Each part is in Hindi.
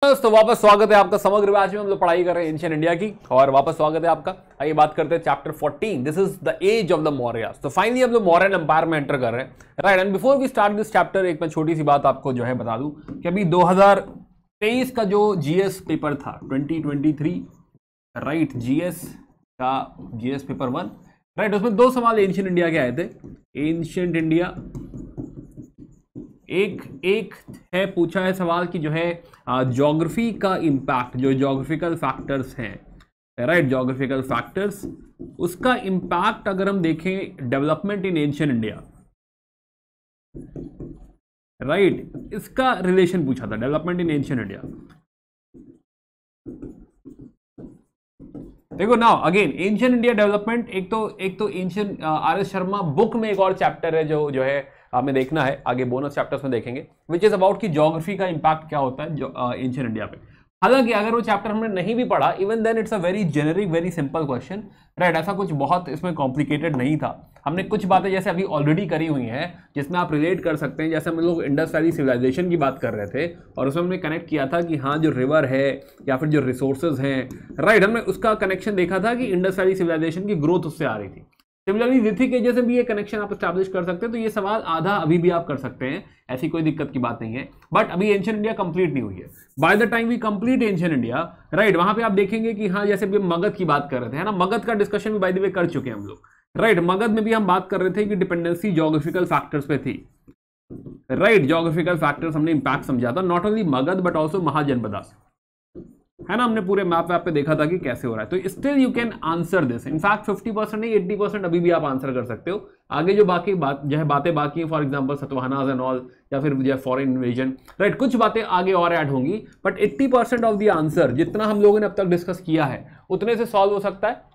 दोस्तों वापस स्वागत है आपका। समग्र बैच में हम लोग पढ़ाई कर रहे हैं एंशिएंट इंडिया की और वापस स्वागत है आपका। आइए बात करते हैं chapter 14। This is the age of the Mauryas. तो फाइनली हम लोग मौर्यन एम्पायर में एंटर कर रहे हैं, right. And before we start this chapter एक मैं छोटी सी बात आपको जो है बता दूं कि अभी 2023 का जो जीएस पेपर था 2023, राइट, जीएस का जीएस पेपर 1, राइट, उसमें 2 सवाल एंशिएंट इंडिया के आए थे। एंशिएंट इंडिया एक है, पूछा है सवाल कि जो है ज्योग्राफी का इंपैक्ट, जो ज्योग्राफिकल फैक्टर्स हैं, राइट, ज्योग्राफिकल फैक्टर्स, उसका इंपैक्ट अगर हम देखें development in ancient India, right, इसका रिलेशन पूछा था, डेवलपमेंट इन एंशिएंट इंडिया। देखो now again ancient India development, एक तो एंशिएंट आर.एस. शर्मा बुक में एक और चैप्टर है जो है हमें देखना है, आगे बोनस चैप्टर्स में देखेंगे, विच इज अबाउट कि ज्योग्राफी का इंपैक्ट क्या होता है एंशिएंट इंडिया पे। हालांकि अगर वो चैप्टर हमने नहीं भी पढ़ा, even then it's a very generic very simple question, right, ऐसा कुछ बहुत इसमें कॉम्प्लिकेटेड नहीं था। हमने कुछ बातें जैसे अभी ऑलरेडी करी हुई हैं जिसमें आप रिलेट कर सकते हैं। जैसे हम लोग इंडस वैली सिविलाइजेशन की बात कर रहे थे और उसमें हमने कनेक्ट किया था कि हाँ जो रिवर है या फिर जो रिसोर्सेज हैं, राइट, हमने उसका कनेक्शन देखा था कि इंडस वैली सिविलाइजेशन की ग्रोथ उससे आ रही थी। सिमिलरली लिथिक एजेस में भी ये कनेक्शन आप एस्टैब्लिश कर सकते हैं। तो ये सवाल आधा अभी भी आप कर सकते हैं, ऐसी कोई दिक्कत की बात नहीं है। बट अभी एंशिएंट इंडिया कंप्लीट नहीं हुई है। By the time we complete ancient India, right, वहां पे आप देखेंगे कि हाँ जैसे भी मगध की बात कर रहे थे, है ना, मगध का डिस्कशन भी बाय द वे कर चुके हैं हम लोग, राइट। मगध में भी हम बात कर रहे थे कि डिपेंडेंसी ज्योग्राफिकल फैक्टर्स पे थी, राइट, ज्योग्राफिकल फैक्टर्स हमने इंपैक्ट समझा था, not only Magadh but also Mahajanapada, है ना। हमने पूरे मैप पे देखा था कि कैसे हो रहा है। तो still you can answer this. In fact 50% नहीं 80% अभी भी आप आंसर कर सकते हो। आगे जो बाकी जो है बातें बाकी हैं, for example Satavahanas and all, या फिर जो है फॉरेन इन्वेजन, राइट, कुछ बातें आगे और ऐड होंगी, बट 80% ऑफ द आंसर जितना हम लोगों ने अब तक डिस्कस किया है उतने से सॉल्व हो सकता है।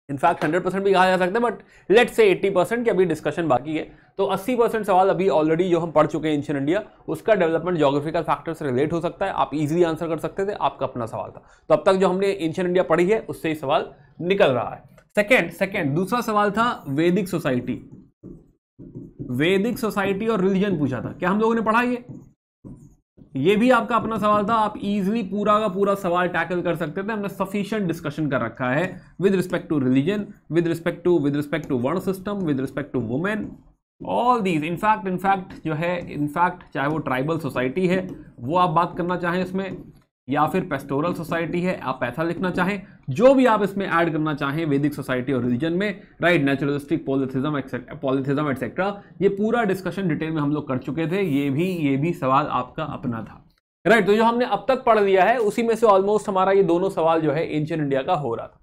इनफैक्ट 100% भी कहा जा सकता है, बट लेट्स से 80% की अभी डिस्कशन बाकी है। तो 80% सवाल अभी ऑलरेडी जो हम पढ़ चुके हैं एंशिएंट इंडिया, उसका डेवलपमेंट ज्योग्राफिकल फैक्टर से रिलेट हो सकता है। आप इजीली आंसर कर सकते थे, आपका अपना सवाल था। तो अब तक जो हमने एंशिएंट इंडिया पढ़ी है उससे ही सवाल निकल रहा है। सेकंड दूसरा सवाल था वैदिक सोसाइटी। वैदिक सोसाइटी और रिलीजन पूछा था, क्या हम लोगों ने पढ़ा ये भी आपका अपना सवाल था। आप इजीली पूरा का पूरा सवाल टैकल कर सकते थे। हमने सफिशिएंट डिस्कशन कर रखा है with respect to religion, with respect to varna system, with respect to women, all these. In fact जो है, इनफैक्ट चाहे वो ट्राइबल सोसाइटी है वो आप बात करना चाहें इसमें, या फिर पेस्टोरल सोसाइटी है, आप ऐसा लिखना चाहें, जो भी आप इसमें ऐड करना चाहें वैदिक सोसाइटी और रिलीजन में, राइट, नेचुरलिस्टिक पॉलिथिज्म एटसेट्रा, ये पूरा डिस्कशन डिटेल में हम लोग कर चुके थे। ये भी सवाल आपका अपना था, राइट। तो जो हमने अब तक पढ़ लिया है उसी में से ऑलमोस्ट हमारा ये दोनों सवाल जो है एंशिएंट इंडिया का हो रहा था।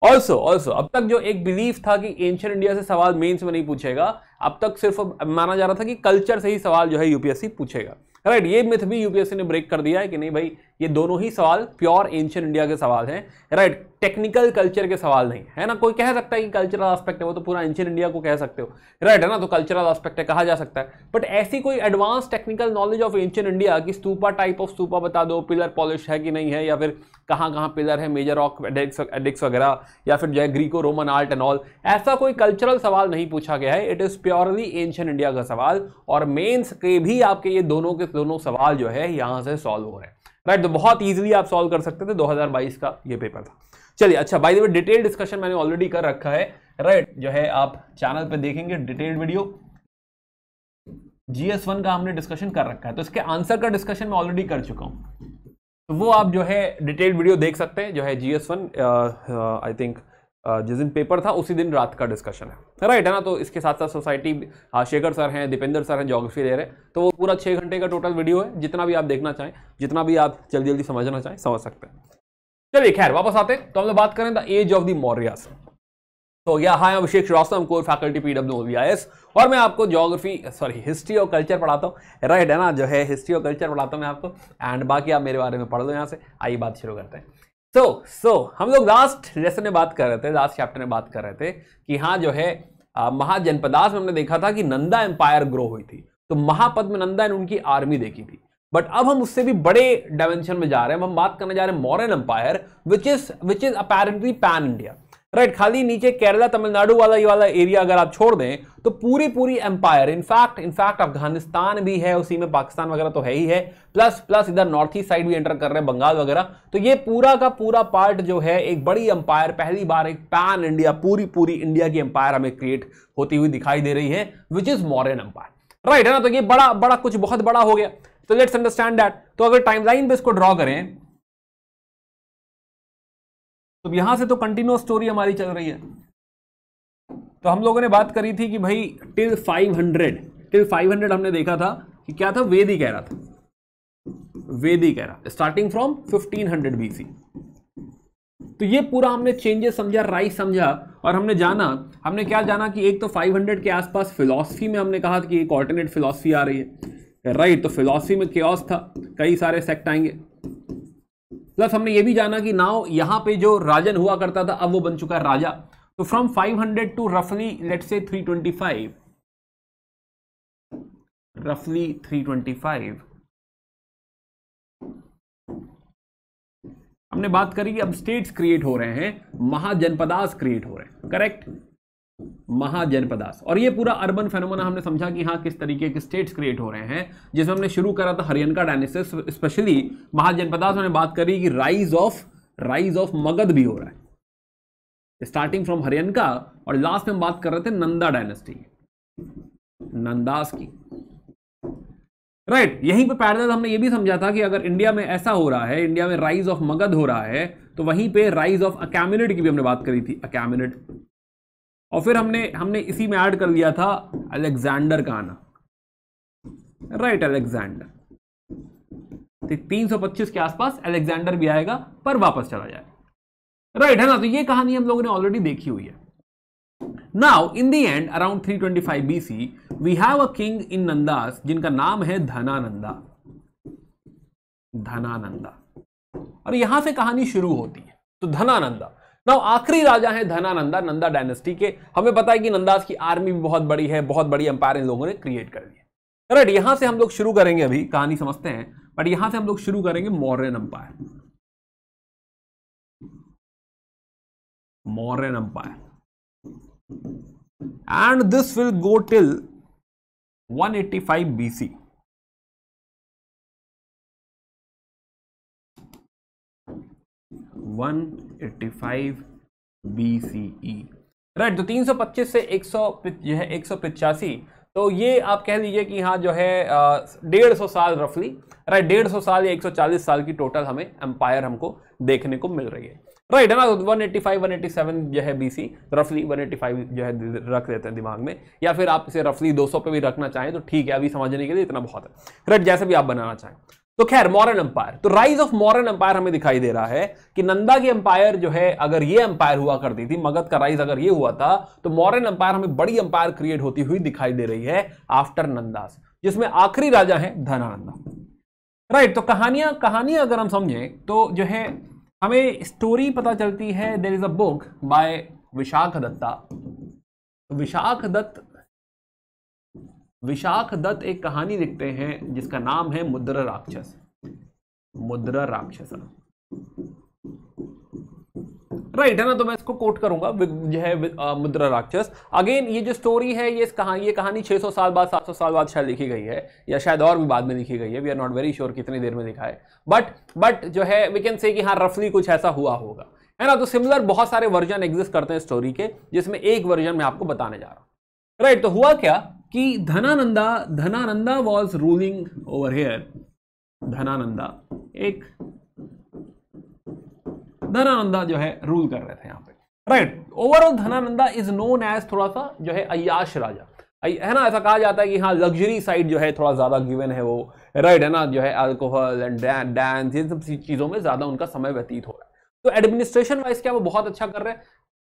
ऑल्सो अब तक जो एक बिलीफ था कि एंशिएंट इंडिया से सवाल मेंस में नहीं पूछेगा, अब तक सिर्फ माना जा रहा था कि कल्चर से ही सवाल जो है यूपीएससी पूछेगा, राइट। ये मिथ भी यूपीएससी ने ब्रेक कर दिया है कि नहीं भाई ये दोनों ही सवाल प्योर एंशिएंट इंडिया के सवाल हैं, राइट, टेक्निकल कल्चर के सवाल नहीं है ना। कोई कह सकता है कि कल्चरल एस्पेक्ट है, वो तो पूरा एंशिएंट इंडिया को कह सकते हो, राइट, है ना, तो कल्चरल एस्पेक्ट है, कहा जा सकता है। बट ऐसी कोई advance technical knowledge of ancient India की स्तूपा, टाइप ऑफ स्तूपा बता दो, पिलर पॉलिश है कि नहीं है, या फिर कहाँ पिलर है, मेजर रॉक एडिक्स वगैरह, या फिर जो है Greco Roman art and all, ऐसा कोई कल्चरल सवाल नहीं पूछा गया है। It is purely ancient India का सवाल, और मेंस के भी आपके ये दोनों सवाल जो है यहां से सॉल्व हो रहे हैं, राइट। तो बहुत इजीली आप सॉल्व कर सकते थे। 2022 का ये पेपर था। चलिए, अच्छा, by the way detail discussion मैंने ऑलरेडी कर रखा है, राइट, जो है आप चैनल पे देखेंगे डिटेल्ड वीडियो। GS1 का हमने डिस्कशन कर रखा है, तो इसके आंसर का डिस्कशन मैं ऑलरेडी कर चुका हूं, तो वो आप जो है डिटेल्ड वीडियो देख सकते हैं। जो है GS1 आई थिंक जिस दिन पेपर था उसी दिन रात का डिस्कशन है, राइट, है ना। तो इसके साथ साथ सोसाइटी शेखर सर हैं, दीपेंद्र सर हैं, ज्योग्राफी दे रहे हैं, तो वो पूरा 6 घंटे का टोटल वीडियो है। जितना भी आप देखना चाहें, जितना भी आप जल्दी समझना चाहें, समझ सकते हैं। चलिए खैर वापस आते हैं, तो हम लोग बात करें the age of the Mauryas. तो या hi, Abhishek Srivastava, core faculty PWOVIS, और मैं आपको हिस्ट्री और कल्चर पढ़ाता हूँ, राइट, है ना, जो है हिस्ट्री और कल्चर पढ़ाता हूँ मैं आपको, एंड बाकी आप मेरे बारे में पढ़ लो यहाँ से। आइए बात शुरू करते हैं। सो हम लोग लास्ट लेसन में बात कर रहे थे, लास्ट चैप्टर में बात कर रहे थे कि हाँ जो है महाजनपदास में हमने देखा था कि नंदा एम्पायर ग्रो हुई थी, तो महापद्मनंदा ने उनकी आर्मी देखी थी। बट अब हम उससे भी बड़े डायमेंशन में जा रहे हैं। हम बात करने जा रहे हैं Mauryan empire, which is apparently pan India, right. खाली नीचे केरला तमिलनाडु वाला ये वाला एरिया अगर आप छोड़ दें तो पूरी पूरी एम्पायर, इनफैक्ट अफगानिस्तान भी है उसी में, पाकिस्तान वगैरह तो है ही है, प्लस इधर नॉर्थ ईस्ट साइड भी एंटर कर रहे हैं, बंगाल वगैरह। तो ये पूरा का पूरा पार्ट जो है एक बड़ी एम्पायर, पहली बार एक पैन इंडिया, पूरी इंडिया की एम्पायर हमें क्रिएट होती हुई दिखाई दे रही है, which is Mauryan empire, right है ना। तो ये बड़ा कुछ बहुत बड़ा हो गया। तो लेट्स अंडरस्टैंड दैट। तो अगर टाइमलाइन पे इसको ड्रॉ करें तो यहां से तो कंटिन्यूअस स्टोरी हमारी चल रही है। तो हम लोगों ने बात करी थी कि भाई टिल 500 हमने देखा था कि क्या था, वेदी कह रहा था, स्टार्टिंग फ्रॉम 1500 BC। तो ये पूरा हमने चेंजेस समझा, राइज समझा, और हमने क्या जाना कि एक तो 500 के आसपास फिलॉसफी में हमने कहा कि एक ऑल्टरनेट फिलॉसफी आ रही है, राइट। तो फिलॉसफी में केओस था, कई सारे सेक्ट आएंगे। प्लस हमने ये भी जाना कि नाउ यहां पे जो राजन हुआ करता था अब वो बन चुका है राजा। तो फ्रॉम 500 टू रफली लेट्स से 325, हमने बात करी कि अब स्टेट्स क्रिएट हो रहे हैं, महाजनपदास क्रिएट हो रहे हैं, करेक्ट, महाजनपदास। और ये पूरा अर्बन फेनोमेना हमने समझा कि हाँ किस तरीके के स्टेट्स क्रिएट हो रहे हैं, जिसमें हमने शुरू करा था हरियनका डायनेस्टी, स्पेशली महाजनपदास। हमने बात करी कि राइज ऑफ मगध भी हो रहा है, स्टार्टिंग फ्रॉम हरियनका, और लास्ट में हम बात कर रहे थे नंदा डायनेस्टी, नंदास की, राइट। यहीं पे पैरेलल हमने ये भी समझा था कि अगर इंडिया में ऐसा हो रहा है, इंडिया में राइज ऑफ मगध हो रहा है, तो वहीं पे राइज ऑफ अकैमिनिड की भी हमने बात करी थी, अकैमिनिड। और फिर हमने इसी में ऐड कर लिया था अलेक्जेंडर का आना, राइट, अलेक्जेंडर। 325 के आसपास अलेक्जेंडर भी आएगा पर वापस चला जाएगा, राइट है ना। तो ये कहानी हम लोगों ने ऑलरेडी देखी हुई है। Now in the end around 325 BC we have a king in Nandas जिनका नाम है धनानंदा, और यहां से कहानी शुरू होती है। तो धनानंदा नाउ आखिरी राजा है धनानंदा, नंदा डायनेस्टी के। हमें पता है कि नंदास की आर्मी भी बहुत बड़ी है, बहुत बड़ी एम्पायर इन लोगों ने क्रिएट कर दी है, राइट। यहां से हम लोग शुरू करेंगे, अभी कहानी समझते हैं, बट यहां से हम लोग शुरू करेंगे Mauryan empire, and this will go till 185 BC. 185 BCE, right. तो 325 से 100 जो है 185, तो ये आप कह लीजिए कि हाँ जो है 150 साल रफली, राइट, 150 साल या 140 साल की टोटल हमें एम्पायर हमको देखने को मिल रही है, राइट है ना। 185 187 जो है BC, रफली 185 जो है रख देते हैं दिमाग में, या फिर आप इसे रफली 200 पे भी रखना चाहें तो ठीक है, अभी समझने के लिए इतना बहुत है, राइट, जैसे भी आप बनाना चाहें। तो खैर मौर्यन एम्पायर, तो राइज ऑफ मौर्यन एम्पायर हमें दिखाई दे रहा है कि नंदा की एम्पायर जो है, अगर ये एम्पायर हुआ करती थी, मगध का राइज अगर ये हुआ था, तो मौर्यन एम्पायर हमें बड़ी एम्पायर क्रिएट होती हुई दिखाई दे रही है आफ्टर नंदास, जिसमें आखिरी राजा है धनानंदा, राइट। तो कहानियां अगर हम समझें तो जो है हमें स्टोरी पता चलती है। There is a book by Vishakh Datta. Vishakh Datt एक कहानी लिखते हैं जिसका नाम है मुद्रा राक्षस, राइट है ना। तो मैं इसको कोट करूंगा, जो है मुद्रा राक्षस। अगेन ये जो स्टोरी है, ये कहानी 600 साल बाद 700 साल बाद शायद लिखी गई है, या शायद और भी बाद में लिखी गई है, we are not very sure कितनी देर में लिखा है, बट जो है वी कैन से कि हाँ रफली कुछ ऐसा हुआ होगा, है ना। तो सिमिलर बहुत सारे वर्जन एग्जिस्ट करते हैं स्टोरी के, जिसमें एक वर्जन मैं आपको बताने जा रहा हूं, राइट। तो हुआ क्या कि Dhanananda was ruling over here. Dhanananda जो है रूल कर रहे थे यहाँ पे, right. Overall Dhanananda is known as थोड़ा सा जो है अय्याश राजा, है ना। ऐसा कहा जाता है कि हाँ लग्जरी साइड जो है थोड़ा ज्यादा गिवन है वो, राइट है ना। जो है अल्कोहल एंड डांस, इन सब चीजों में ज्यादा उनका समय व्यतीत हो रहा है। तो एडमिनिस्ट्रेशन वाइज क्या वो बहुत अच्छा कर रहे हैं?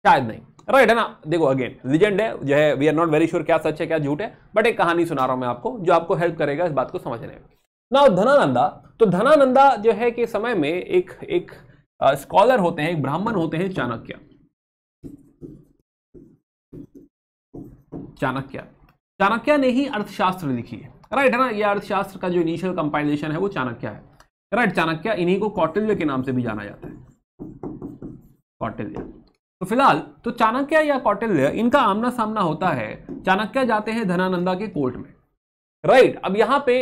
शायद नहीं, राइट है ना। देखो अगेन लीजेंड है, जो है we are not very sure क्या सच है क्या झूठ है, बट एक कहानी सुना रहा हूं मैं आपको जो आपको हेल्प करेगा इस बात को समझने में। नाउ धनानंदा जो है कि समय में एक स्कॉलर होते हैं, एक ब्राह्मण होते हैं, चाणक्य ने ही अर्थशास्त्र लिखी है, राइट है ना। ये अर्थशास्त्र का जो इनिशियल कंपाइलेशन है वो चाणक्य है, राइट। चाणक्य, इन्हीं को कौटिल्य के नाम से भी जाना जाता है, कौटिल्य। तो फिलहाल तो चाणक्य या कौटिल्य इनका आमना सामना होता है। चाणक्य जाते हैं धनानंदा के कोर्ट में, राइट। अब यहाँ पे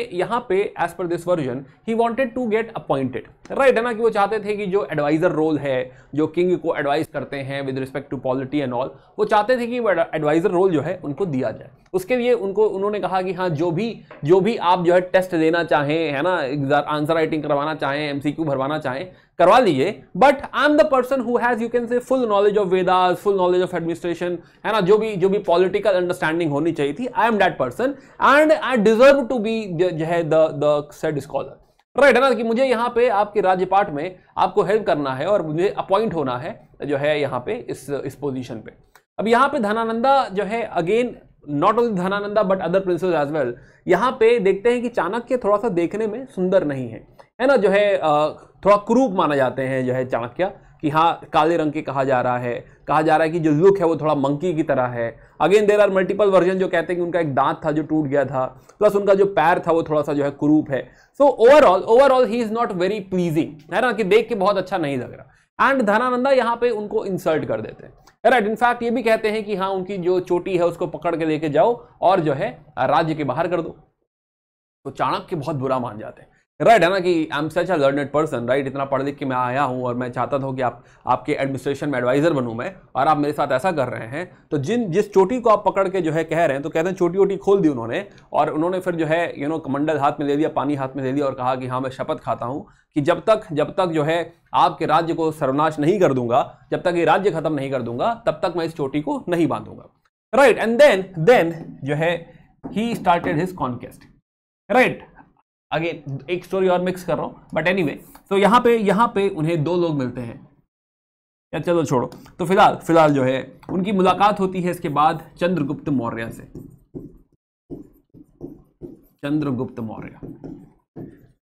as per this version he wanted to get appointed, right, है ना, कि वो चाहते थे कि जो एडवाइजर रोल है, जो किंग को एडवाइस करते हैं with respect to polity and all, वो चाहते थे कि वो एडवाइजर रोल जो है उनको दिया जाए। उसके लिए उन्होंने कहा कि हाँ, जो भी आप जो है टेस्ट देना चाहें, है ना, आंसर राइटिंग करवाना चाहें, एमसीक्यू भरवाना चाहें, करवा लीजिए, but I am the person who has, you can say, full knowledge of Vedas, full knowledge of administration, है ना, जो भी पॉलिटिकल अंडरस्टैंडिंग होनी चाहिए थी, I am that person and I deserve to be जो है द सेड स्कॉलर, राइट, है ना, कि मुझे यहाँ पे आपके राज्यपाठ में आपको हेल्प करना है और मुझे अपॉइंट होना है जो है यहाँ पे इस पोजीशन पे। अब यहाँ पे धनानंदा जो है, again not only Dhanananda but other princes as well, यहाँ पे देखते हैं कि चाणक्य थोड़ा सा देखने में सुंदर नहीं है ना, जो है थोड़ा क्रूप माना जाते हैं जो है चाणक्य, कि हाँ काले रंग के कहा जा रहा है कि जो लुक है वो थोड़ा मंकी की तरह है। Again there are multiple version जो कहते हैं कि उनका एक दांत था जो टूट गया था, प्लस उनका जो पैर था वो थोड़ा सा जो है क्रूप है। So overall he is not very pleasing, है ना, कि देख के बहुत अच्छा नहीं लग रहा। एंड धनानंदा यहाँ पे उनको इंसल्ट कर देते हैं, राइट। इनफैक्ट ये भी कहते हैं कि हाँ, उनकी जो चोटी है उसको पकड़ के लेके जाओ और जो है राज्य के बाहर कर दो। तो चाणक्य बहुत बुरा मान जाते हैं, राइट, है ना, कि I am such a learned person, right, इतना पढ़ लिख के मैं आया हूं और मैं चाहता था कि आपके एडमिनिस्ट्रेशन में एडवाइजर बनूं मैं, और आप मेरे साथ ऐसा कर रहे हैं। तो जिस चोटी को आप पकड़ के जो है कह रहे हैं, तो कहते हैं चोटी वोटी खोल दी उन्होंने, और उन्होंने फिर जो है कमंडल हाथ में ले लिया, पानी हाथ में ले लिया और कहा कि हाँ, मैं शपथ खाता हूं कि जब तक जो है आपके राज्य को सर्वनाश नहीं कर दूंगा, जब तक ये राज्य खत्म नहीं कर दूंगा, तब तक मैं इस चोटी को नहीं बांधूंगा, राइट। एंड देन जो है he started his conquest, right. Again एक स्टोरी और मिक्स कर रहा हूं, बट एनीवे, तो यहाँ पे उन्हें दो लोग मिलते हैं, या चलो छोड़ो। तो फिलहाल जो है उनकी मुलाकात होती है इसके बाद चंद्रगुप्त मौर्य से। चंद्रगुप्त मौर्य,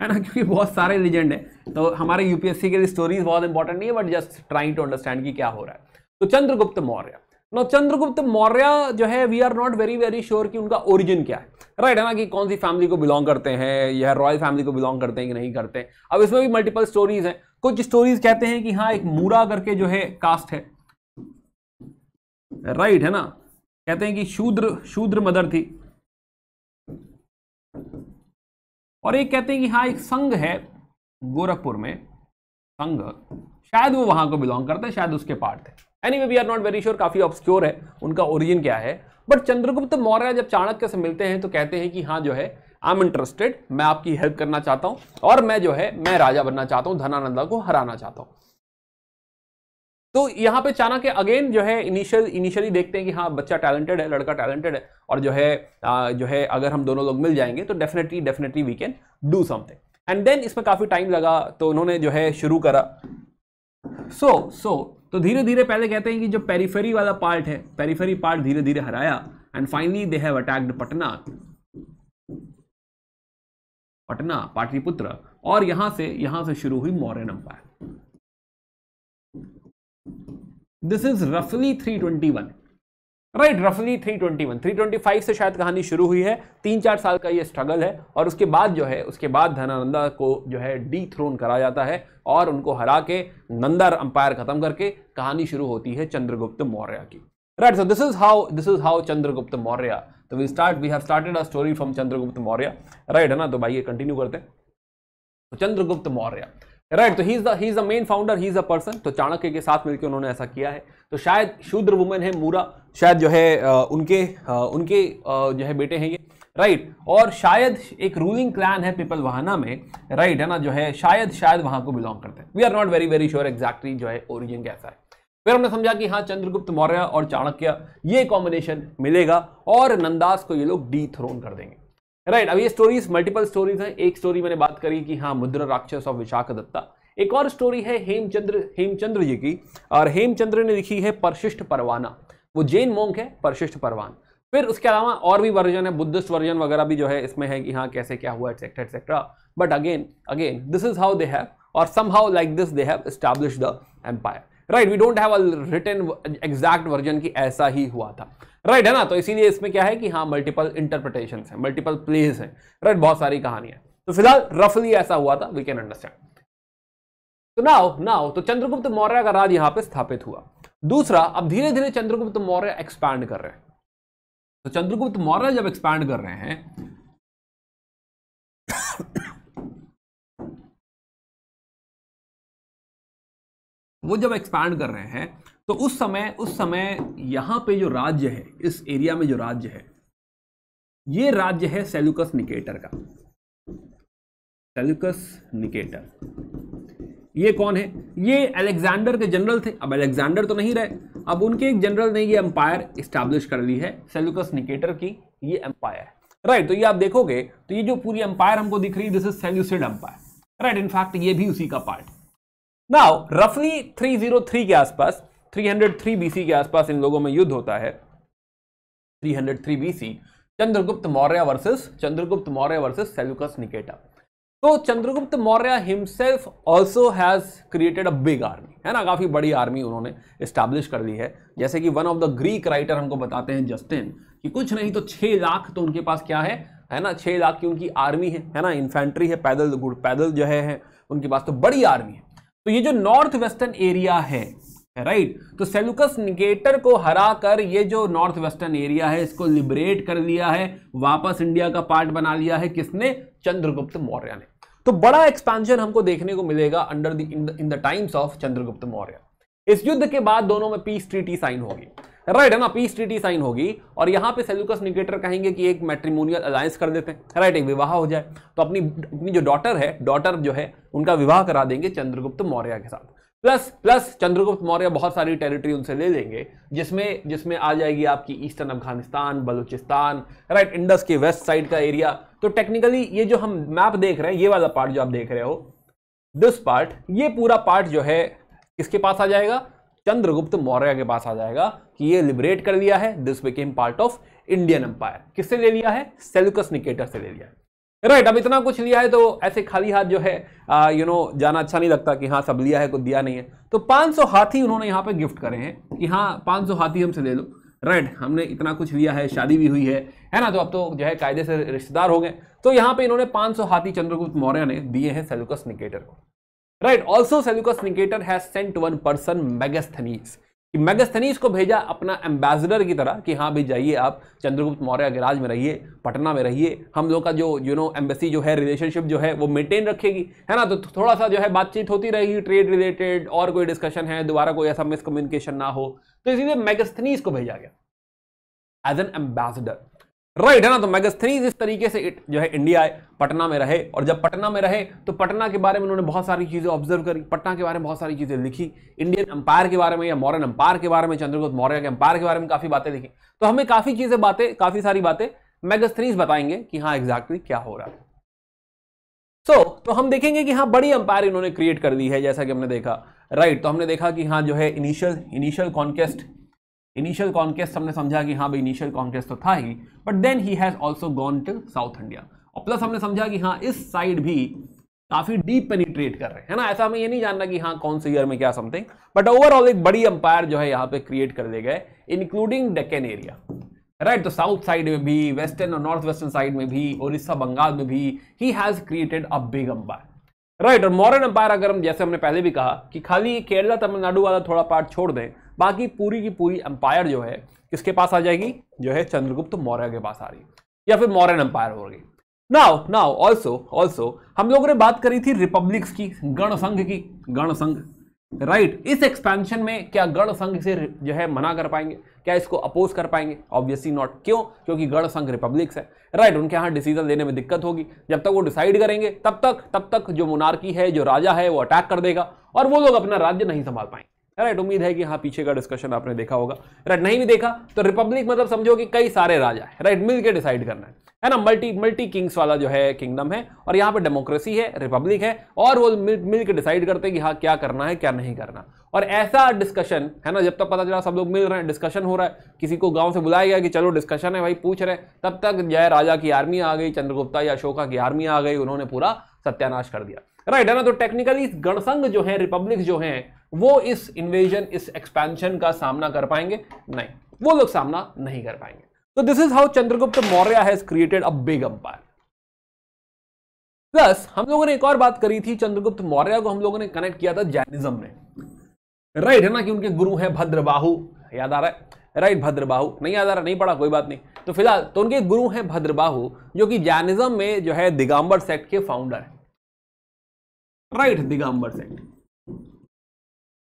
है ना, क्योंकि बहुत सारे लेजेंड है, तो हमारे यूपीएससी के लिए स्टोरीज बहुत इंपॉर्टेंट नहीं है, but just trying to understand कि क्या हो रहा है। तो चंद्रगुप्त मौर्य, चंद्रगुप्त मौर्य जो है, we are not very sure कि उनका ओरिजिन क्या है, राइट, है ना, कि कौन सी फैमिली को बिलोंग करते हैं, या रॉयल फैमिली को बिलोंग करते हैं कि नहीं करते। अब इसमें भी मल्टीपल स्टोरीज हैं। कुछ स्टोरीज कहते हैं कि हाँ, एक मूरा करके जो है कास्ट है, राइट, है ना, कहते हैं कि शूद्र मदर थी, और एक कहते हैं कि हाँ, एक संघ है गोरखपुर में, संघ, शायद वो वहां को बिलोंग करते हैं, शायद उसके पार्ट थे। Anyway we are not very sure, काफी ऑब्सक्योर है उनका ओरिजिन क्या है। बट चंद्रगुप्त मौर्य जब चाणक्य से मिलते हैं तो कहते हैं कि हाँ, जो है आई एम इंटरेस्टेड, मैं आपकी हेल्प करना चाहता हूं, और मैं राजा बनना चाहता हूं, धनानंदा को हराना चाहता हूं। तो यहाँ पे चाणक्य अगेन जो है इनिशियली देखते हैं कि हाँ, बच्चा टैलेंटेड है, लड़का टैलेंटेड है, और जो है अगर हम दोनों लोग मिल जाएंगे तो definitely we can do something. And then इसमें काफी टाइम लगा, तो उन्होंने जो है शुरू करा। तो धीरे धीरे पहले कहते हैं कि जो पेरिफेरी वाला पार्ट है, पेरिफेरी पार्ट धीरे धीरे हराया, and finally they have attacked Patna, Pataliputra, और यहां से शुरू हुई मौर्यन एम्पायर। दिस इज रफली 321, राइट, रफली 325 से शायद कहानी शुरू हुई है। 3-4 साल का ये स्ट्रगल है, और उसके बाद धनानंदा को जो है डीथ्रोन करा जाता है, और उनको हरा के नंदा अंपायर खत्म करके कहानी शुरू होती है चंद्रगुप्त मौर्य की, right. So this is how Chandragupta Maurya, तो we have started a story from Chandragupta Maurya, right, है ना। तो भाई ये कंटिन्यू करते हैं। तो चंद्रगुप्त मौर्य, राइट, तो he is the main founder, he is a person. तो चाणक्य के साथ मिलकर उन्होंने ऐसा किया है। तो शायद शूद्र वुमेन है मूरा, शायद जो है उनके जो है बेटे हैं ये, राइट, और शायद एक रूलिंग क्लैन है पिपलवाहना में, राइट, है ना, जो है शायद वहां को बिलोंग करते हैं। We are not very sure exactly जो है ओरिजिन कैसा है। फिर हमने समझा कि हाँ, चंद्रगुप्त मौर्य और चाणक्य ये कॉम्बिनेशन मिलेगा, और नंदास को ये लोग डीथ्रोन कर देंगे, राइट। अब ये स्टोरीज मल्टीपल स्टोरीज हैं। एक स्टोरी मैंने बात करी कि हाँ, मुद्रा राक्षस ऑफ विशाखदत्ता। एक और स्टोरी है हेमचंद्र जी की, और हेमचंद्र ने लिखी है परशिष्ट परवाना, वो जैन मोंक है, परशिष्ट परवान। फिर उसके अलावा और भी वर्जन है, बुद्धिस्ट वर्जन वगैरह भी जो है इसमें है कि हाँ, कैसे क्या हुआ, etcetera etcetera. But again this is how they have, और somehow like this they have established the empire, right. We don't have a written exact version की ऐसा ही हुआ था, राइट, है ना। तो इसीलिए इसमें क्या है कि हाँ, मल्टीपल इंटरप्रिटेशंस हैं, मल्टीपल प्लेस हैं, राइट, बहुत सारी कहानियां। तो फिलहाल रफली ऐसा हुआ था, वी कैन अंडरस्टैंड। तो नाउ तो चंद्रगुप्त मौर्य का राज यहां पे स्थापित हुआ। दूसरा, अब धीरे धीरे चंद्रगुप्त मौर्य एक्सपैंड कर रहे हैं। तो चंद्रगुप्त मौर्य जब एक्सपैंड कर रहे हैं वो जब एक्सपैंड कर रहे हैं तो उस समय यहां पे जो राज्य है, इस एरिया में जो राज्य है, ये राज्य है सेल्यूकस निकेटर का। सेल्यूकस निकेटर ये कौन है? ये अलेक्जेंडर के जनरल थे। अब अलेक्जेंडर तो नहीं रहे, अब उनके एक जनरल ने ये एम्पायर स्टैब्लिश कर ली है, सेल्यूकस निकेटर की ये एम्पायर, राइट। तो ये आप देखोगे तो ये जो पूरी एम्पायर हमको दिख रही है, this is Seleucid empire, right. In fact ये भी उसी का पार्ट। नाउ रफली 303 के आसपास, 303 बीसी के आसपास इन लोगों में युद्ध होता है। 303 BC Chandragupta Maurya versus Seleucus Nicator. तो Chandragupta Maurya himself also has created a big army, है ना, काफी बड़ी आर्मी उन्होंने एस्टैब्लिश कर ली है। जैसे कि one of the Greek writer हमको बताते हैं जस्टिन कि कुछ नहीं तो 6 लाख तो उनके पास क्या है ना, 6 लाख की उनकी आर्मी है ना, इन्फेंट्री है, पैदल जो है उनके पास, तो बड़ी आर्मी है। तो ये जो नॉर्थ वेस्टर्न एरिया है, राइट, तो सेल्यूकस निकेटर को हराकर ये जो नॉर्थ वेस्टर्न एरिया है इसको लिबरेट कर लिया है, वापस इंडिया का पार्ट बना लिया है। किसने? चंद्रगुप्त मौर्य ने। तो बड़ा एक्सपेंशन हमको देखने को मिलेगा under in the times of Chandragupta Maurya. इस युद्ध के बाद दोनों में पीस ट्रीटी साइन होगी, राइट, है ना, पीस ट्रीटी साइन होगी। और यहां पे सेल्यूकस निकेटर कहेंगे कि एक मैट्रिमोनियल अलायंस कर देते हैं, राइट, एक विवाह हो जाए। तो अपनी जो डॉटर जो है उनका विवाह करा देंगे चंद्रगुप्त मौर्य के साथ। प्लस चंद्रगुप्त मौर्य बहुत सारी टेरिटरी उनसे ले लेंगे, जिसमें आ जाएगी आपकी eastern Afghanistan, Balochistan, right, Indus के वेस्ट साइड का एरिया। तो टेक्निकली ये जो हम मैप देख रहे हैं, ये वाला पार्ट जो आप देख रहे हो, दिस पार्ट, ये पूरा पार्ट जो है किसके पास आ जाएगा? चंद्रगुप्त मौर्य के पास आ जाएगा कि ये लिबरेट कर लिया है, this became part of Indian empire. किससे ले लिया है? सेल्यूकस निकेटर से ले लिया है, राइट। अब इतना कुछ लिया है तो ऐसे खाली हाथ जो है जाना अच्छा नहीं लगता कि हाँ सब लिया है, कुछ दिया नहीं है। तो 500 हाथी उन्होंने यहाँ पे गिफ्ट करे हैं कि हाँ 500 हाथी हमसे ले लो, राइट, हमने इतना कुछ लिया है, शादी भी हुई है ना, तो अब तो जो है कायदे से रिश्तेदार हो गए। तो यहाँ पे इन्होंने 500 हाथी चंद्रगुप्त मौर्य ने दिए हैं सेल्यूकस निकेटर को, right. Also Seleucus Nicator has sent one person, Megasthenes को भेजा अपना एम्बेसडर की तरह कि हाँ भी जाइए आप चंद्रगुप्त मौर्य के राज में रहिए, पटना में रहिए, हम लोग का जो एम्बेसी जो है, रिलेशनशिप जो है वो मेंटेन रखेगी, है ना। तो थोड़ा सा जो है बातचीत होती रहेगी ट्रेड रिलेटेड, और कोई डिस्कशन है, दोबारा कोई ऐसा मिसकम्युनिकेशन ना हो, तो इसीलिए मेगास्थनीज को भेजा गया एज एन एम्बेसडर, राइट, है ना। तो मेगास्थनीज इस तरीके से जो है इंडिया आए, पटना में रहे, और जब पटना में रहे तो पटना के बारे में उन्होंने बहुत सारी चीजें ऑब्जर्व करी, पटना के बारे में बहुत सारी चीजें लिखी, इंडियन एम्पायर के बारे में या मौर्यन एम्पायर के बारे में, चंद्रगुप्त मौर्य के एम्पायर के बारे में काफी बातें लिखी। तो हमें काफी सारी बातें मेगास्थनीज बताएंगे कि हाँ एग्जैक्टली क्या हो रहा है। तो हम देखेंगे कि हाँ बड़ी एम्पायर इन्होंने क्रिएट कर ली है, जैसा कि हमने देखा, राइट। तो हमने देखा कि हाँ जो है इनिशियल कॉन्केस्ट हमने समझा कि हाँ भाई इनिशियल कॉन्केस्ट तो था ही, but then he has also gone till south India. और प्लस हमने समझा कि हाँ इस साइड भी काफी डीप पेनिट्रेट कर रहे हैं, है ना। ऐसा हमें ये नहीं जानना कि हाँ कौन से ईयर में क्या समथिंग, बट ओवरऑल एक बड़ी एम्पायर जो है यहाँ पे क्रिएट कर ले गए, इंक्लूडिंग डेक्कन एरिया, राइट। तो साउथ साइड में भी, वेस्टर्न और नॉर्थ वेस्टर्न साइड में भी, उड़ीसा बंगाल में भी he has created a big empire, right. और मौर्यन एम्पायर अगर हम, जैसे हमने पहले भी कहा कि खाली केरला तमिलनाडु वाला थोड़ा पार्ट छोड़ दें, बाकी पूरी की पूरी एम्पायर जो है किसके पास आ जाएगी? जो है चंद्रगुप्त मौर्य के पास आ रही, या फिर मौर्यन एम्पायर हो गई। नाउ ऑल्सो हम लोगों ने बात करी थी रिपब्लिक्स की, गण संघ, राइट। इस एक्सपेंशन में क्या गण संघ से जो है मना कर पाएंगे? क्या इसको अपोज कर पाएंगे? Obviously not. क्यों? क्योंकि गण संघ रिपब्लिक्स है, राइट। उनके यहाँ डिसीजन लेने में दिक्कत होगी। जब तक वो डिसाइड करेंगे तब तक जो मोनार्की है, जो राजा है, वो अटैक कर देगा और वो लोग अपना राज्य नहीं संभाल पाएंगे, राइट। उम्मीद है कि हाँ पीछे का डिस्कशन आपने देखा होगा, राइट। नहीं भी देखा तो रिपब्लिक मतलब समझो कि कई सारे राजा है, राइट, मिलके डिसाइड करना है ना। मल्टी किंग्स वाला जो है किंगडम है, और यहाँ पे डेमोक्रेसी है, रिपब्लिक है, और वो मिल के डिसाइड करते हैं कि हाँ क्या करना है क्या नहीं करना। और ऐसा डिस्कशन है ना, जब तक पता चला सब लोग मिल रहे हैं, डिस्कशन हो रहा है, किसी को गांव से बुलाया गया कि चलो डिस्कशन है भाई, पूछ रहे हैं, तब तक जय राजा की आर्मी आ गई, चंद्रगुप्ता या अशोका की आर्मी आ गई, उन्होंने पूरा सत्यानाश कर दिया, राइट, है ना। तो टेक्निकली गणसंघ जो है, रिपब्लिक जो है, वो इस इन्वेजन, इस एक्सपेंशन का सामना कर पाएंगे? नहीं, वो लोग सामना नहीं कर पाएंगे। तो this is how Chandragupta Maurya has created a big empire. Plus हम लोगों ने एक और बात करी थी, चंद्रगुप्त मौर्य को हम लोगों ने कनेक्ट किया था जैनिज्म में, राइट, है ना, कि उनके गुरु हैं भद्रबाहु, याद आ रहा है, राइट, भद्रबाहु, नहीं याद आ रहा, नहीं पढ़ा, कोई बात नहीं। तो फिलहाल तो उनके गुरु हैं भद्रबाहु, जो कि जैनिज्म में जो है दिगंबर सेक्ट के फाउंडर है, राइट, दिगंबर सेक्ट।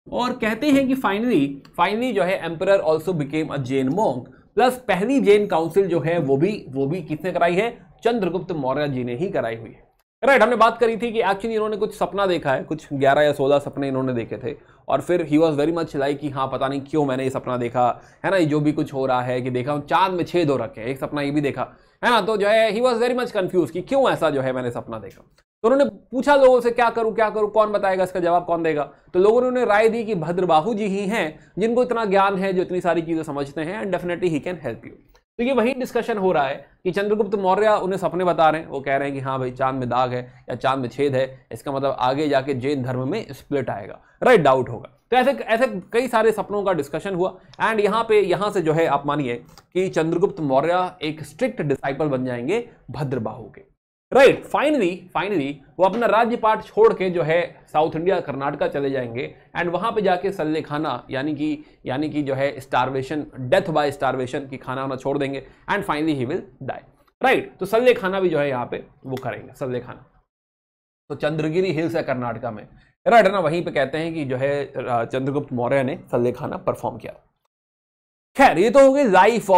और कहते हैं कि फाइनली जो है emperor also became a Jain monk, plus पहली जैन काउंसिल जो है वो भी किसने कराई है, चंद्रगुप्त मौर्य जी ने ही कराई हुई है, राइट। हमने बात करी थी कि एक्चुअली इन्होंने कुछ सपना देखा है, कुछ 11 या 16 सपने इन्होंने देखे थे, और फिर he was very much like कि हाँ पता नहीं क्यों मैंने ये सपना देखा, है ना, ये जो भी कुछ हो रहा है कि देखा हूं चांद में छेद हो रखे हैं, एक सपना ये भी देखा, है ना, तो जो है he was very much confuse कि क्यों ऐसा जो है मैंने सपना देखा। तो उन्होंने पूछा लोगों से क्या करूं, कौन बताएगा, इसका जवाब कौन देगा। तो लोगों ने उन्हें राय दी कि भद्रबाहु जी ही हैं जिनको इतना ज्ञान है, जो इतनी सारी चीजें समझते हैं, and definitely he can help you. तो ये वही डिस्कशन हो रहा है कि चंद्रगुप्त मौर्य उन्हें सपने बता रहे हैं, वो कह रहे हैं कि हाँ भाई चांद में दाग है या चांद में छेद है, इसका मतलब आगे जाके जैन धर्म में स्प्लिट आएगा, राइट, डाउट होगा। तो ऐसे कई सारे सपनों का डिस्कशन हुआ, एंड यहाँ से जो है आप मानिए कि चंद्रगुप्त मौर्य एक स्ट्रिक्ट डिसाइपल बन जाएंगे भद्रबाहु के, राइट। फाइनली वो अपना राज्य पाठ छोड़ के जो है साउथ इंडिया कर्नाटका चले जाएंगे, एंड वहां पे जाके सल्ले खाना यानी कि जो है स्टारवेशन, डेथ बाय स्टारवेशन की खाना वाना छोड़ देंगे, and finally he will die, right. तो सल्ले खाना भी जो है यहाँ पे वो करेंगे, सल्ले खाना। तो चंद्रगिरी हिल्स है कर्नाटका में, राइट, है ना, वहीं पे कहते हैं कि जो है चंद्रगुप्त मौर्य ने सल्ले खाना परफॉर्म किया। खैर ये तो हो गई life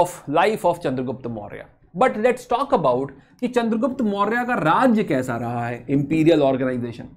of Chandragupta Maurya. But let's talk about कि चंद्रगुप्त मौर्य का राज्य कैसा रहा है, इंपीरियल ऑर्गेनाइजेशन,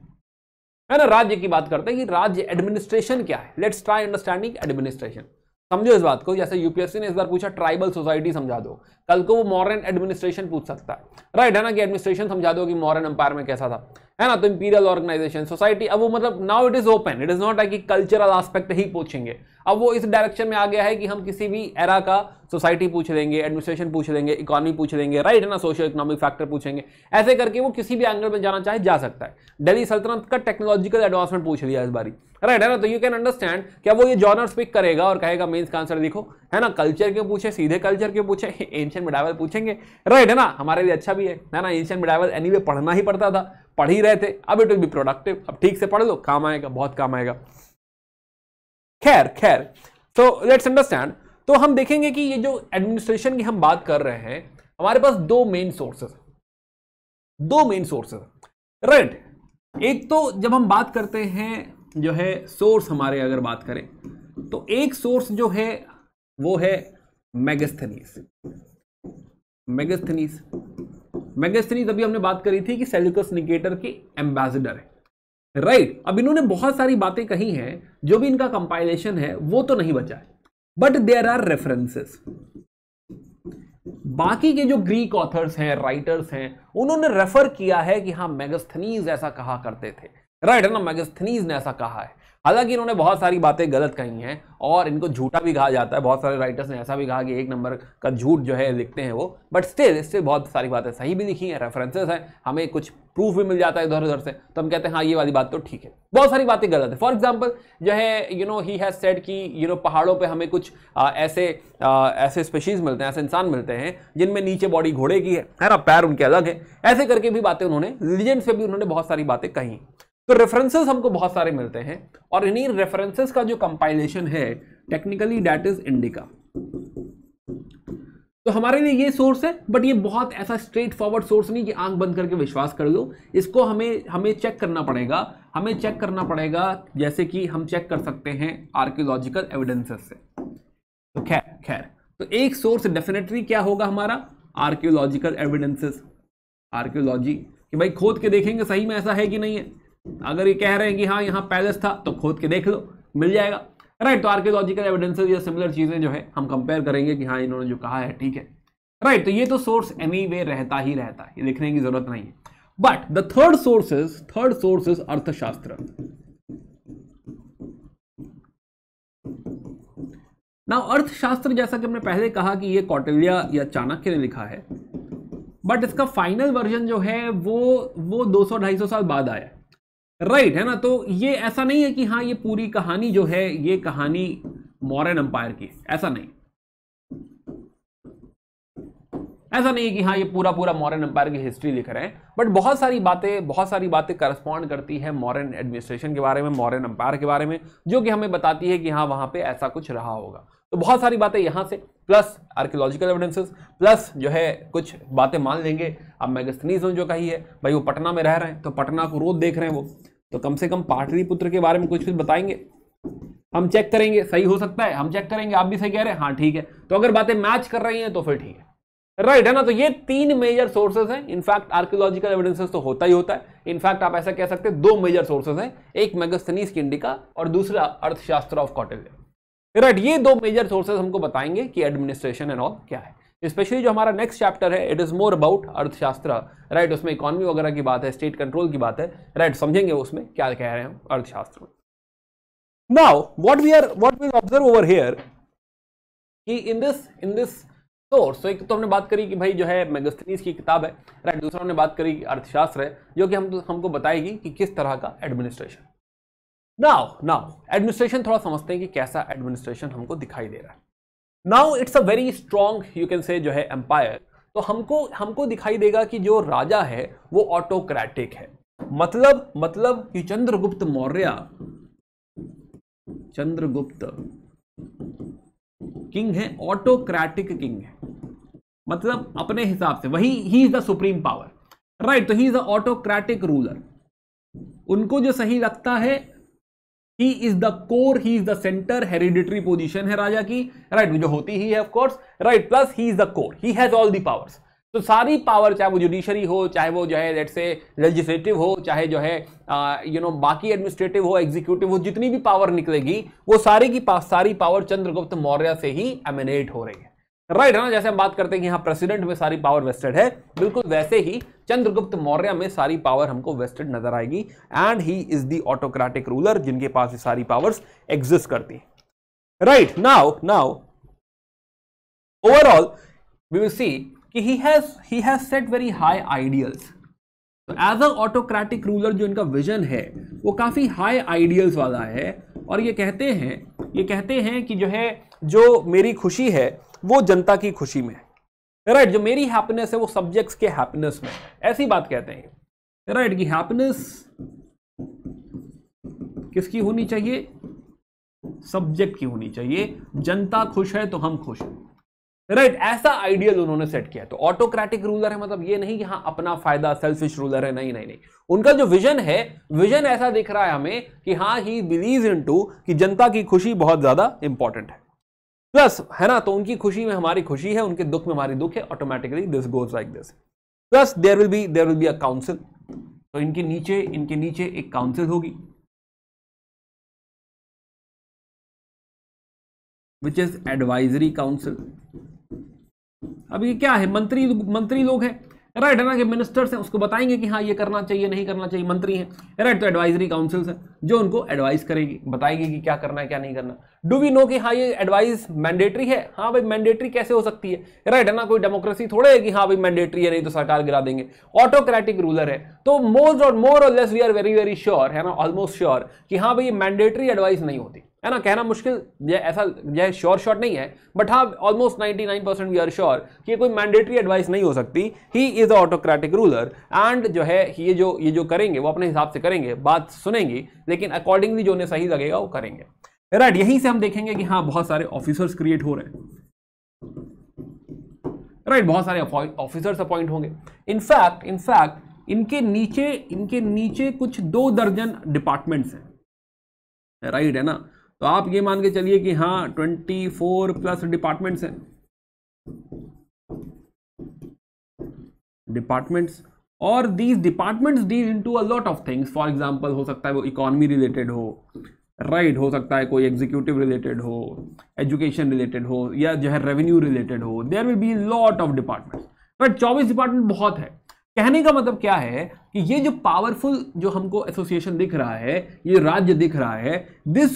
है ना, राज्य की बात करते हैं कि राज्य एडमिनिस्ट्रेशन क्या है। Let's try understanding administration. समझो इस बात को, जैसे यूपीएससी ने इस बार पूछा ट्राइबल सोसाइटी समझा दो, कल को वो मॉडर्न एडमिनिस्ट्रेशन पूछ सकता है, राइट, है ना, कि एडमिनिस्ट्रेशन समझा दो कि मॉडर्न एम्पायर में कैसा था, है ना। तो इंपीरियल ऑर्गेनाइजेशन सोसाइटी, अब वो मतलब now it is open, it is not कि कल्चरल एस्पेक्ट ही पूछेंगे, अब वो इस डायरेक्शन में आ गया है कि हम किसी भी एरा का सोसाइटी पूछ लेंगे, एडमिनिस्ट्रेशन पूछ लेंगे, इकोनॉमी पूछ लेंगे, राइट, है ना, सोशल इकोनॉमिक फैक्टर पूछेंगे, ऐसे करके वो किसी भी एंगल में जाना चाहे जा सकता है। दिल्ली सल्तनत का टेक्नोलॉजिकल एडवांसमेंट पूछ लिया इस बारी, राइट, है ना। तो यू कैन अंडरस्टैंड क्या वो ये जॉनर्स पिक करेगा और कहेगा मेंस का आंसर लिखो, है ना, कल्चर क्यों पूछे, सीधे कल्चर क्यों पूछे, एंशिएंट मिडाइवल पूछेंगे, राइट, है ना, हमारे लिए अच्छा भी है ना, एंशिएंट मिडाइवल एनीवे पढ़ना ही पड़ता था, पढ़ ही रहे थे, अब इट विल बी प्रोडक्टिव, अब ठीक से पढ़ लो, काम आएगा, बहुत काम आएगा। खैर तो लेट्स अंडरस्टैंड। तो हम देखेंगे कि ये जो एडमिनिस्ट्रेशन की हम बात कर रहे हैं, हमारे पास दो मेन सोर्सेस, राइट। एक तो जब हम बात करते हैं जो है सोर्स, हमारे अगर बात करें तो एक सोर्स जो है वो है मेगास्थनीज। अभी हमने बात करी थी कि सेल्यूकस निकेटर के एम्बेसडर है, राइट। अब इन्होंने बहुत सारी बातें कही हैं, जो भी इनका कंपाइलेशन है वो तो नहीं बचा है, बट देयर आर रेफरेंसेस। बाकी के जो ग्रीक ऑथर्स हैं, राइटर्स हैं, उन्होंने रेफर किया है कि हाँ मेगास्थनीज ऐसा कहा करते थे, राइट, है ना, मेगास्थनीज ने ऐसा कहा है। हालांकि इन्होंने बहुत सारी बातें गलत कही हैं और इनको झूठा भी कहा जाता है, बहुत सारे राइटर्स ने ऐसा भी कहा कि एक नंबर का झूठ जो है लिखते हैं वो, बट स्टिल बहुत सारी बातें सही भी लिखी हैं, रेफरेंसेस हैं, हमें कुछ प्रूफ भी मिल जाता है इधर उधर से, तो हम कहते हैं हाँ ये वाली बात तो ठीक है। बहुत सारी बातें गलत है। फॉर एग्जाम्पल जो है ही हैज सेड कि पहाड़ों पर हमें कुछ ऐसे स्पीशीज मिलते हैं, ऐसे इंसान मिलते हैं जिनमें नीचे बॉडी घोड़े की है ना, पैर उनके अलग है, ऐसे करके भी बातें उन्होंने, लीजेंड से भी उन्होंने बहुत सारी बातें कही। तो रेफरेंसेस हमको बहुत सारे मिलते हैं, और इन्हीं रेफरेंसेस का जो कंपाइलेशन है टेक्निकली दैट इज इंडिका। तो हमारे लिए ये सोर्स है, बट ये बहुत ऐसा स्ट्रेट फॉरवर्ड सोर्स नहीं कि आंख बंद करके विश्वास कर लो। इसको हमें चेक करना पड़ेगा, जैसे कि हम चेक कर सकते हैं आर्कियोलॉजिकल एविडेंसेस से। तो खैर तो एक सोर्स डेफिनेटली क्या होगा हमारा, आर्कियोलॉजिकल एविडेंसेस, आर्कियोलॉजी, कि भाई खोद के देखेंगे सही में ऐसा है कि नहीं है। अगर ये कह रहे हैं कि हाँ यहाँ पैलेस था, तो खोद के देख लो, मिल जाएगा, राइट। तो आर्कियोलॉजिकल एविडेंसेस या सिमिलर चीजें जो है हम कंपेयर करेंगे कि हाँ इन्होंने जो कहा है ठीक है, राइट। तो ये तो सोर्स एनीवे रहता ही रहता है, ये लिखने की जरूरत नहीं है। But the third source is अर्थशास्त्र। नाउ अर्थशास्त्र, जैसा कि हमने पहले कहा कि ये कौटिल्य या चाणक्य ने लिखा है, बट इसका फाइनल वर्जन जो है वो 200-250 साल बाद आया, राइट, है ना। तो ये ऐसा नहीं है कि हाँ ये पूरी कहानी जो है ये कहानी मौर्यन एम्पायर की, ऐसा नहीं। ऐसा नहीं है कि हाँ ये पूरा पूरा मॉडर्न एम्पायर की हिस्ट्री लिख रहे हैं, बट बहुत सारी बातें करस्पॉन्ड करती है मॉडर्न एडमिनिस्ट्रेशन के बारे में, मॉडर्न एम्पायर के बारे में, जो कि हमें बताती है कि हाँ वहां पे ऐसा कुछ रहा होगा। तो बहुत सारी बातें यहां से, प्लस आर्कियोलॉजिकल एविडेंसेस, प्लस जो है कुछ बातें मान लेंगे। अब मेगास्थनीज जो कही है भाई, वो पटना में रह रहे हैं तो पटना को रोज देख रहे हैं वो, तो कम से कम पाटलिपुत्र के बारे में कुछ बताएंगे। हम चेक करेंगे, सही हो सकता है, हम चेक करेंगे, आप भी सही कह रहे हैं, हाँ ठीक है। तो अगर बातें मैच कर रही हैं तो फिर ठीक है, राइट है ना। तो ये 3 मेजर सोर्सेज हैं। इनफैक्ट आर्कियोलॉजिकल एविडेंसेस तो होता ही होता है। इनफैक्ट आप ऐसा कह सकते हैं 2 मेजर सोर्सेज हैं, एक मेगास्थनीज की इंडिका और दूसरा अर्थशास्त्र ऑफ कौटिल्य, राइट। ये 2 मेजर सोर्सेज हमको बताएंगे कि एडमिनिस्ट्रेशन एंड ऑल क्या है। स्पेशली जो हमारा नेक्स्ट चैप्टर है, इट इज मोर अबाउट अर्थशास्त्र, राइट। उसमें इकोनॉमी वगैरह की बात है, स्टेट कंट्रोल की बात है, राइट। समझेंगे उसमें क्या कह रहे हैं अर्थशास्त्र में। Now what we'll observe over here कि इन दिस सोर्स, तो एक तो हमने बात करी कि भाई जो है मेगास्थनीज की किताब है, राइट। दूसरा हमने बात करी कि अर्थशास्त्र है, जो कि हमको बताएगी कि किस तरह का एडमिनिस्ट्रेशन। नाउ एडमिनिस्ट्रेशन थोड़ा समझते हैं कि कैसा एडमिनिस्ट्रेशन हमको दिखाई दे रहा है। Now it's a very strong you can say जो है एम्पायर। तो हमको दिखाई देगा कि जो राजा है वो ऑटोक्रेटिक है। मतलब कि चंद्रगुप्त किंग है, ऑटोक्रेटिक किंग है, मतलब अपने हिसाब से वही, he is the supreme power, right. तो he is the autocratic ruler. उनको जो सही लगता है, he is the core, he is the centre, hereditary position है राजा की, राइट, जो होती ही है of course, right. Plus he is the core, he has all the powers. तो सारी पावर, चाहे वो जुडिशरी हो, चाहे वो जो है लेट्स से लेजिस्लेटिव हो, चाहे जो है बाकी एडमिनिस्ट्रेटिव हो, एग्जीक्यूटिव हो, जितनी भी पावर निकलेगी वो सारी पावर चंद्रगुप्त मौर्य से ही एमिनेट हो रही है, राइट है ना। जैसे हम बात करते हैं कि यहाँ प्रेसिडेंट में सारी पावर वेस्टेड है, बिल्कुल वैसे ही चंद्रगुप्त मौर्य में सारी पावर हमको वेस्टेड नजर आएगी। And he is the autocratic ruler, जिनके पास ये सारी पावर्स एग्जिस्ट करती है, right. Now overall we will see कि he has set very high ideals। तो एज अ ऑटोक्रेटिक रूलर जो इनका विजन है वो काफी हाई आइडियल्स वाला है। और ये कहते हैं कि जो है, जो मेरी खुशी है वो जनता की खुशी में है, राइट। जो मेरी हैप्पीनेस है वो सब्जेक्ट्स के हैप्पीनेस में, ऐसी बात कहते हैं, राइट। कि हैप्पीनेस किसकी होनी चाहिए? सब्जेक्ट की होनी चाहिए। जनता खुश है तो हम खुश हैं, राइट। ऐसा आइडियल उन्होंने सेट किया। तो ऑटोक्रेटिक रूलर है मतलब ये नहीं कि हाँ अपना फायदा, सेल्फिश रूलर है, नहीं। उनका जो विजन है, विजन ऐसा दिख रहा है हमें कि हाँ ही बिलीव्स इनटू कि जनता की खुशी बहुत ज्यादा इंपॉर्टेंट है, प्लस है ना। तो उनकी खुशी में हमारी खुशी है, उनके दुख में हमारी दुख है, automatically this goes like this. Plus there will be a council. तो इनके नीचे एक काउंसिल होगी, विच इज एडवाइजरी काउंसिल। अब ये क्या है? मंत्री लोग हैं, राइट है ना, कि मिनिस्टर्स हैं, उसको बताएंगे कि हाँ ये करना चाहिए, नहीं करना चाहिए, मंत्री हैं, राइट। तो एडवाइजरी काउंसिल्स है जो उनको एडवाइस करेगी, बताएगी कि क्या करना है क्या नहीं करना। डू वी नो कि हाँ ये एडवाइस मैंडेटरी है? हाँ भाई मैंडेटरी कैसे हो सकती है, राइट है ना। कोई डेमोक्रेसी थोड़े है कि हाँ भाई मैंडेटरी है, नहीं तो सरकार गिरा देंगे। ऑटोक्रेटिक रूलर है तो मोर और less we are very very sure, है ना, ऑलमोस्ट श्योर कि हाँ भाई मैंडेटरी एडवाइस नहीं होती, है ना। कहना मुश्किल, ऐसा यह श्योर शॉट नहीं है, बट हाँ ऑलमोस्ट 99% वी आर श्योर कि कोई मैंडेटरी एडवाइस नहीं हो सकती। ही is a autocratic ruler and जो है ये जो करेंगे वो अपने हिसाब से करेंगे, बात सुनेंगे, लेकिन अकॉर्डिंगली जो उन्हें सही लगेगा वो करेंगे, राइट। यहीं से हम देखेंगे कि हाँ बहुत सारे ऑफिसर्स क्रिएट हो रहे हैं, राइट। बहुत सारे ऑफिसर्स अपॉइंट होंगे। इनफैक्ट इनके नीचे कुछ 2 दर्जन डिपार्टमेंट्स हैं, राइट है ना। तो आप ये मान के चलिए कि हाँ 24 प्लस डिपार्टमेंट्स हैं, और these departments deal into a lot of things. For example हो सकता है वो इकोनॉमी रिलेटेड हो, राइट, हो सकता है कोई एग्जीक्यूटिव रिलेटेड हो, एजुकेशन रिलेटेड हो, या जो है रेवेन्यू रिलेटेड हो। There will be lot of departments, right. 24 department बहुत है। कहने का मतलब क्या है कि ये जो पावरफुल जो हमको एसोसिएशन दिख रहा है, ये राज्य दिख रहा है, this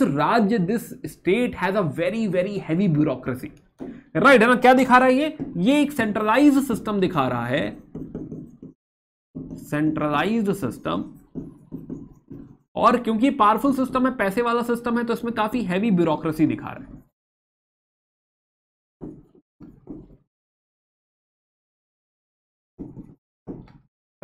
state has a very very heavy bureaucracy, right है ना। क्या दिखा रहा है ये एक सेंट्रलाइज्ड सिस्टम दिखा रहा है, सेंट्रलाइज्ड सिस्टम। और क्योंकि पावरफुल सिस्टम है, पैसे वाला सिस्टम है, तो इसमें काफी हैवी ब्यूरोक्रेसी दिखा रहा है।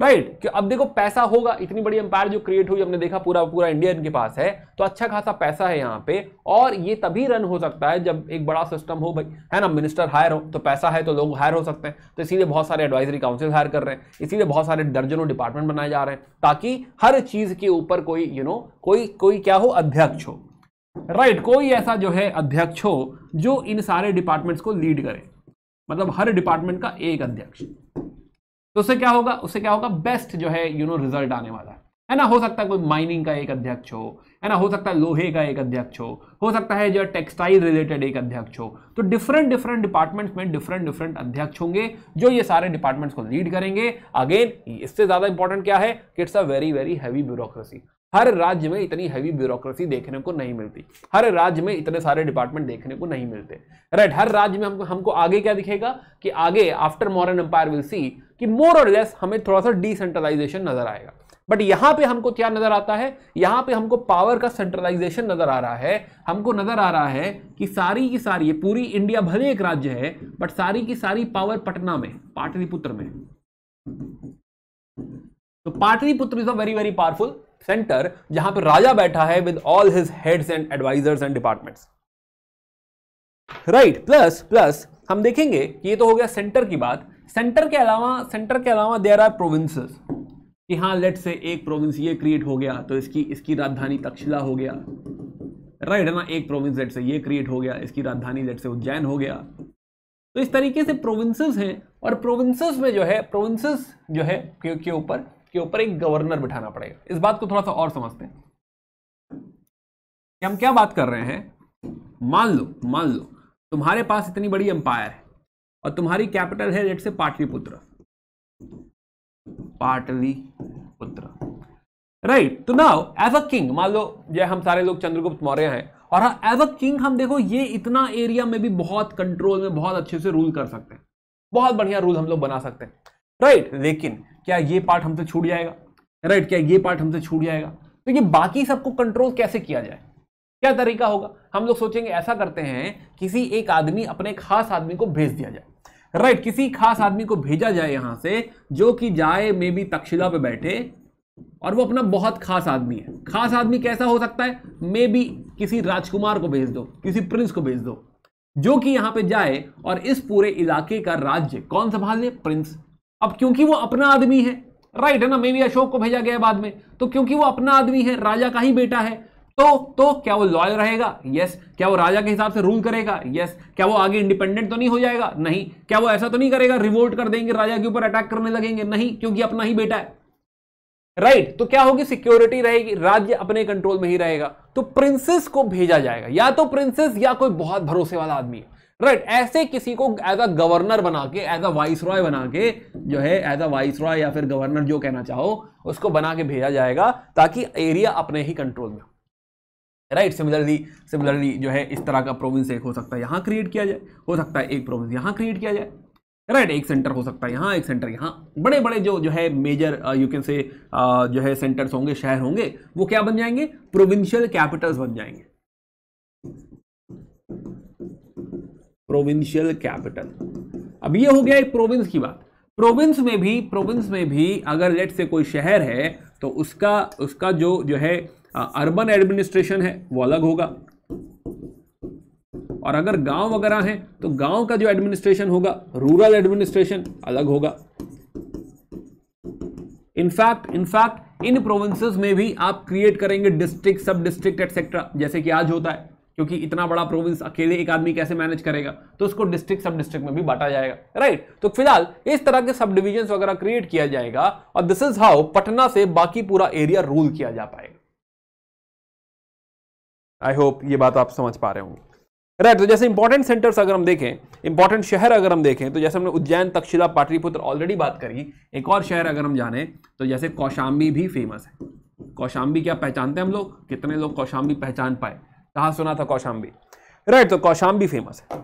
राइट कि अब देखो पैसा होगा, इतनी बड़ी एम्पायर जो क्रिएट हुई, हमने देखा पूरा पूरा इंडिया इनके पास है, तो अच्छा खासा पैसा है यहाँ पे, और ये तभी रन हो सकता है जब एक बड़ा सिस्टम हो भाई, है ना, मिनिस्टर हायर हो तो पैसा है तो लोग हायर हो सकते हैं, तो इसीलिए बहुत सारे एडवाइजरी काउंसिल हायर कर रहे हैं, इसीलिए बहुत सारे दर्जनों डिपार्टमेंट बनाए जा रहे हैं, ताकि हर चीज के ऊपर कोई कोई क्या हो, अध्यक्ष हो, राइट, कोई ऐसा जो है अध्यक्ष हो जो इन सारे डिपार्टमेंट्स को लीड करे, मतलब हर डिपार्टमेंट का एक अध्यक्ष। तो उससे क्या होगा, बेस्ट जो है रिजल्ट आने वाला है ना। हो सकता है कोई माइनिंग का एक अध्यक्ष हो, है ना, हो सकता है लोहे का एक अध्यक्ष हो सकता है जो टेक्सटाइल रिलेटेड एक अध्यक्ष हो। तो डिफरेंट डिपार्टमेंट्स में डिफरेंट अध्यक्ष होंगे जो ये सारे डिपार्टमेंट्स को लीड करेंगे। अगेन इससे ज्यादा इंपॉर्टेंट क्या है कि it's a very very heavy bureaucracy. हर राज्य में इतनी हैवी ब्यूरोक्रेसी देखने को नहीं मिलती, हर राज्य में इतने सारे डिपार्टमेंट देखने को नहीं मिलते, राइट। हर राज्य में हमको आगे क्या दिखेगा कि आगे after modern empire will see कि मोर और लेस हमें थोड़ा सा डिसेंट्रलाइजेशन नजर आएगा। बट यहां पे हमको क्या नजर आता है, यहां पे हमको पावर का सेंट्रलाइजेशन नजर आ रहा है। हमको नजर आ रहा है कि सारी की सारी, ये पूरी इंडिया भले एक राज्य है बट सारी की सारी पावर पटना में, पाटलिपुत्र में। तो Pataliputra is a very very powerful centre जहां पर राजा बैठा है with all his heads and advisers and departments, right. Plus हम देखेंगे कि ये तो हो गया सेंटर की बात। सेंटर के अलावा देयर आर प्रोविंसेस, कि हाँ लेट से एक प्रोविंस ये क्रिएट हो गया तो इसकी राजधानी तक्षशिला हो गया, राइट, है ना। एक प्रोविंस लेट से ये क्रिएट हो गया, इसकी राजधानी लेट से उज्जैन हो गया। तो इस तरीके से प्रोविंसेस हैं, और प्रोविंसेस में जो है के ऊपर एक गवर्नर बिठाना पड़ेगा। इस बात को थोड़ा सा और समझते हैं कि हम क्या बात कर रहे हैं। मान लो तुम्हारे पास इतनी बड़ी एम्पायर है और तुम्हारी कैपिटल है लेट से पाटलिपुत्र, राइट। तो नाउ एज अ किंग, मान लो जो हम सारे लोग चंद्रगुप्त मौर्य हैं, और एज अ किंग हम देखो ये इतना एरिया में भी बहुत कंट्रोल में बहुत अच्छे से रूल कर सकते हैं, बहुत बढ़िया रूल हम लोग बना सकते हैं, राइट। लेकिन क्या ये पार्ट हमसे छूट जाएगा, राइट, क्या ये पार्ट हमसे छूट जाएगा? तो ये बाकी सबको कंट्रोल कैसे किया जाए, क्या तरीका होगा? हम लोग सोचेंगे ऐसा करते हैं किसी एक आदमी, अपने खास आदमी को भेज दिया जाए, राइट, किसी खास आदमी को भेजा जाए यहां से, जो कि जाए मे बी तक्षशिला पे बैठे, और वो अपना बहुत खास आदमी है। खास आदमी कैसा हो सकता है? मे बी किसी राजकुमार को भेज दो, किसी प्रिंस को भेज दो, जो कि यहां पे जाए और इस पूरे इलाके का राज्य कौन संभाल ले? प्रिंस। अब क्योंकि वो अपना आदमी है, राइट, है ना, मे बी अशोक को भेजा गया बाद में, तो क्योंकि वो अपना आदमी है, राजा का ही बेटा है, तो क्या वो लॉयल रहेगा? यस। क्या वो राजा के हिसाब से रूल करेगा? यस। क्या वो आगे इंडिपेंडेंट तो नहीं हो जाएगा? नहीं। क्या वो ऐसा तो नहीं करेगा, रिवोल्ट कर देंगे, राजा के ऊपर अटैक करने लगेंगे? नहीं, क्योंकि अपना ही बेटा है, राइट। तो क्या होगी? सिक्योरिटी रहेगी, राज्य अपने कंट्रोल में ही रहेगा। तो प्रिंसेस को भेजा जाएगा, या तो प्रिंसेस या कोई बहुत भरोसे वाला आदमी है, राइट। ऐसे किसी को एज अ गवर्नर बना के, एज अ वाइसरॉय बना के, जो है एज अ वाइसरॉय या फिर गवर्नर जो कहना चाहो, उसको बना के भेजा जाएगा, ताकि एरिया अपने ही कंट्रोल में, राइट। सिमिलरली जो है इस तरह का प्रोविंस एक हो सकता है यहां क्रिएट किया जाए, हो सकता है एक प्रोविंस यहां क्रिएट किया जाए, राइट। एक सेंटर हो सकता है यहां, एक सेंटर यहां। बड़े बड़े जो है मेजर यू कैन से जो है सेंटर्स होंगे, शहर होंगे, वो क्या बन जाएंगे? प्रोविंशियल कैपिटल्स बन जाएंगे, प्रोविंशियल कैपिटल। अब ये हो गया एक प्रोविंस की बात। प्रोविंस में भी अगर लेट से कोई शहर है तो उसका जो है अर्बन एडमिनिस्ट्रेशन है वो अलग होगा, और अगर गांव वगैरह है तो गांव का जो एडमिनिस्ट्रेशन होगा, रूरल एडमिनिस्ट्रेशन अलग होगा। इनफैक्ट इन प्रोविंसेस में भी आप क्रिएट करेंगे डिस्ट्रिक्ट, सब डिस्ट्रिक्ट एटसेट्रा, जैसे कि आज होता है, क्योंकि इतना बड़ा प्रोविंस अकेले एक आदमी कैसे मैनेज करेगा, तो उसको डिस्ट्रिक्ट सब डिस्ट्रिक्ट में भी बांटा जाएगा, राइट। तो फिलहाल इस तरह के सब डिविजन वगैरह क्रिएट किया जाएगा, और दिस इज हाउ पटना से बाकी पूरा एरिया रूल किया जा पाएगा। आई होप ये बात आप समझ पा रहे होंगे, राइट। तो जैसे इंपॉर्टेंट सेंटर्स अगर हम देखें, इंपॉर्टेंट शहर अगर हम देखें, तो जैसे हमने उज्जैन, तक्षशिला, पाटलिपुत्र ऑलरेडी बात करी। एक और शहर अगर हम जाने तो जैसे कौशाम्बी भी फेमस है। कौशाम्बी क्या पहचानते हैं हम लोग? कितने लोग कौशाम्बी पहचान पाए? कहां सुना था कौशाम्बी, राइट। तो कौशाम्बी फेमस है।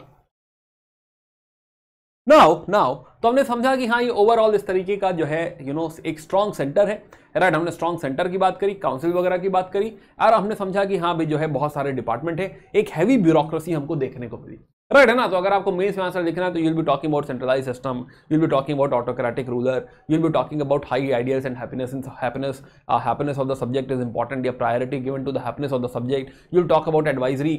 नाउ तो हमने समझा कि हाँ ये ओवरऑल इस तरीके का जो है एक स्ट्रॉन्ग सेंटर है, राइट। हमने स्ट्रॉन्ग सेंटर की बात करी, काउंसिल वगैरह की बात करी, और हमने समझा कि हाँ भाई जो है बहुत सारे डिपार्टमेंट है, एक हैवी ब्यूरोक्रेसी हमको देखने को मिली। राइट है ना। तो अगर आपको मेंस में आंसर लिखना है तो you'll be talking about centralise system, you'll be talking about autocratic ruler, you'll be talking about high ideals and happiness of the subject is important या priority given to the happiness of the subject, you'll talk about advisory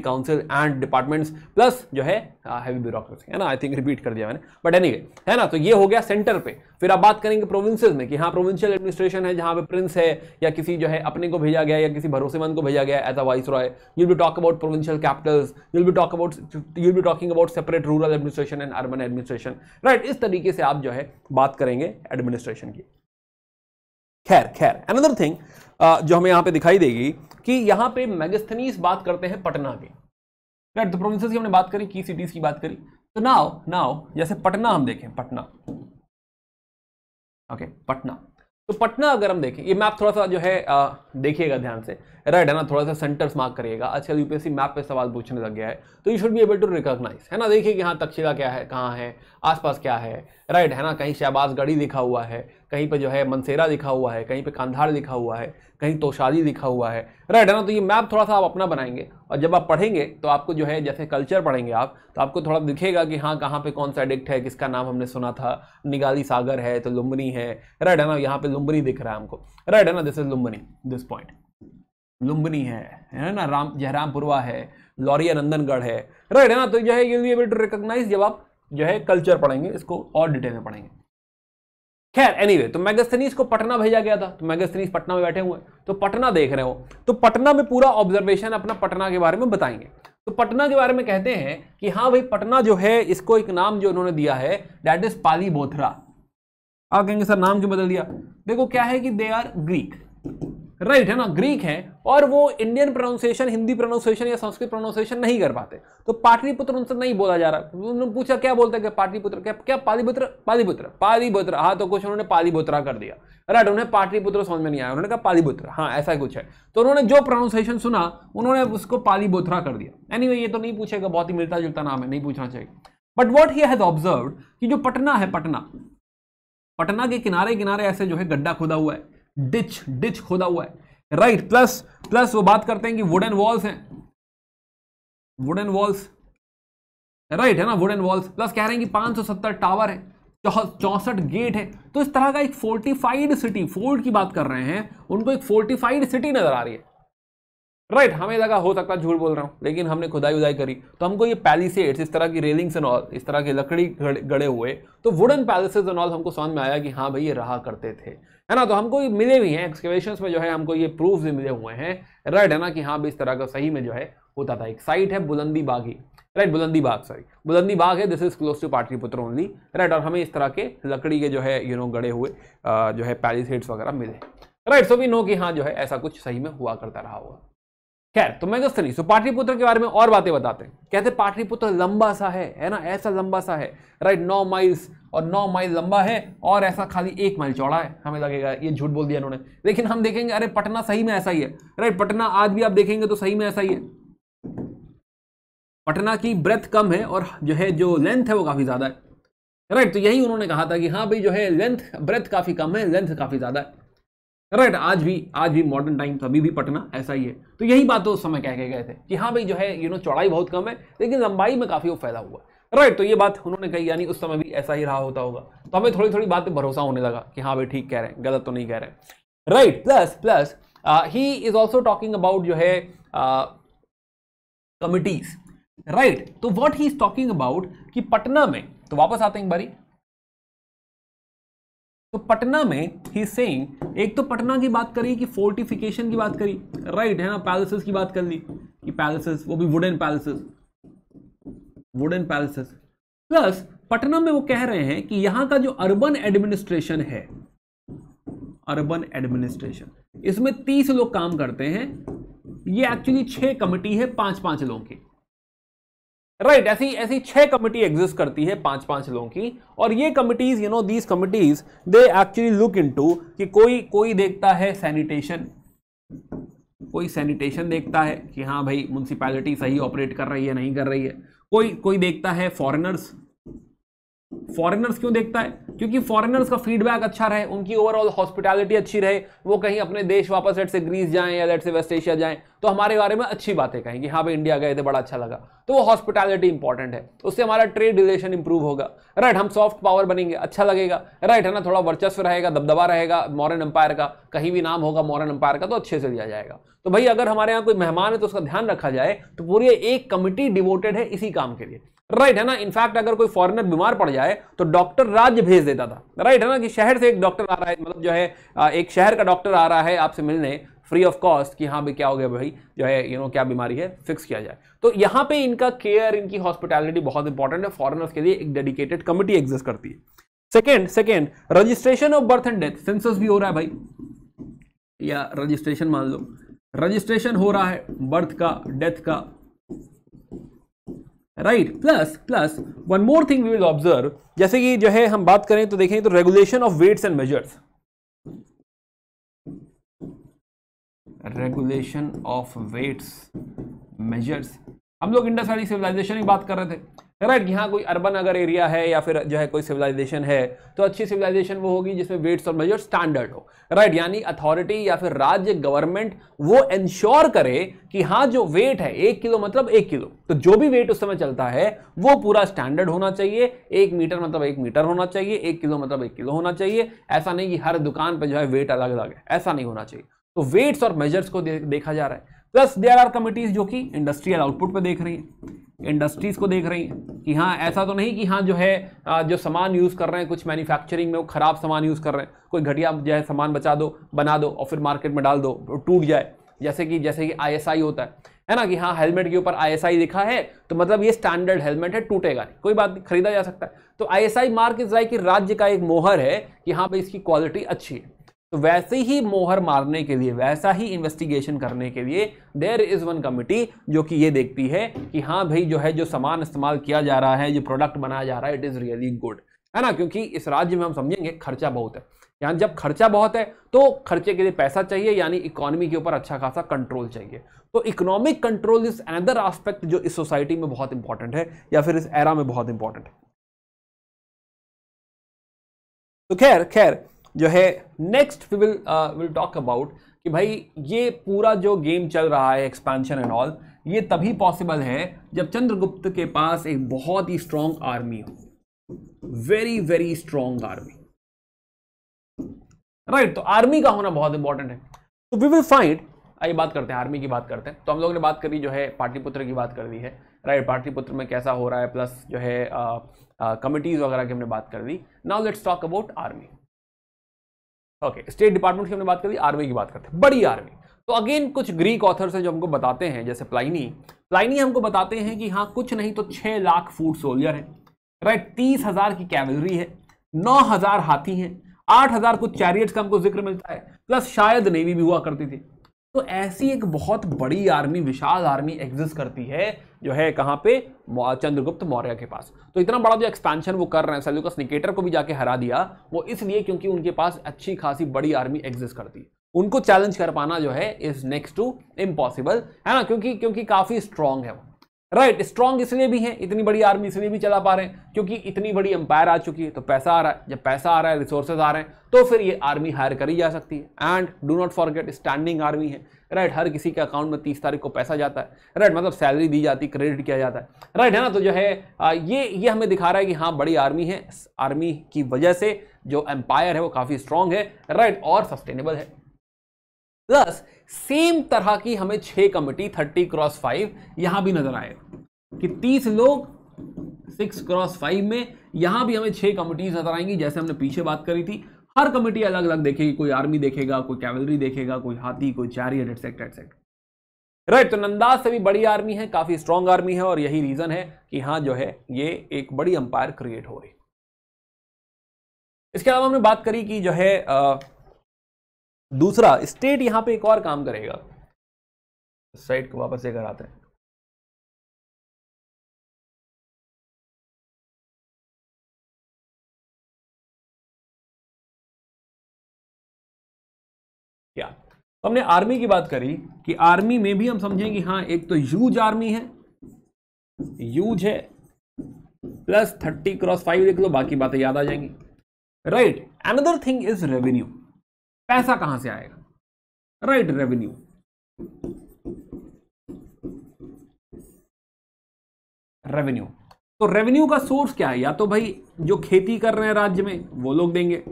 council and departments plus जो है हैवी ब्यूरोक्रेसी, है ना। आई थिंक रिपीट कर दिया मैंने, बट एनीवे, है ना। तो ये हो गया सेंटर पे। फिर आप बात करेंगे प्रोविंसेस में कि हाँ प्रोविंशियल एडमिनिस्ट्रेशन है जहां पे प्रिंस है या किसी जो है अपने को भेजा गया या किसी भरोसेमंद को भेजा गया as a viceroy. You'll be talk about provincial capitals, you'll be talking about separate rural administration and urban administration, right. इस तरीके से आप जो है बात करेंगे एडमिनिस्ट्रेशन की। खैर अनदर थिंग जो हमें यहां पे दिखाई देगी कि यहां पे मेगास्थनीज बात करते हैं पटना की, राइट। तो प्रोविंसेस की हमने बात करी, की सिटीज की बात करी। तो नाउ जैसे पटना हम देखें, पटना, ओके पटना। तो पटना अगर हम देखें, ये मैप थोड़ा सा जो है देखिएगा ध्यान से, राइट है ना। थोड़ा सा सेंटर्स मार्क करिएगा। आजकल यूपीएससी मैप पे सवाल पूछने लग गया है, तो you should be able to recognise, है ना। देखिए कि हाँ तक्षशिला क्या है, कहाँ है, आसपास क्या है, राइट है ना। कहीं शहबाजगढ़ी लिखा हुआ है, कहीं पे जो है मनसेरा लिखा हुआ है, कहीं पे कांधार लिखा हुआ है, कहीं तोशाली लिखा हुआ है, राइट है ना। तो ये मैप थोड़ा सा आप अपना बनाएंगे और जब आप पढ़ेंगे तो आपको जो है जैसे कल्चर पढ़ेंगे आप, तो आपको थोड़ा दिखेगा कि हाँ कहाँ पे कौन सा एडिक्ट है, किसका नाम हमने सुना था, निगाली सागर है तो लुम्बिनी है, राइट है ना। यहाँ पे लुम्बिनी दिख रहा है हमको, राइट है ना। This is Lumbini, this point Lumbini है ना। जयरामपुरवा है, लौरिया नंदनगढ़ है, राइट है ना। तो जो है you will be able to recognise जब आप जो है कल्चर पढ़ेंगे, इसको और डिटेल में पढ़ेंगे। खैर एनीवे, तो मेगास्थनीज को पटना भेजा गया था, तो मेगास्थनीज पटना में बैठे हुए, तो पटना देख रहे हो, तो पटना में पूरा ऑब्जर्वेशन अपना पटना के बारे में बताएंगे। तो पटना के बारे में कहते हैं कि हाँ भाई पटना जो है, इसको एक नाम जो उन्होंने दिया है दैट इज पालीबोथरा। आप कहेंगे सर नाम क्यों बदल दिया? देखो क्या है कि दे आर ग्रीक, राइट है ना, ग्रीक है और वो इंडियन प्रोनाउंसिएशन, हिंदी प्रोनाउंसिएशन या संस्कृत प्रोनाउंसिएशन नहीं कर पाते, तो पाटलिपुत्र उनसे नहीं बोला जा रहा। उन्होंने पूछा क्या बोलते हैं, पाटलिपुत्र क्या पालीपुत्र, पालीपुत्र, हाँ तो कुछ उन्होंने पालीबोत्रा कर दिया, राइट। उन्हें पाटलिपुत्र समझ में नहीं आया, उन्होंने कहा पालीपुत्र, हाँ ऐसा कुछ है। तो उन्होंने जो प्रोनाउंसिएशन सुना उन्होंने उसको पालीबोत्रा कर दिया। एनीवे ये तो नहीं पूछेगा, बहुत ही मिलता जुलता नाम है, नहीं पूछना चाहिए। But what he has observe कि जो पटना है, पटना के किनारे किनारे ऐसे जो है गड्ढा खोदा हुआ है, डिच खोदा हुआ है, राइट। प्लस वो बात करते हैं कि वुडन वॉल्स हैं, वुडन वॉल्स, राइट है ना, वुडन वॉल्स। प्लस कह रहे हैं कि 570 टावर है, 64 गेट है। तो इस तरह का एक फोर्टिफाइड सिटी, फोर्ट की बात कर रहे हैं, उनको एक फोर्टिफाइड सिटी नजर आ रही है, राइट। हमें लगा हो सकता है झूठ बोल रहा हूं, लेकिन हमने खुदाई उदाई करी तो हमको ये पैलिसेड्स, इस तरह की रेलिंग्स एंड ऑल, इस तरह के लकड़ी गड़े हुए, तो वुडन पैलेसेस एंड ऑल हमको समझ में आया कि हाँ भाई ये रहा करते थे, है ना। तो हमको ये मिले भी हैं एक्सकेवेशंस में, जो है हमको ये प्रूफ भी मिले हुए हैं, राइट है ना, कि हाँ भाई इस तरह का सही में जो है होता था। एक साइट है बुलंदी बागी, राइट, बुलंदी बाग है, this is close to Pataliputra only, right. और हमें इस तरह के लकड़ी के जो है गड़े हुए जो है पैलिसेड्स वगैरह मिले, राइट। सो वी नो कि हाँ जो है ऐसा कुछ सही में हुआ करता रहा होगा। खैर, तो मेगास्थनी, तो पाटलिपुत्र के बारे में और बातें बताते हैं। कहते पाटलिपुत्र लंबा सा है ना, ऐसा लंबा सा है, राइट, 9 माइल्स और 9 माइल लंबा है और ऐसा खाली 1 माइल चौड़ा है। हमें लगेगा ये झूठ बोल दिया इन्होंने, लेकिन हम देखेंगे अरे पटना सही में ऐसा ही है, राइट। पटना आज भी आप देखेंगे तो सही में ऐसा ही है। पटना की ब्रेथ कम है और जो है जो लेंथ है वो काफी ज्यादा है, राइट। तो यही उन्होंने कहा था कि हाँ भाई जो है लेंथ, ब्रेथ काफी कम है, लेंथ काफी ज्यादा है, राइट। आज भी मॉडर्न टाइम, अभी भी पटना ऐसा ही है। तो यही बात तो उस समय कह के गए थे कि हाँ भाई जो है चौड़ाई बहुत कम है लेकिन लंबाई में काफी वो फैला हुआ, राइट। तो ये बात उन्होंने कही, यानी उस समय भी ऐसा ही रहा होता होगा। तो हमें थोड़ी थोड़ी बात पे भरोसा होने लगा कि हाँ भाई ठीक कह रहे हैं, गलत तो नहीं कह रहे, right. Plus he is also talking about जो है कमिटीज, राइट। तो what he is talking about कि पटना में, तो वापस आते हैं एक बारी, तो पटना में ही सेइंग, एक तो पटना की बात करी कि फोर्टिफिकेशन की बात करी, राइट है ना, पैलेसेस की बात कर ली कि पैलेसेस, वो भी वुडन पैलेसेस। प्लस पटना में वो कह रहे हैं कि यहां का जो अर्बन एडमिनिस्ट्रेशन है, अर्बन एडमिनिस्ट्रेशन, इसमें 30 लोग काम करते हैं। ये एक्चुअली 6 कमिटी है 5-5 लोगों की, राइट। ऐसी 6 कमिटी एग्जिस्ट करती है 5-5 लोगों की। और ये committees, these committees they actually look into कि कोई देखता है सैनिटेशन, कोई सैनिटेशन देखता है कि हाँ भाई म्युनिसिपैलिटी सही ऑपरेट कर रही है नहीं कर रही है। कोई देखता है फॉरेनर्स, फॉरेनर्स क्यों देखता है? क्योंकि फॉरेनर्स का फीडबैक अच्छा रहे, उनकी ओवरऑल हॉस्पिटैलिटी अच्छी रहे, वो कहीं अपने देश वापस लेट से ग्रीस जाएं या लेट से वेस्ट एशिया जाएं तो हमारे बारे में अच्छी बातें कहें कि हाँ भाई इंडिया गए थे बड़ा अच्छा लगा, तो वो हॉस्पिटैलिटी इंपॉर्टेंट है, उससे हमारा ट्रेड रिलेशन इंप्रूव होगा, राइट, हम सॉफ्ट पावर बनेंगे, अच्छा लगेगा, राइट, है ना, थोड़ा वर्चस्व रहेगा, दबदबा रहेगा मॉडर्न एम्पायर का, कहीं भी नाम होगा मॉडर्न एम्पायर का तो अच्छे से लिया जाएगा। तो भाई अगर हमारे यहाँ कोई मेहमान है तो उसका ध्यान रखा जाए, तो पूरी एक कमिटी डिवोटेड है इसी काम के लिए, राइट, है ना। इनफैक्ट अगर कोई फॉरेनर बीमार पड़ जाए तो डॉक्टर राज्य भेज देता था, राइट, है ना, कि शहर से एक डॉक्टर आ रहा है, मतलब जो है एक शहर का डॉक्टर आ रहा है आपसे मिलने फ्री ऑफ कॉस्ट कि हाँ भाई क्या हो गया भाई, जो है क्या बीमारी है फिक्स किया जाए। तो यहाँ पे इनका केयर, इनकी हॉस्पिटैलिटी बहुत इंपॉर्टेंट है, फॉरेनर्स के लिए एक डेडिकेटेड कमिटी एग्जिस्ट करती है। Second registration of birth and death, census भी हो रहा है भाई, या रजिस्ट्रेशन मान लो, रजिस्ट्रेशन हो रहा है बर्थ का, डेथ का, right, plus one more thing we will observe, जैसे कि जो है हम बात करें तो देखें तो regulation of weights and measures, regulation of weights measures, हम लोग इंडस वैली सिविलाइजेशन की बात कर रहे थे, राइट, कि हाँ कोई अर्बन अगर एरिया है या फिर जो है कोई सिविलाइजेशन है तो अच्छी सिविलाइजेशन वो होगी जिसमें वेट्स और मेजर्स स्टैंडर्ड हो, राइट, यानी अथॉरिटी या फिर राज्य गवर्नमेंट वो इंश्योर करे कि हाँ जो वेट है 1 किलो मतलब 1 किलो, तो जो भी वेट उस समय चलता है वो पूरा स्टैंडर्ड होना चाहिए, 1 मीटर मतलब 1 मीटर होना चाहिए, 1 किलो मतलब 1 किलो होना चाहिए, ऐसा नहीं कि हर दुकान पर जो है वेट अलग अलग है, ऐसा नहीं होना चाहिए। तो वेट्स और मेजर्स को देखा जा रहा है। प्लस देयर आर कमिटीज जो कि इंडस्ट्रियल आउटपुट पे देख रही हैं, इंडस्ट्रीज को देख रही हैं कि हाँ ऐसा तो नहीं कि हाँ जो है जो सामान यूज कर रहे हैं कुछ मैन्युफैक्चरिंग में वो खराब सामान यूज कर रहे हैं, कोई घटिया जो है सामान बचा दो, बना दो और फिर मार्केट में डाल दो, टूट जाए, जैसे कि ISI होता है ना, कि हाँ हेलमेट के ऊपर ISI लिखा है तो मतलब ये स्टैंडर्ड हेलमेट है, टूटेगा नहीं, कोई बात नहीं, खरीदा जा सकता है। तो ISI मार्क इज लाइक कि राज्य का एक मोहर है कि हाँ भाई इसकी क्वालिटी अच्छी है। तो वैसे ही मोहर मारने के लिए, वैसा ही इन्वेस्टिगेशन करने के लिए देयर इज वन कमिटी जो कि ये देखती है कि हाँ भाई जो है जो सामान इस्तेमाल किया जा रहा है, जो प्रोडक्ट बनाया जा रहा है, इट इज रियली गुड, है ना, क्योंकि इस राज्य में हम समझेंगे खर्चा बहुत है, यानी जब खर्चा बहुत है तो खर्चे के लिए पैसा चाहिए, यानी इकोनॉमी के ऊपर अच्छा खासा कंट्रोल चाहिए। तो economic control is another aspect जो इस सोसाइटी में बहुत इंपॉर्टेंट है या फिर इस एरा में बहुत इंपॉर्टेंट है। तो खैर जो है next we will talk about कि भाई ये पूरा जो गेम चल रहा है एक्सपेंशन एंड ऑल, ये तभी पॉसिबल है जब चंद्रगुप्त के पास एक बहुत ही स्ट्रॉन्ग आर्मी हो, very very strong army, right. तो आर्मी का होना बहुत इंपॉर्टेंट है। तो वी विल फाइंड, आइए बात करते हैं आर्मी की बात करते हैं। तो हम लोगों ने बात करी जो है पाटलिपुत्र की बात कर दी है, राइट, पाटलिपुत्र में कैसा हो रहा है, प्लस जो है कमिटीज वगैरह की हमने बात कर दी। Now let's talk about army. Okay, state department की हमने बात कर दी, आर्मी की बात करते हैं, बड़ी आर्मी। तो अगेन कुछ ग्रीक ऑथर्स हैं जो हमको बताते हैं, जैसे प्लाइनी हमको बताते हैं कि हाँ कुछ नहीं तो 6 लाख फुट सोल्जर है, राइट, 30,000 की कैवलरी है, 9,000 हाथी हैं, 8,000 कुछ चैरियट्स का हमको जिक्र मिलता है, प्लस शायद नेवी भी हुआ करती थी। तो ऐसी एक बहुत बड़ी आर्मी, विशाल आर्मी एग्जिस्ट करती है जो है कहां पे, चंद्रगुप्त मौर्य के पास। तो इतना बड़ा जो एक्सपेंशन वो कर रहे हैं, सेल्यूकस निकेटर को भी जाके हरा दिया, वो इसलिए क्योंकि उनके पास अच्छी खासी बड़ी आर्मी एग्जिस्ट करती है। उनको चैलेंज कर पाना जो है इज नेक्स्ट टू इम्पॉसिबल, है ना, क्योंकि काफी स्ट्रांग है वो, राइट। स्ट्रांग इसलिए भी है, इतनी बड़ी आर्मी इसलिए भी चला पा रहे हैं क्योंकि इतनी बड़ी एम्पायर आ चुकी है, तो पैसा आ रहा है, जब पैसा आ रहा है, रिसोर्सेज आ रहे हैं, तो फिर ये आर्मी हायर करी जा सकती है। And do not forget standing army है, राइट, हर किसी के अकाउंट में 30 तारीख को पैसा जाता है, राइट, मतलब सैलरी दी जाती, क्रेडिट किया जाता है, राइट, है ना। तो जो है ये हमें दिखा रहा है कि हाँ बड़ी आर्मी है, आर्मी की वजह से जो एम्पायर है वो काफी स्ट्रांग है, राइट, और सस्टेनेबल है। प्लस सेम तरह की हमें 6 कमिटी 30x5 यहां भी नजर आए कि 30 लोग 6x5 में, यहां भी हमें 6 कमिटीज नजर आएंगी, जैसे हमने पीछे बात करी थी। हर कमिटी अलग अलग देखेगी, कोई आर्मी देखेगा, कोई कैवलरी देखेगा, कोई हाथी, कोई चैरियट, एटसेट्रा एटसेट्रा, राइट। तो नंदाज से भी बड़ी आर्मी है, काफी स्ट्रांग आर्मी है, और यही रीजन है कि हाँ जो है ये एक बड़ी अंपायर क्रिएट हो रही। इसके अलावा हमने बात करी कि जो है दूसरा स्टेट यहां पे एक और काम करेगा, साइड को वापस लेकर आते हैं। क्या तो हमने आर्मी की बात करी कि आर्मी में भी हम समझें कि हाँ एक तो ह्यूज आर्मी है, ह्यूज है, प्लस 30 क्रॉस 5 लिख लो, बाकी बातें याद आ जाएंगी, right. Another thing is revenue, पैसा कहां से आएगा, राइट, रेवेन्यू। रेवेन्यू, तो रेवेन्यू का सोर्स क्या है, या तो भाई जो खेती कर रहे हैं राज्य में वो लोग देंगे,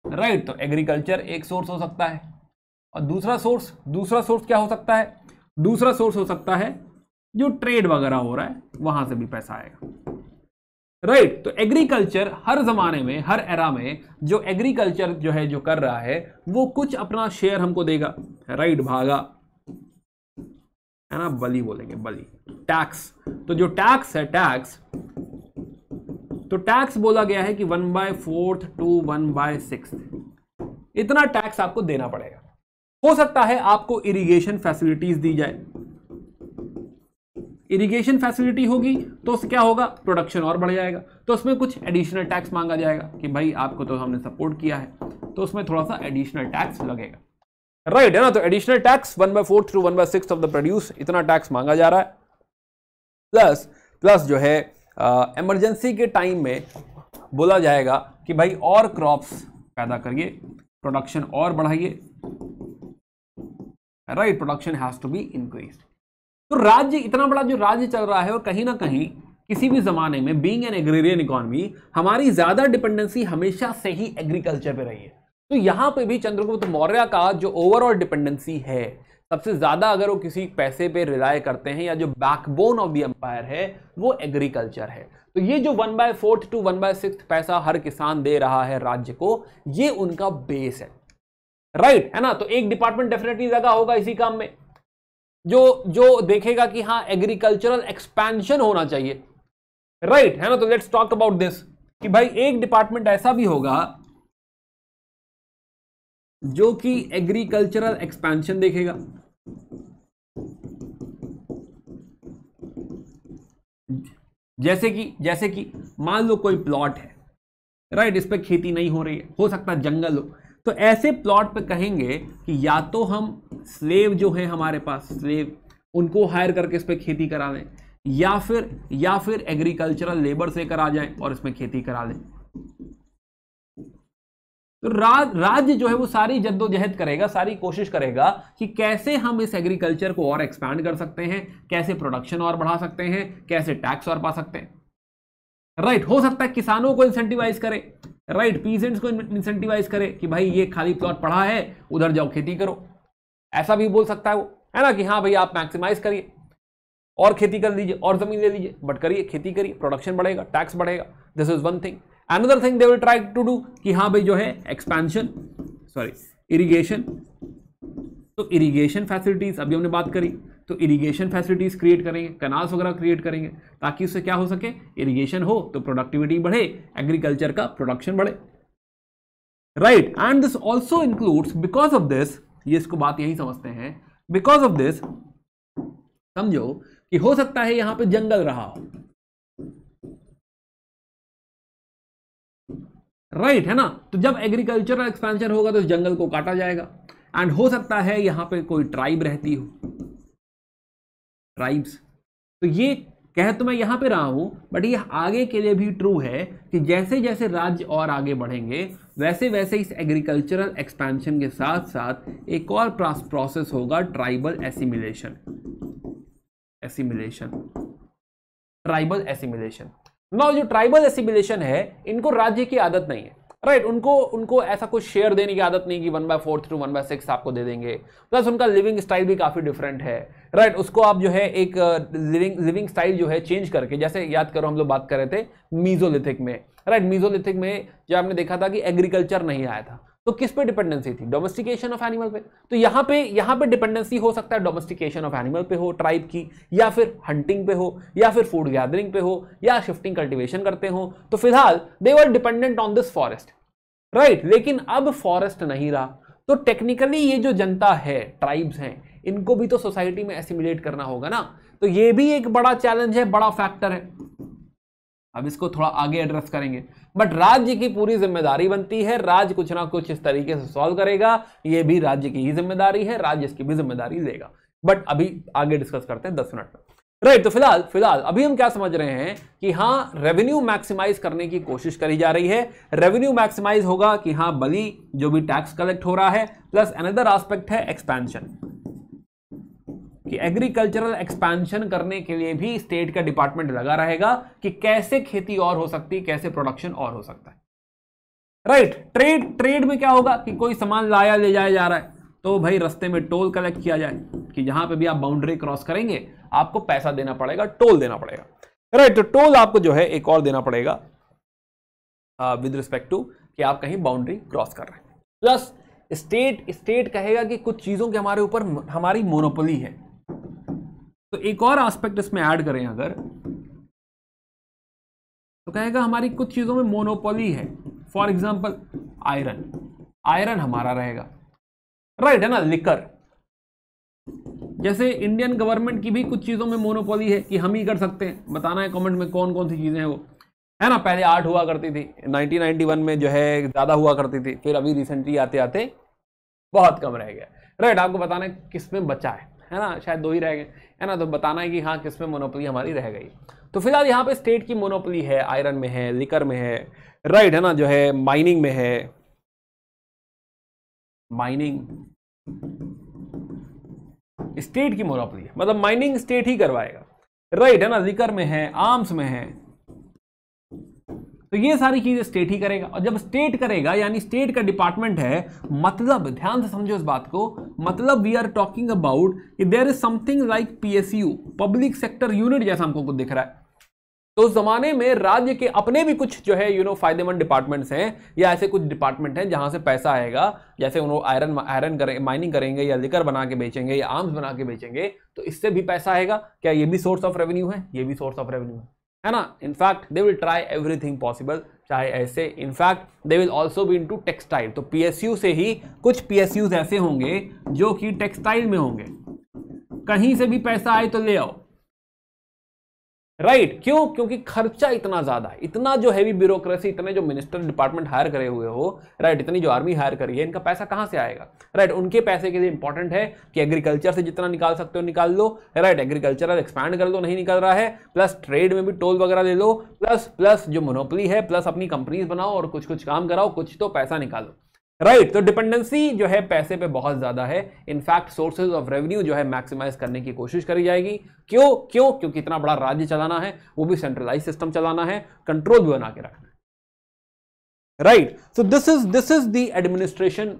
राइट, तो एग्रीकल्चर एक सोर्स हो सकता है। और दूसरा सोर्स क्या हो सकता है, दूसरा सोर्स हो सकता है जो ट्रेड वगैरह हो रहा है वहां से भी पैसा आएगा, राइट। तो एग्रीकल्चर हर जमाने में, हर एरा में जो एग्रीकल्चर जो है जो कर रहा है वो कुछ अपना शेयर हमको देगा, राइट, भागा है ना, बली बोलेंगे, बली, टैक्स। तो जो टैक्स है, टैक्स, तो टैक्स बोला गया है कि 1/4 to 1/6 इतना टैक्स आपको देना पड़ेगा। हो सकता है आपको इरिगेशन फैसिलिटीज दी जाए, इरिगेशन फैसिलिटी होगी तो उससे क्या होगा, प्रोडक्शन और बढ़ जाएगा, तो उसमें कुछ एडिशनल टैक्स मांगा जाएगा कि भाई आपको तो हमने सपोर्ट किया है तो उसमें थोड़ा सा एडिशनल टैक्स लगेगा, राइट, है ना। तो additional tax 1/4 to 1/6 of the produce, इतना टैक्स मांगा जा रहा है। प्लस जो है इमरजेंसी के टाइम में बोला जाएगा कि भाई और क्रॉप्स पैदा करिए, प्रोडक्शन और बढ़ाइए, right, production has to be increase. तो राज्य, इतना बड़ा जो राज्य चल रहा है, और कहीं ना कहीं किसी भी जमाने में बीइंग एन एग्रेरियन इकोनॉमी हमारी ज्यादा डिपेंडेंसी हमेशा से ही एग्रीकल्चर पे रही है। तो यहां पे भी चंद्रगुप्त मौर्य का जो ओवरऑल डिपेंडेंसी है, सबसे ज्यादा अगर वो किसी पैसे पे रिलाय करते हैं, या जो बैकबोन ऑफ द एम्पायर है वो एग्रीकल्चर है। तो ये जो 1/4 to 1/6 पैसा हर किसान दे रहा है राज्य को, ये उनका बेस है, राइट, है ना। तो एक डिपार्टमेंट डेफिनेटली लगा होगा इसी काम में, जो देखेगा कि हाँ एग्रीकल्चरल एक्सपेंशन होना चाहिए, राइट, है ना। तो लेट्स टॉक अबाउट दिस कि भाई एक डिपार्टमेंट ऐसा भी होगा जो कि एग्रीकल्चरल एक्सपेंशन देखेगा, जैसे कि मान लो कोई प्लॉट है, राइट, इस पे खेती नहीं हो रही है, हो सकता है जंगल हो, तो ऐसे प्लॉट पे कहेंगे कि या तो हम स्लेव जो है हमारे पास, स्लेव, उनको हायर करके इस पे खेती करा लें, या फिर एग्रीकल्चरल लेबर से करा जाए और इसमें खेती करा लें। तो राज्य जो है वो सारी जद्दोजहद करेगा, सारी कोशिश करेगा कि कैसे हम इस एग्रीकल्चर को और एक्सपैंड कर सकते हैं, कैसे प्रोडक्शन और बढ़ा सकते हैं, कैसे टैक्स और पा सकते हैं, राइट। हो सकता है किसानों को इंसेंटिवाइज करे, राइट, पीजेंट्स को इंसेंटिवाइज करे कि भाई ये खाली प्लॉट पड़ा है, उधर जाओ खेती करो, ऐसा भी बोल सकता है वो, है ना, कि हाँ भाई आप मैक्सिमाइज करिए और खेती कर लीजिए और जमीन ले लीजिए, बट करिए, खेती करिए, प्रोडक्शन बढ़ेगा, टैक्स बढ़ेगा। This is one thing. Another thing they will try to do कि हाँ भाई जो है एक्सपेंशन, इरिगेशन, तो इरिगेशन फैसिलिटीज अभी हमने बात करी, तो इरिगेशन फैसिलिटीज क्रिएट करेंगे, कनाल्स वगैरह क्रिएट करेंगे, ताकि उससे क्या हो सके, इरिगेशन हो तो प्रोडक्टिविटी बढ़े, एग्रीकल्चर का प्रोडक्शन बढ़े, right. And this also includes, because of this, ये इसको बात यही समझते हैं, बिकॉज ऑफ दिस समझो कि हो सकता है यहां पे जंगल रहा हो, राइट, है ना। तो जब एग्रीकल्चरल एक्सपेंशन होगा तो इस जंगल को काटा जाएगा। एंड हो सकता है यहां पे कोई ट्राइब रहती हो, ट्राइब्स, तो ये कह तो मैं यहां पे रहा हूं, बट ये आगे के लिए भी ट्रू है कि जैसे जैसे राज्य और आगे बढ़ेंगे वैसे वैसे इस एग्रीकल्चरल एक्सपेंशन के साथ साथ एक और प्रोसेस होगा, ट्राइबल एसिमिलेशन, ट्राइबल एसिमिलेशन। ना जो ट्राइबल एसिमिलेशन है, इनको राज्य की आदत नहीं है, राइट, उनको ऐसा कुछ शेयर देने की आदत नहीं कि 1/4 to 1/6 आपको दे देंगे। प्लस उनका लिविंग स्टाइल भी काफी डिफरेंट है, राइट। उसको आप जो है एक लिविंग स्टाइल जो है चेंज करके, जैसे याद करो हम लोग बात कर रहे थे मीजोलिथिक में, राइट, मीजोलिथिक में जब आपने देखा था कि एग्रीकल्चर नहीं आया था तो किस पे डिपेंडेंसी थी, डोमेस्टिकेशन ऑफ एनिमल पे। तो यहाँ पे डिपेंडेंसी हो सकता है डोमेस्टिकेशन ऑफ एनिमल पे हो ट्राइब की, या फिर हंटिंग पे हो, या फिर फूड गैदरिंग पे हो, या शिफ्टिंग कल्टीवेशन करते हो। तो फिलहाल they were dependent on this forest, right. लेकिन अब फॉरेस्ट नहीं रहा, तो टेक्निकली ये जो जनता है, ट्राइब्स हैं, इनको भी तो सोसाइटी में एसिमिलेट करना होगा ना। तो ये भी एक बड़ा चैलेंज है, बड़ा फैक्टर है। अब इसको थोड़ा आगे एड्रेस करेंगे, बट राज्य की पूरी जिम्मेदारी बनती है, राज्य कुछ ना कुछ इस तरीके से सॉल्व करेगा, ये भी राज्य की ही जिम्मेदारी है, राज्य इसकी भी जिम्मेदारी लेगा। बट अभी आगे डिस्कस करते हैं 10 मिनट में। राइट। तो फिलहाल अभी हम क्या समझ रहे हैं कि हाँ रेवेन्यू मैक्सिमाइज करने की कोशिश करी जा रही है। रेवेन्यू मैक्सिमाइज होगा कि हाँ बली जो भी टैक्स कलेक्ट हो रहा है, प्लस अनदर एस्पेक्ट है एक्सपेंशन, कि एग्रीकल्चरल एक्सपेंशन करने के लिए भी स्टेट का डिपार्टमेंट लगा रहेगा कि कैसे खेती और हो सकती है, कैसे प्रोडक्शन और हो सकता है। राइट। ट्रेड में क्या होगा कि कोई सामान लाया ले जाया जा रहा है तो भाई रास्ते में टोल कलेक्ट किया जाए, कि जहां पे भी आप बाउंड्री क्रॉस करेंगे आपको पैसा देना पड़ेगा, टोल देना पड़ेगा। राइट। तो टोल आपको जो है एक और देना पड़ेगा विद रिस्पेक्ट टू कि आप कहीं बाउंड्री क्रॉस कर रहे हैं। प्लस स्टेट कहेगा कि कुछ चीजों के हमारे ऊपर हमारी मोनोपोली है, तो एक और एस्पेक्ट इसमें ऐड करें अगर, तो कहेगा हमारी कुछ चीजों में मोनोपोली है। फॉर एग्जांपल आयरन हमारा रहेगा। राइट है ना। लिकर, जैसे इंडियन गवर्नमेंट की भी कुछ चीजों में मोनोपोली है कि हम ही कर सकते हैं। बताना है कमेंट में कौन कौन सी चीजें हैं वो, है ना। पहले 8 हुआ करती थी, 1991 में जो है ज्यादा हुआ करती थी, फिर अभी रिसेंटली आते आते बहुत कम रह गया। राइट। आपको बताना है किस में बचा है ना, शायद 2 ही रह गए, है ना। तो बताना है कि हाँ किस में मोनोपोली हमारी रह गई। तो फिलहाल यहाँ पे स्टेट की मोनोपोली है, आयरन में है, लिकर में है, राइट है ना, जो है माइनिंग में है, माइनिंग स्टेट की मोनोपोली है, मतलब माइनिंग स्टेट ही करवाएगा। राइट है ना। लिकर में है, आर्म्स में है, तो ये सारी चीजें स्टेट ही करेगा। और जब स्टेट करेगा यानी स्टेट का डिपार्टमेंट है, मतलब ध्यान से समझो इस बात को, मतलब वी आर टॉकिंग अबाउट कि there is something like PSU, public sector unit जैसा हमको कुछ दिख रहा है। तो उस जमाने में राज्य के अपने भी कुछ जो है फायदेमंद डिपार्टमेंट्स हैं, या ऐसे कुछ डिपार्टमेंट हैं जहां से पैसा आएगा। जैसे उन्होंने आयरन करेंगे, माइनिंग करेंगे, या लिकर बना के बेचेंगे, या आर्म्स बना के बेचेंगे, तो इससे भी पैसा आएगा। क्या ये भी सोर्स ऑफ रेवेन्यू है? ये भी सोर्स ऑफ रेवेन्यू है ना। In fact they will try everything possible, चाहे ऐसे। In fact they will also be into textile, तो पीएसयू से ही कुछ पीएसयूज ऐसे होंगे जो कि टेक्सटाइल में होंगे। कहीं से भी पैसा आए तो ले आओ। राइट। क्यों? क्योंकि खर्चा इतना ज्यादा है, इतना जो हैवी ब्यूरोक्रेसी, इतने जो मिनिस्टर डिपार्टमेंट हायर करे हुए हो, राइट, इतनी जो आर्मी हायर करी है, इनका पैसा कहां से आएगा? राइट। उनके पैसे के लिए इंपॉर्टेंट है कि एग्रीकल्चर से जितना निकाल सकते हो निकाल लो। राइट। एग्रीकल्चरल एक्सपैंड कर लो, नहीं निकल रहा है, प्लस ट्रेड में भी टोल वगैरह ले लो, प्लस जो मोनोपोली है, प्लस अपनी कंपनीज बनाओ और कुछ कुछ काम कराओ, कुछ तो पैसा निकालो। राइट। तो डिपेंडेंसी जो है पैसे पे बहुत ज्यादा है। इनफैक्ट सोर्सेज ऑफ रेवेन्यू जो है मैक्सिमाइज करने की कोशिश करी जाएगी। क्यों? क्योंकि इतना बड़ा राज्य चलाना है, वो भी सेंट्रलाइज सिस्टम चलाना है, कंट्रोल भी बना के रखना है। Right. So this is the administration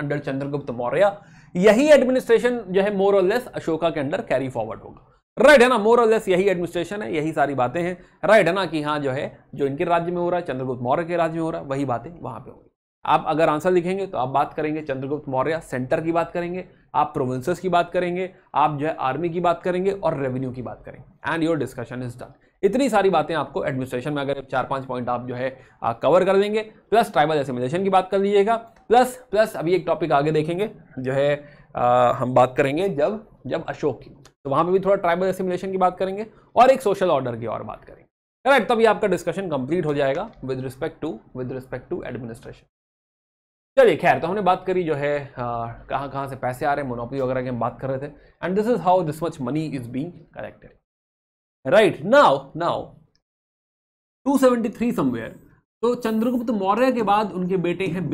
under Chandragupta Maurya. यही एडमिनिस्ट्रेशन जो है मोर और लेस अशोका के अंडर कैरी फॉरवर्ड होगा। राइट है ना। मोर और लेस यही एडमिनिस्ट्रेशन है, यही सारी बातें हैं। राइट है ना, कि हाँ जो है जो इनके राज्य में हो रहा है, चंद्रगुप्त मौर्य के राज्य में हो रहा है, वही बातें वहां पे होंगी। आप अगर आंसर लिखेंगे तो आप बात करेंगे चंद्रगुप्त मौर्य सेंटर की बात करेंगे, आप प्रोविंसेस की बात करेंगे, आप जो है आर्मी की बात करेंगे और रेवेन्यू की बात करेंगे, and your discussion is done. इतनी सारी बातें आपको एडमिनिस्ट्रेशन में अगर 4-5 पॉइंट आप जो है कवर कर लेंगे, प्लस ट्राइबल एसिमिलेशन की बात कर लीजिएगा, प्लस अभी एक टॉपिक आगे देखेंगे जो है हम बात करेंगे जब अशोक की, तो वहां पे भी थोड़ा ट्राइबल एसिमिलेशन की बात करेंगे और एक सोशल ऑर्डर की और बात करेंगे। राइट। तभी आपका डिस्कशन कंप्लीट हो जाएगा विद रिस्पेक्ट टू एडमिनिस्ट्रेशन। चलिए खैर, तो हमने बात करी जो है कहां कहां से पैसे आ रहे हैं, मोनोपोली वगैरह की हम बात कर रहे थे, and this is how this much money is being collected. Right. Now 273 somewhere, तो चंद्रगुप्त मौर्य के बाद उनके बेटे हैं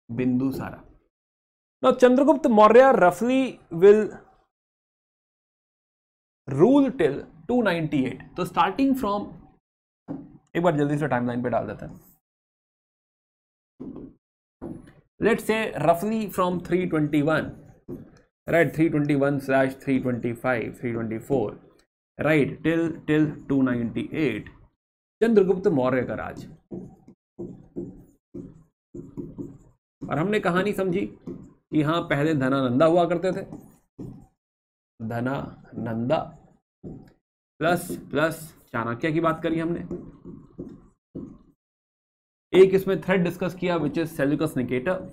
Bindusara. Now Chandragupta Maurya roughly will rule till 298. तो स्टार्टिंग फ्रॉम, एक बार जल्दी से टाइमलाइन पे डाल देते हैं, लेट्स से रफली from 321, right, 321/325 324, right, till 298 Chandragupta Maurya का राज। और हमने कहानी समझी कि हाँ पहले धनानंदा हुआ करते थे, धनानंदा प्लस चाणक्य की बात करी हमने। एक इसमें थ्रेड डिस्कस किया which is Seleucus Nicator,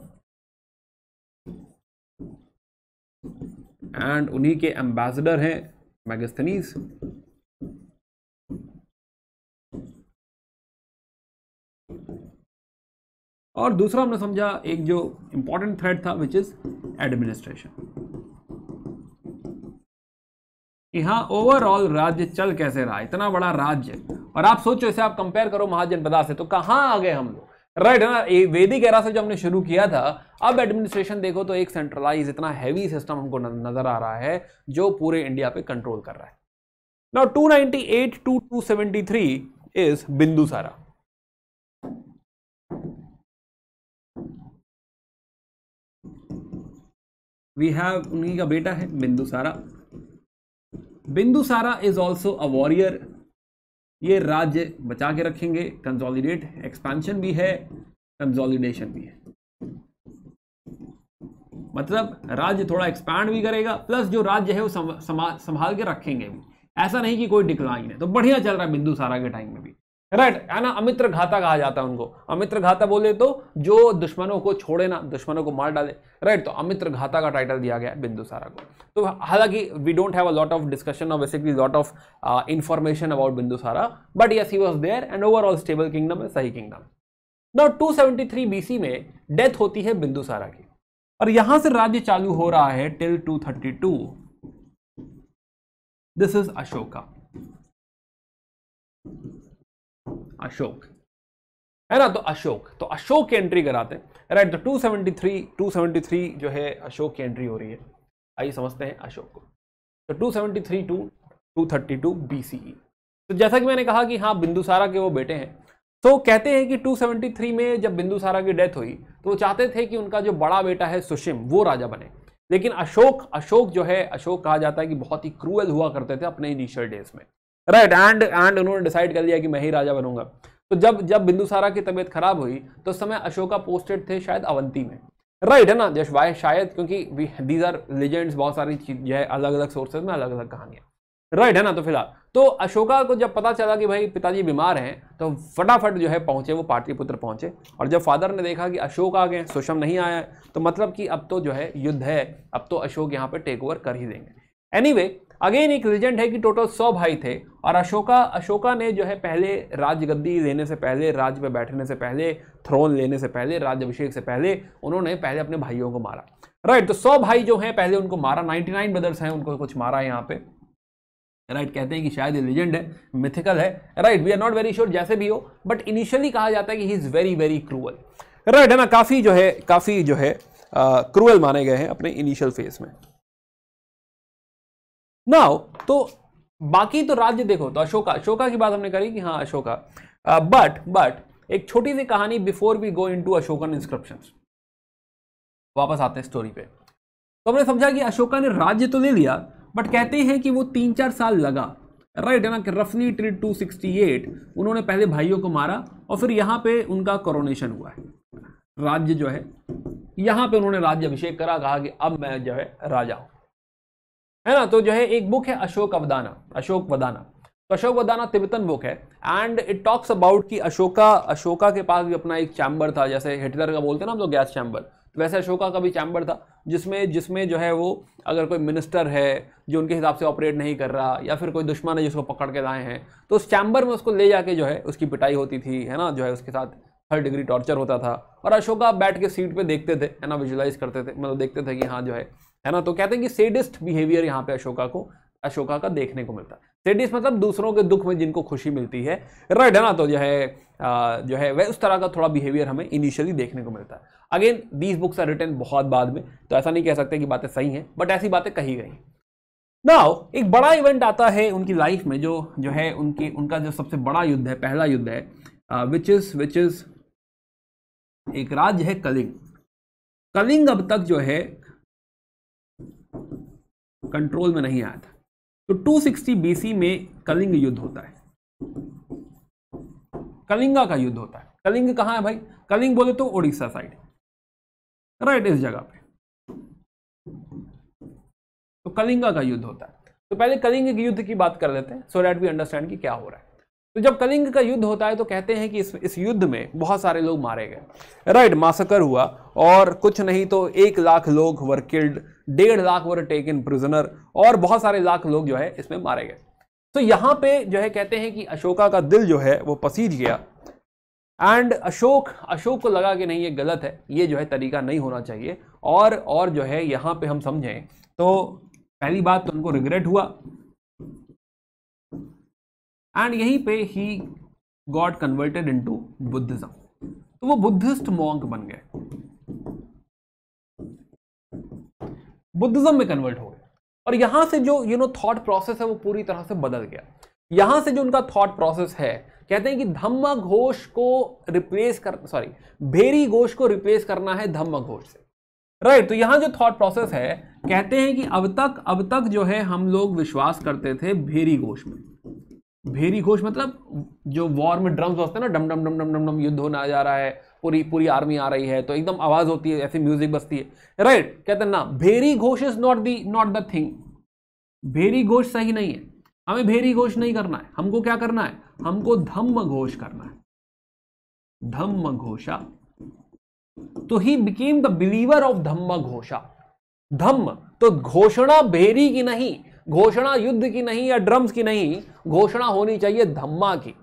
and उन्हीं के एम्बेसडर हैं मेगास्थनीज। और दूसरा हमने समझा एक जो इंपॉर्टेंट थ्रेड था विच इज एडमिनिस्ट्रेशन। कि हाँ ओवरऑल राज्य चल कैसे रहा, इतना बड़ा राज्य, और आप सोचो इसे आप कंपेयर करो महाजनपदा से, तो कहाँ आ गए हम लोग, राइट है ना। वैदिक एरा से जो हमने शुरू किया था, अब एडमिनिस्ट्रेशन देखो तो एक सेंट्रलाइज इतना हैवी सिस्टम हमको नजर आ रहा है जो पूरे इंडिया पे कंट्रोल कर रहा है। Now 298 to 273 is Bindusara. We have, उन्हीं का बेटा है Bindusara. Bindusara is also a warrior. ये राज्य बचा के रखेंगे, कंसोलिडेट, एक्सपेंशन भी है, कंसोलिडेशन भी है, मतलब राज्य थोड़ा एक्सपैंड भी करेगा, प्लस जो राज्य है वो संभाल के रखेंगे भी, ऐसा नहीं कि कोई डिक्लाइन है। तो बढ़िया चल रहा है बिंदुसारा के टाइम में भी, राइट है ना। अमित्र घाता कहा जाता है उनको, अमित्र घाता बोले तो जो दुश्मनों को छोड़े ना, दुश्मनों को मार डाले, राइट। तो अमित्र घाता का टाइटल दिया गया है बिंदुसारा को। तो हालांकि we don't have a lot of discussion और basically lot of information about Bindusara, but yes he was there and overall stable kingdom है, सही किंगडम। नाउ 273 बीसी में डेथ होती है बिंदुसारा की, और यहां से राज्य चालू हो रहा है till 232। This is Ashoka, Ashok है ना। तो अशोक की एंट्री कराते हैं, राइट। तो 273 जो है अशोक की एंट्री हो रही है। आइए समझते हैं अशोक को। तो 273 to 232 BCE। तो जैसा कि मैंने कहा कि हाँ बिंदुसारा के वो बेटे हैं, तो कहते हैं कि 273 में जब बिंदुसारा की डेथ हुई तो वो चाहते थे कि उनका जो बड़ा बेटा है सुशिम वो राजा बने, लेकिन अशोक जो है, अशोक कहा जाता है कि बहुत ही क्रूअल हुआ करते थे अपने इनिशियल डेज में, राइट। एंड उन्होंने डिसाइड कर लिया कि मैं ही राजा बनूंगा। तो जब बिंदुसारा की तबीयत खराब हुई तो उस समय अशोका पोस्टेड थे शायद अवंती में, राइट है ना। जस्ट वाई शायद, क्योंकि दीज आर लेजेंड्स, बहुत सारी चीजें है, अलग अलग सोर्सेज में अलग अलग कहानियां, राइट है ना। तो फिलहाल तो अशोका को जब पता चला कि भाई पिताजी बीमार हैं, तो फटाफट जो है पहुंचे, वो पाटलिपुत्र पहुंचे। और जब फादर ने देखा कि अशोक आ गए, सुषम नहीं आया है, तो मतलब कि अब तो जो है युद्ध है, अब तो अशोक यहाँ पे टेक ओवर कर ही देंगे। एनीवे अगेन एक लेजेंड है कि टोटल 100 भाई थे, और अशोका ने जो है पहले राजगद्दी लेने से पहले, राज्य पे बैठने से पहले, थ्रोन लेने से पहले, राज्याभिषेक से पहले उन्होंने पहले अपने भाइयों को मारा, राइट। तो 100 भाई जो हैं पहले उनको मारा, 99 ब्रदर्स हैं, उनको कुछ मारा है यहाँ पे, राइट। कहते हैं कि शायद ये लेजेंड है, मिथिकल है, right. We are not very sure, जैसे भी हो, बट इनिशियली कहा जाता है कि he is very very cruel, right है ना। काफी जो है क्रूअल माने गए हैं अपने इनिशियल फेज में। नाउ तो बाकी तो राज्य देखो, तो अशोका की बात हमने करी कि हाँ अशोका, बट एक छोटी सी कहानी before we go into Ashokan inscriptions. वापस आते हैं स्टोरी पे। तो हमने समझा कि अशोका ने राज्य तो ले लिया, बट कहते हैं कि वो 3-4 साल लगा, राइट है ना, कि रफली टिल 268 उन्होंने पहले भाइयों को मारा, और फिर यहाँ पे उनका कोरोनेशन हुआ है, राज्य जो है यहाँ पे उन्होंने राज्य अभिषेक करा, कहा कि अब मैं जो है राजा हूं, है ना। तो जो है एक बुक है अशोक वदाना। तो अशोक वदाना तिब्बतन बुक है, एंड इट टॉक्स अबाउट कि अशोका के पास भी अपना एक चैम्बर था, जैसे हिटलर का बोलते हैं ना हम लोग गैस चैम्बर, तो वैसे अशोका का भी चैम्बर था, जिसमें जो है वो अगर कोई मिनिस्टर है जो उनके हिसाब से ऑपरेट नहीं कर रहा, या फिर कोई दुश्मन है जिसको पकड़ के लाए हैं, तो उस चैम्बर में उसको ले जाके जो है उसकी पिटाई होती थी, है ना, जो है उसके साथ 3rd डिग्री टॉर्चर होता था, और अशोका बैठ के सीट पे देखते थे, है ना, विजुअलाइज करते थे, मतलब देखते थे कि हाँ जो है ना। तो कहते हैं कि सेडिस्ट बिहेवियर यहाँ पे अशोका का देखने को मिलता है। सेडिस्ट मतलब दूसरों के दुख में जिनको खुशी मिलती है, राइट है ना। तो जो है वह उस तरह का थोड़ा बिहेवियर हमें इनिशियली देखने को मिलता है। Again these books are written बहुत बाद में, तो ऐसा नहीं कह सकते कि बातें सही हैं, बट ऐसी बातें कही गई। नाउ एक बड़ा इवेंट आता है उनकी लाइफ में, जो है उनका जो सबसे बड़ा युद्ध है, पहला युद्ध है, विच इज एक राज्य है कलिंग। कलिंग अब तक जो है कंट्रोल में नहीं आया था। तो 260 BC में कलिंग युद्ध होता है, कलिंगा का युद्ध होता है। कलिंग कहां है भाई? कलिंग बोले तो उड़ीसा साइड, राइट, इस जगह पे। तो कलिंगा का युद्ध होता है। तो पहले कलिंग के युद्ध की बात कर लेते हैं, सो दैट वी अंडरस्टैंड कि क्या हो रहा है। तो जब कलिंग का युद्ध होता है तो कहते हैं कि इस युद्ध में बहुत सारे लोग मारे गए, राइट, मासकर हुआ, और कुछ नहीं तो 1 लाख लोग were killed, 1.5 lakh were taken prisoner, और बहुत सारे लाख लोग जो है इसमें मारे गए। तो यहां पे जो है कहते हैं कि अशोका का दिल जो है वो पसीज गया, एंड अशोक को लगा कि नहीं ये गलत है, ये जो है तरीका नहीं होना चाहिए, और जो है यहां पे हम समझें तो पहली बात तो उनको रिग्रेट हुआ, एंड यहीं पे he got converted into Buddhism. तो वो बुद्धिस्ट मॉन्क बन गए, बुद्धिज्म में कन्वर्ट हो गए। और यहां से जो थॉट प्रोसेस है वो पूरी तरह से बदल गया। यहां से जो उनका थॉट प्रोसेस है, कहते हैं कि धम्म घोष को रिप्लेस कर भेरी घोष को रिप्लेस करना है धम्म घोष से, राइट। तो यहां जो थॉट प्रोसेस है, कहते हैं कि अब तक जो है हम लोग विश्वास करते थे भेरी घोष में। भेरी घोष मतलब जो वॉर में ड्रम्स बजते हैं ना, डम डम डम डम डम डम, युद्ध होना जा रहा है, पूरी आर्मी आ रही है तो एकदम आवाज होती है, ऐसी म्यूजिक बजती है, राइट। कहते हैं ना bheri ghosh is not the thing, भेरी घोष सही नहीं है, हमें भेरी घोष नहीं करना है, हमको क्या करना है, हमको धम्म घोष करना है, धम्म घोषा। तो he became the believer of dhamma ghosha. धम्म तो घोषणा भेरी की नहीं, घोषणा युद्ध की नहीं या ड्रम्स की नहीं, घोषणा होनी चाहिए धम्मा की।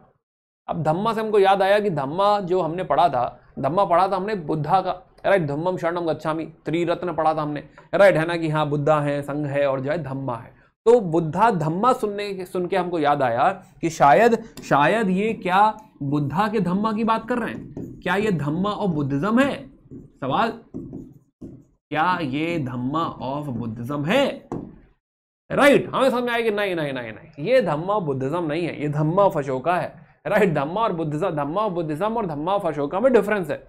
अब धम्मा से हमको याद आया कि धम्मा जो हमने पढ़ा था, धम्मा पढ़ा था हमने बुद्धा का, राइट। धम्मम शरणम गच्छामि, त्रिरत्न पढ़ा था हमने, राइट, है ना, कि हाँ बुद्धा है, संघ है और जो है धम्मा है। तो बुद्धा धम्मा सुन के हमको याद आया कि शायद ये क्या बुद्धा के धम्मा की बात कर रहे हैं, क्या ये धम्मा ऑफ बुद्धिज्म है? सवाल, क्या ये धम्मा ऑफ बुद्धिज्म है? राइट, हमें समझ में आया कि नहीं, ये धम्मा ऑफ बुद्धिज्म नहीं है, ये धम्मा ऑफ अशोका है, राइट। धम्मा और बुद्धिज्म और धम्मा ऑफ अशोका में डिफरेंस है,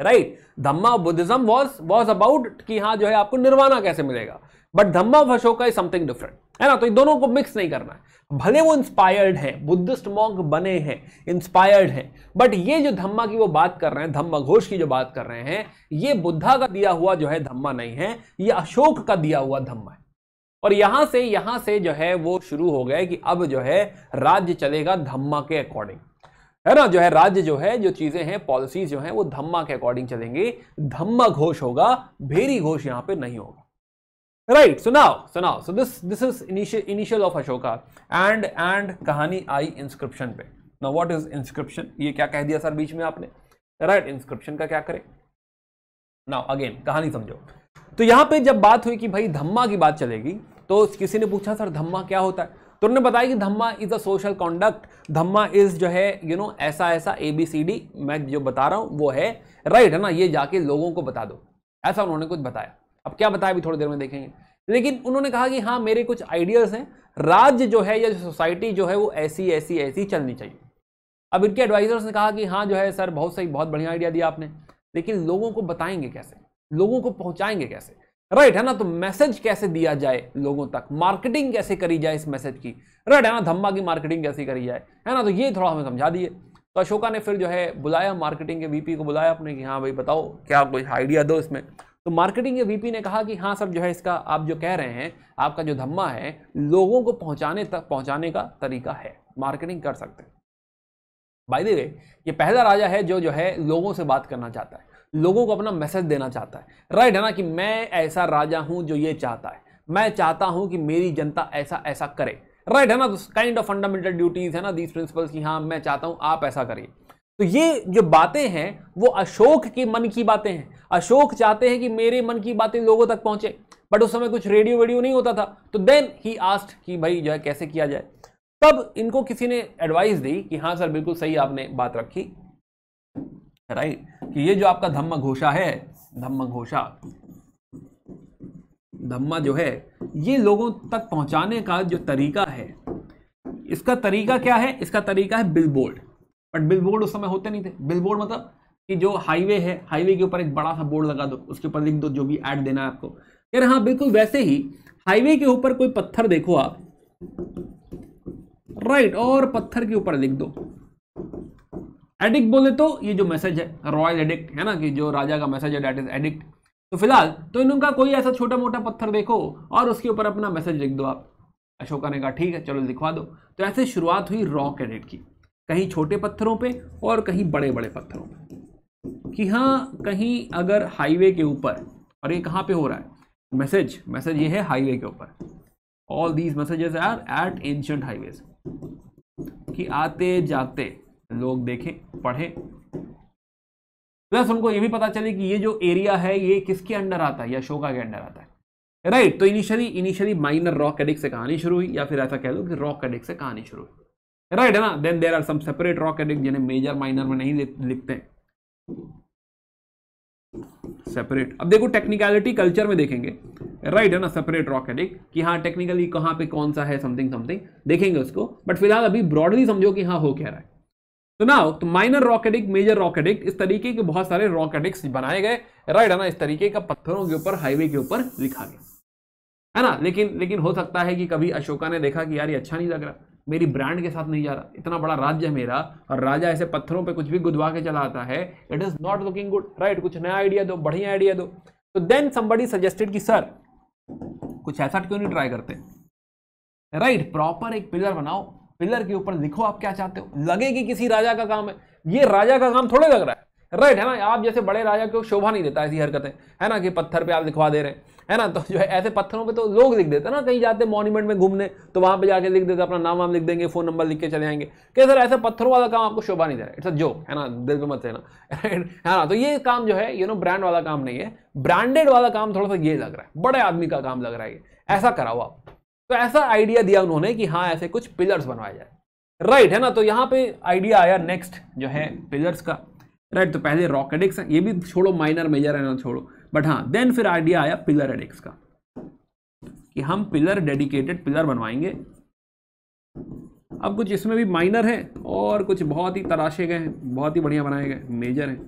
right. Dhamma of Buddhism was about कि हाँ जो है आपको निर्वाणा कैसे मिलेगा, but Dhamma of Ashoka is something different, है ना। तो इन दोनों को मिक्स नहीं करना है। भले वो इंस्पायर्ड है, बुद्धिस्ट मॉन्क बने हैं, इंस्पायर्ड है, बट ये जो धम्मा की वो बात कर रहे हैं, धम्म घोष की जो बात कर रहे हैं, ये बुद्धा का दिया हुआ जो है धम्मा नहीं है, ये अशोक का दिया हुआ धम्मा है। और यहां से जो है वो शुरू हो गए कि अब जो है राज्य चलेगा धम्मा के अकॉर्डिंग, है ना। जो है राज्य जो है, जो चीजें हैं, पॉलिसीज जो हैं, वो धम्मा के अकॉर्डिंग चलेंगे, धम्मा घोष होगा, भेरी घोष यहां पे नहीं होगा, right. So this is initial of Ashoka and कहानी आई इंस्क्रिप्शन पे। Now what is inscription? ये क्या कह दिया सर बीच में आपने, राइट। इंस्क्रिप्शन का क्या करें? नाउ अगेन कहानी समझो। तो यहां पे जब बात हुई कि भाई धम्मा की बात चलेगी, तो किसी ने पूछा सर धम्मा क्या होता है? तो उन्होंने बताया कि dhamma is a social conduct, dhamma is जो है ऐसा ABCD मैं जो बता रहा हूं वो है, राइट, है ना। ये जाके लोगों को बता दो, ऐसा उन्होंने कुछ बताया। अब क्या बताया अभी थोड़ी देर में देखेंगे, लेकिन उन्होंने कहा कि हाँ मेरे कुछ आइडियाज हैं, राज्य जो है या सोसाइटी जो है वो ऐसी चलनी चाहिए। अब इनके एडवाइजर्स ने कहा कि हाँ जो है सर बहुत सही, बहुत बढ़िया आइडिया दिया आपने, लेकिन लोगों को बताएंगे कैसे, लोगों को पहुंचाएंगे कैसे, राइट, है ना। तो मैसेज कैसे दिया जाए लोगों तक, मार्केटिंग कैसे करी जाए इस मैसेज की, राइट, है ना। धम्मा की मार्केटिंग कैसे करी जाए, है ना। तो ये थोड़ा हमें समझा दिए। तो अशोका ने फिर जो है बुलाया, मार्केटिंग के VP को बुलाया अपने कि हाँ भाई बताओ क्या कोई आइडिया दो इसमें। तो मार्केटिंग के VP ने कहा कि हाँ सब जो है इसका आप जो कह रहे हैं, आपका जो धम्मा है लोगों को पहुंचाने का तरीका है, मार्केटिंग कर सकते हैं। बाय द वे ये पहला राजा है जो है लोगों से बात करना चाहता है, लोगों को अपना मैसेज देना चाहता है, राइट, है ना, कि मैं ऐसा राजा हूं जो ये चाहता है, मैं चाहता हूं कि मेरी जनता ऐसा करे, राइट, है ना। तो काइंड ऑफ फंडामेंटल ड्यूटीज है ना, दीज प्रिंसिपल्स की हाँ मैं चाहता हूं आप ऐसा करिए। तो ये जो बातें हैं वो अशोक के मन की बातें हैं। अशोक चाहते हैं कि मेरे मन की बातें लोगों तक पहुंचे, बट उस समय कुछ रेडियो नहीं होता था। तो देन ही आस्क्ड कि भाई जो है कैसे किया जाए। तब इनको किसी ने एडवाइस दी कि हाँ सर बिल्कुल सही आपने बात रखी, राइट, कि ये जो आपका धम्म घोषा है, धम्म घोषा, धम्मा जो है ये लोगों तक पहुंचाने का जो तरीका है, इसका तरीका क्या है? इसका तरीका है बिलबोर्ड। बट बिलबोर्ड उस समय होते नहीं थे। बिलबोर्ड मतलब कि जो हाईवे है, हाईवे के ऊपर एक बड़ा सा बोर्ड लगा दो, उसके ऊपर लिख दो जो भी ऐड देना है आपको। यार हाँ बिल्कुल वैसे ही हाईवे के ऊपर कोई पत्थर देखो आप, राइट, और पत्थर के ऊपर लिख दो एडिक्ट बोले तो ये जो मैसेज है रॉयल एडिक्ट, है ना, कि जो राजा का मैसेज है दैट इज एडिक्ट। तो फिलहाल तो इनका कोई ऐसा छोटा मोटा पत्थर देखो और उसके ऊपर अपना मैसेज लिख दो आप। अशोका ने कहा ठीक है चलो लिखवा दो। तो ऐसे शुरुआत हुई रॉक एडिक्ट की, कहीं छोटे पत्थरों पे और कहीं बड़े बड़े पत्थरों पे, कि हाँ कहीं अगर हाईवे के ऊपर, और ये कहाँ पे हो रहा है मैसेज ये है हाईवे के ऊपर, all these messages are at ancient highways, कि आते जाते लोग देखें पढ़ें, प्लस उनको ये भी पता चले कि ये जो एरिया है ये किसके अंडर आता है, या अशोका के अंडर आता है, राइट। तो इनिशियली माइनर रॉक एडिक्ट से कहानी शुरू हुई, या फिर ऐसा कह लो कि रॉक एडिक्ट से कहानी शुरू हुई। राइट है ना। Then there are some separate rock edict जिन्हें मेजर माइनर में नहीं लिखते हैं, सेपरेट। अब देखो टेक्निकलिटी कल्चर में देखेंगे, राइट है ना, सेपरेट रॉक एडिक्ट कि हाँ टेक्निकली कहाँ पे कौन सा है, समथिंग समथिंग देखेंगे उसको, बट फिलहाल अभी ब्रॉडली समझो कि हाँ हो क्या रहा है। तो नाउ तो minor rock edict, major rock edict, इस तरीके के बहुत सारे रॉक एडिक्ट्स बनाए गए, राइट है ना, इस तरीके का पत्थरों के ऊपर, हाईवे के ऊपर लिखा गया है ना। लेकिन हो सकता है कि कभी अशोका ने देखा कि यार ये अच्छा नहीं लग रहा, मेरी ब्रांड के साथ नहीं जा रहा, इतना बड़ा राज्य है मेरा और राजा ऐसे पत्थरों पे कुछ भी गुदवा के चला आता है, it is not looking good, right, कुछ नया आइडिया दो, बढ़िया आइडिया दो। तो देन समबडी सजेस्टेड कि सर कुछ ऐसा क्यों नहीं ट्राई करते, राइट, प्रॉपर एक पिलर बनाओ, पिलर के ऊपर लिखो आप क्या चाहते हो, लगे कि किसी राजा का काम है, ये राजा का काम थोड़े लग रहा है, राइट है ना। आप जैसे बड़े राजा को शोभा नहीं देता ऐसी हरकतें, है ना, कि पत्थर पे आप लिखवा दे रहे हैं, है ना। तो जो है ऐसे पत्थरों पे तो लोग लिख देते हैं ना, कहीं जाते मॉन्यूमेंट में घूमने तो वहां पे जाके लिख देते, अपना नाम वाम लिख देंगे, फोन नंबर लिख के चले आएंगे, कि सर ऐसे पत्थरों वाला काम आपको शोभा नहीं दे रहा है, इट्स अ जोक, है ना, दिल पे मत लेना, है ना। तो ये काम जो है ब्रांड वाला काम नहीं है, ब्रांडेड वाला काम थोड़ा सा ये लग रहा है, बड़े आदमी का काम लग रहा है, ऐसा कराओ आप। तो ऐसा आइडिया दिया उन्होंने कि हाँ ऐसे कुछ पिलर्स बनवाए जाए, राइट है ना। तो यहां पे आइडिया आया नेक्स्ट जो है पिलर्स का, राइट। तो पहले रॉक एडिक्स है, ये भी छोड़ो, माइनर मेजर है ना छोड़ो, बट हाँ देन फिर आइडिया आया पिलर एडिक्स का कि हम पिलर, डेडिकेटेड पिलर बनवाएंगे। अब कुछ इसमें भी माइनर है और कुछ बहुत ही तराशे गए हैं, बहुत ही बढ़िया बनाए गए, मेजर है।